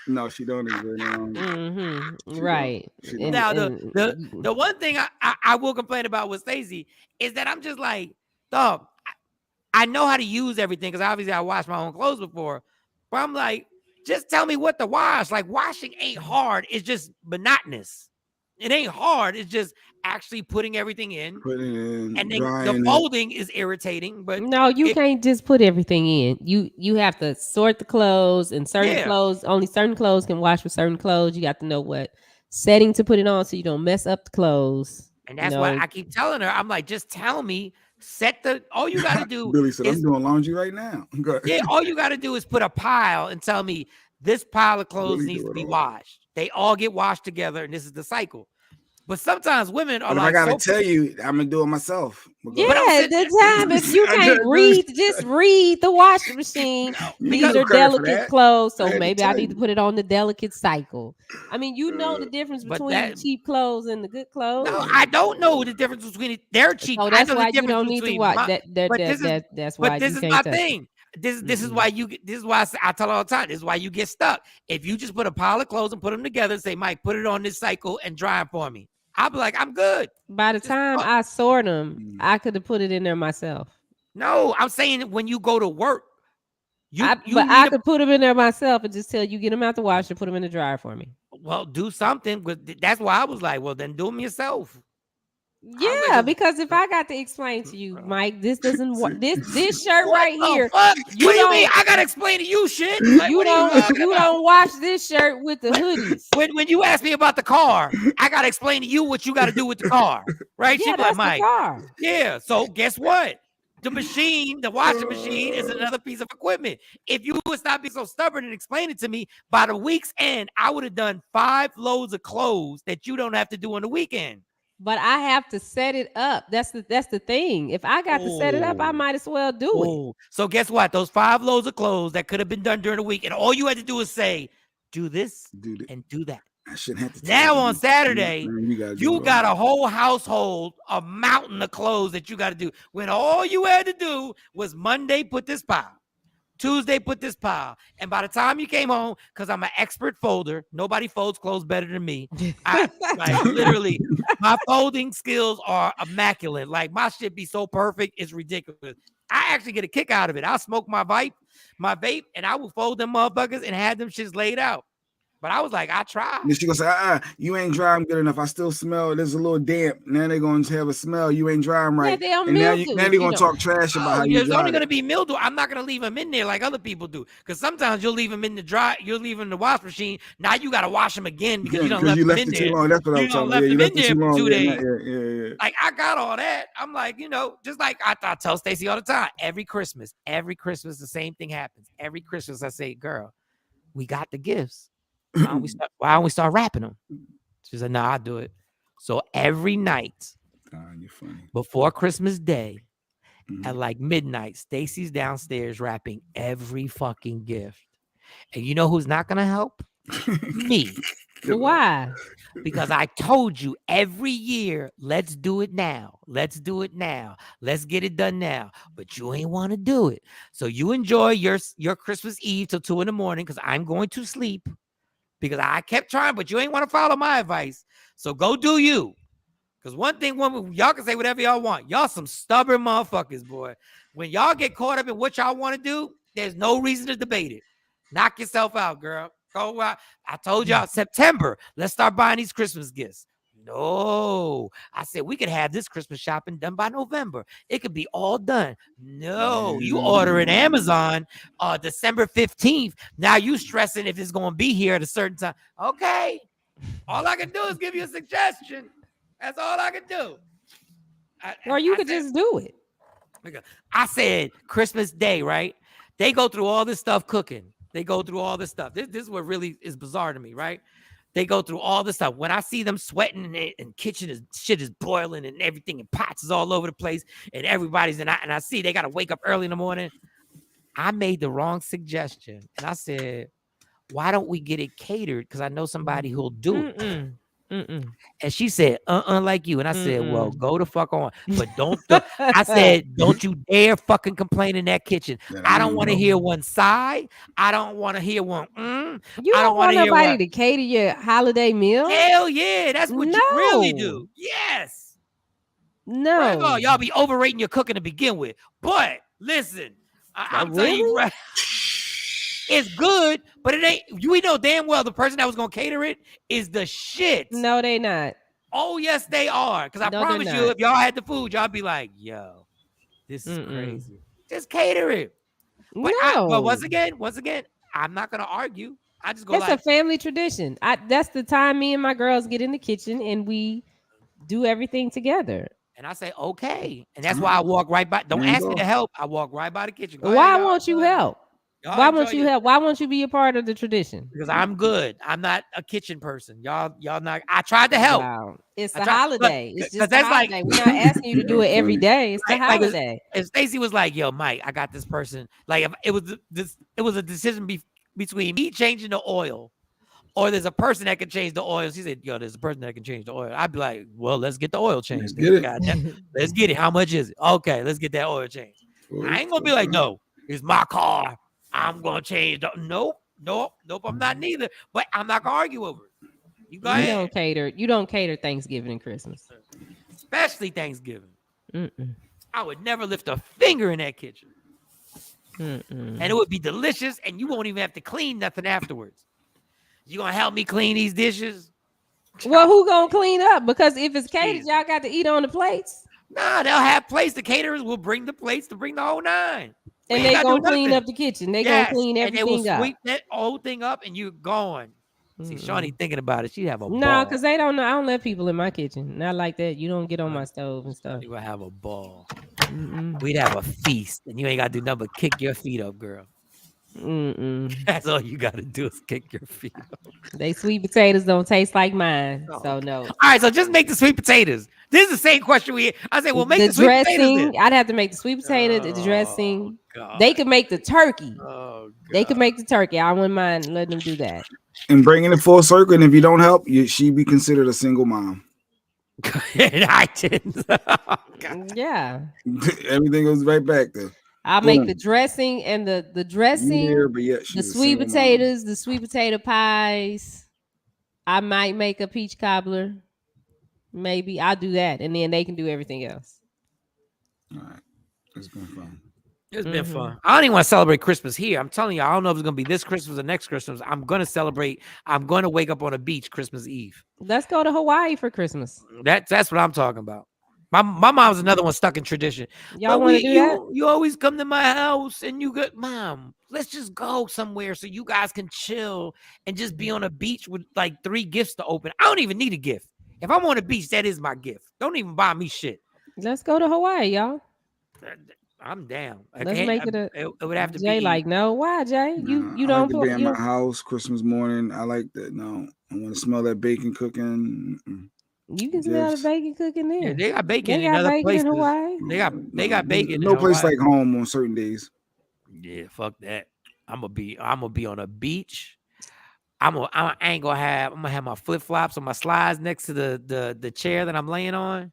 No, she don't enjoy laundry. Mm-hmm. Right. Now the one thing I will complain about with Stacey is that I'm just like, dog. I know how to use everything because obviously I washed my own clothes before, but I'm like, just tell me what to wash. Like washing ain't hard. It's just monotonous. It ain't hard. It's just actually putting everything in. And then the folding is irritating. But no, you can't just put everything in. You have to sort the clothes, and clothes, only certain clothes can wash with certain clothes. You got to know what setting to put it on so you don't mess up the clothes. And that's why I keep telling her, I'm like, just tell me, all you got to do Billy said, is, I'm doing laundry right now. yeah, all you got to do is put a pile and tell me this pile of clothes Billy needs to be all. washed. They all get washed together, and this is the cycle. But sometimes women are but like, if I gotta tell you, I'm gonna do it myself. Yeah, the time if you can't read, just read the washing machine. These are delicate clothes, so maybe I need to put it on the delicate cycle. I mean, you know the difference between cheap clothes and the good clothes. No, I don't know the difference between their cheap. So that's why you don't need to watch. That's why. But this is my thing. This is why this is why I tell her all the time. This is why you get stuck. If you just put a pile of clothes and put them together and say, Mike, put it on this cycle and dry them for me, I'll be like, I'm good. By the time I sort them, I could have put it in there myself. No, I'm saying when you go to work, I could put them in there myself and just tell you, get them out the washer, put them in the dryer for me. Well, do something. But that's why I was like, well, then do them yourself. Yeah, because if I got to explain to you, Mike, this doesn't work. This shirt right here. What do you mean? I gotta explain to you shit. Like, you don't wash this shirt with the hoodies. When you ask me about the car, I gotta explain to you what you got to do with the car, right? Yeah, She's that's like, Mike. the car. Yeah. So guess what? The washing machine is another piece of equipment. If you would stop being so stubborn and explain it to me, by the week's end, I would have done 5 loads of clothes that you don't have to do on the weekend. But I have to set it up. That's the thing. If I got to set it up, I might as well do it. So guess what? Those 5 loads of clothes that could have been done during the week, and all you had to do is say, do this and do that. I shouldn't have to. Now on Saturday, you got a whole household, a mountain of clothes that you got to do. When all you had to do was Monday, put this pile. Tuesday, put this pile. And by the time you came home, because I'm an expert folder, nobody folds clothes better than me. Literally, my folding skills are immaculate. Like, my shit be so perfect, it's ridiculous. I actually get a kick out of it. I'll smoke my vape, and I will fold them motherfuckers and have them shits laid out. But I was like, I tried. And she gonna say, you ain't dry them good enough. I still smell there's a little damp. Now they're gonna have a smell. You ain't dry them right. Yeah, and now they're gonna talk trash about how you There's dry only gonna be mildew. I'm not gonna leave them in there like other people do. Because sometimes you'll leave them in the dry, you'll leave them in the wash machine. Now you gotta wash them again because you don't left them in there. Too long. That's what I'm talking about. You left them in there for 2 days. Yeah. Like, I got all that. I'm like, just like I tell Stacey all the time. Every Christmas, the same thing happens. Every Christmas, I say, girl, we got the gifts. Why don't we start wrapping them? She said, "No, I'll do it." So every night, you're funny. Before Christmas Day, at like midnight, Stacy's downstairs wrapping every fucking gift. And you know who's not gonna help? Me. Why? Because I told you every year, let's do it now. Let's do it now. Let's get it done now. But you ain't want to do it. So you enjoy your Christmas Eve till 2 a.m. because I'm going to sleep. Because I kept trying, but you ain't want to follow my advice. So go do you. Because one thing, woman, y'all can say whatever y'all want. Y'all some stubborn motherfuckers, boy. When y'all get caught up in what y'all want to do, there's no reason to debate it. Knock yourself out, girl. Go out. I told y'all September, let's start buying these Christmas gifts. No, I said we could have this Christmas shopping done by November. It could be all done. No, you order it Amazon December 15th. Now you stressing if it's going to be here at a certain time. Okay, all I can do is give you a suggestion. That's all I can do. Or you could just do it. I said Christmas Day, right? They go through all this stuff cooking. They go through all this stuff. This is what really is bizarre to me, right? They go through all this stuff. When I see them sweating and shit is boiling and everything and pots is all over the place and everybody's and I see they got to wake up early in the morning. I made the wrong suggestion. And I said, why don't we get it catered? Because I know somebody who'll do it. And she said, like you. And I said, well, go the fuck on. But I said, don't you dare fucking complain in that kitchen. I don't want to hear one sigh. I don't want to hear one. You don't want nobody to cater your holiday meal? Hell yeah. That's what you really do. Yes. No. Right, y'all be overrating your cooking to begin with. But listen, I'm telling you, right, it's good, but it ain't. We know damn well the person that was gonna cater it is the shit. No, they not. Oh yes, they are. Because I promise you, if y'all had the food, y'all be like, "Yo, this is crazy." Just cater it. But once again, I'm not gonna argue. I just go. It's a family tradition. That's the time me and my girls get in the kitchen and we do everything together. And I say, okay. And that's why I walk right by. Don't ask me to help. I walk right by the kitchen. Why won't you help? Why won't you help? Why won't you be a part of the tradition? Because I'm good. I'm not a kitchen person. Y'all not. I tried to help. Wow. It's a holiday. It's just that's a holiday. We're not asking you to do it every day. It's the holiday. If Stacey was like, "Yo, Mike, I got this person." Like, if it was a decision between me changing the oil, or there's a person that can change the oil. She said, "Yo, there's a person that can change the oil." I'd be like, "Well, let's get the oil changed. Let's get it. How much is it? Okay, let's get that oil changed." I ain't gonna be like, "No, it's my car. I'm gonna change the." Nope. I'm not neither. But I'm not gonna argue over it. You don't cater. You don't cater Thanksgiving and Christmas, especially Thanksgiving. I would never lift a finger in that kitchen, and it would be delicious. And you won't even have to clean nothing afterwards. You gonna help me clean these dishes? Well, who gonna clean up? Because if it's catered, y'all got to eat on the plates. Nah, they'll have plates. The caterers will bring the plates to bring the whole nine. And they gonna clean up the kitchen. They gonna clean everything up. And they will sweep that whole thing up, and you're gone. See, Shawnee thinking about it. She'd have a ball. No, because they don't know. I don't let people in my kitchen. Not like that. You don't get on my stove and stuff. You will have a ball. We'd have a feast, and you ain't got to do nothing but kick your feet up, girl. That's all you got to do is kick your feet up. They sweet potatoes don't taste like mine, so no. All right, so just make the sweet potatoes. This is the same question I said, well, make the sweet dressing. Potatoes. I'd have to make the sweet potato, the dressing. God. They could make the turkey. They could make the turkey. I wouldn't mind letting them do that. And bringing it full circle, and if you don't help, she'd be considered a single mom. And I didn't. Yeah. Everything goes right back there. I'll make the dressing and the dressing, the sweet potatoes, the sweet potato pies. I might make a peach cobbler. Maybe I'll do that, and then they can do everything else. All right. It's been fun. It's been fun. I don't even want to celebrate Christmas here. I'm telling you, I don't know if it's going to be this Christmas or next Christmas. I'm going to celebrate. I'm going to wake up on a beach Christmas Eve. Let's go to Hawaii for Christmas. That's what I'm talking about. My mom's another one stuck in tradition. Y'all want to do that? You always come to my house and you go, Mom, let's just go somewhere so you guys can chill and just be on a beach with like 3 gifts to open. I don't even need a gift. If I'm on a beach, that is my gift. Don't even buy me shit. Let's go to Hawaii, y'all. I'm down. Let's make it it would have to Jay be like, no, why, Jay? You don't like to be in my house Christmas morning. I like that. No, I want to smell that bacon cooking. You can smell the bacon cooking there. Yeah, they got bacon in other places. In Hawaii. They got bacon. No place like home on certain days. Yeah, fuck that. I'm gonna be on a beach. I'm gonna have my flip flops or my slides next to the chair that I'm laying on. And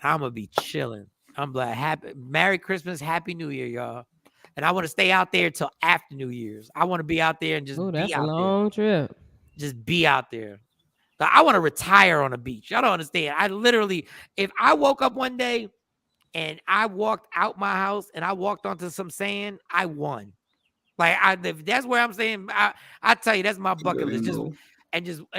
I'm gonna be chilling. I'm like, Merry Christmas, Happy New Year, y'all. And I want to stay out there till after New Year's. I want to be out there and just that's be out a long trip. Just be out there. I want to retire on a beach. Y'all don't understand. I literally, if I woke up one day and I walked out my house and I walked onto some sand, I won. Like that's where I'm saying. I tell you, that's my bucket list.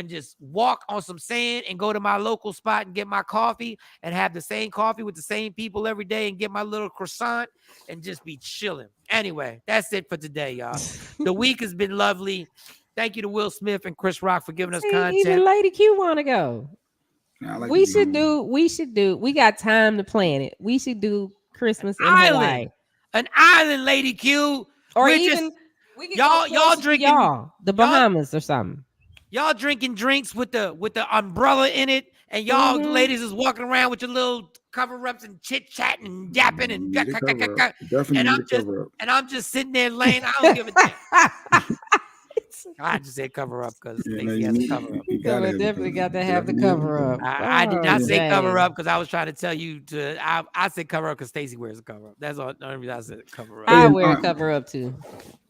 Just walk on some sand and go to my local spot and get my coffee and have the same coffee with the same people every day and get my little croissant and just be chilling. Anyway, that's it for today, y'all. The week has been lovely. Thank you to Will Smith and Chris Rock for giving us content. Even Lady Q want to go. Like we should do. We got time to plan it. We should do Christmas in Hawaii. An island, Lady Q. Or even we can y'all drinking the Bahamas or something. Y'all drinking drinks with the umbrella in it, and y'all ladies is walking around with your little cover-ups and chit-chatting and yapping and I'm just sitting there laying. I don't give a damn. I just said cover up because Stacey has to cover up. You definitely got to have the cover up. I did not say cover up because I was trying to tell you to. I said cover up because Stacey wears a cover up. That's all. The only reason I said cover up. I wear a cover up too.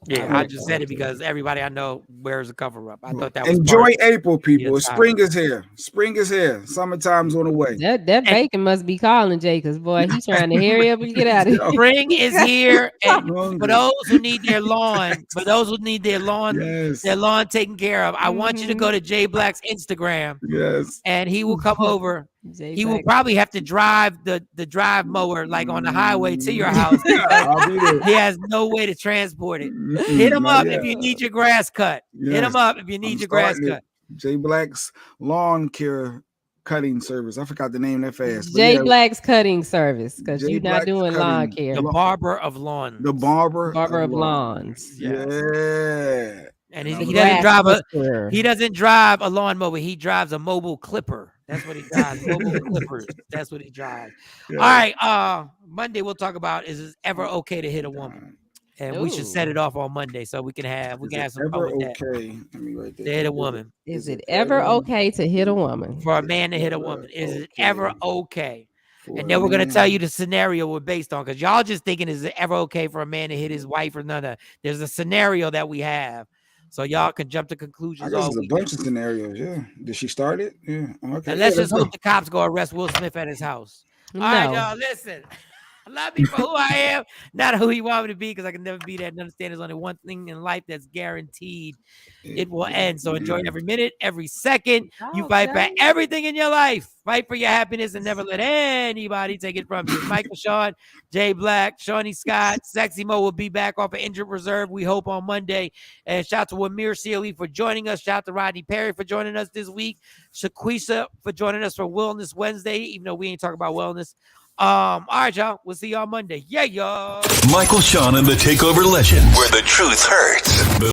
Yeah, I just said it because everybody I know wears a cover up. I thought that was enjoy April, people. Spring is here. Spring is here. Summertime's on the way. That bacon must be calling Jay because boy, he's trying to hurry up and get out of here. Spring is here, and for those who need their lawn, their lawn taken care of, I want you to go to Jay Black's Instagram. Yes, and he will come over. He will probably have to drive the drive mower like on the highway to your house. He has no way to transport it. Hit him up if you need your grass cut. Hit him up if you need your grass cut. Jay Black's lawn care cutting service. I forgot the name that fast. But J Black's cutting service, because J you're not Black's doing lawn cutting. care. The barber of lawns. The barber of lawns. Yes. Yeah. And The he doesn't drive whisperer. he doesn't drive a lawnmower. He drives a mobile clipper. That's what he drives. Mobile clippers. That's what he drives. Yeah. All right. Monday we'll talk about is it ever okay to hit a woman? And we should set it off on Monday so we can have some fun with that. Okay. Let me write that. To hit a woman. Is it ever okay to hit a woman? For a man to hit a woman. Is it ever okay? And then we're going to tell you the scenario we're based on, because y'all just thinking, is it ever okay for a man to hit his wife or none of? There's a scenario that we have. So y'all can jump to conclusions. I guess there's a bunch of scenarios. Yeah. Did she start it? Yeah. Okay. And let's just hope the cops go arrest Will Smith at his house. All right, y'all. Listen. Love me for who I am, not who you want me to be, because I can never be that. And understand there's only one thing in life that's guaranteed. It will end. So enjoy every minute, every second. You fight for everything in your life. Fight for your happiness and never let anybody take it from you. Michael Shawn, Jay Black, Shawnee Scott, Sexy Mo will be back off of injured reserve, we hope, on Monday. And shout out to Amir Sealy for joining us. Shout out to Rodney Perry for joining us this week. Shaquisha for joining us for Wellness Wednesday, even though we ain't talking about wellness. All right, y'all. We'll see y'all Monday. Yeah, y'all. Michael Shawn and the Takeover Legend, where the truth hurts.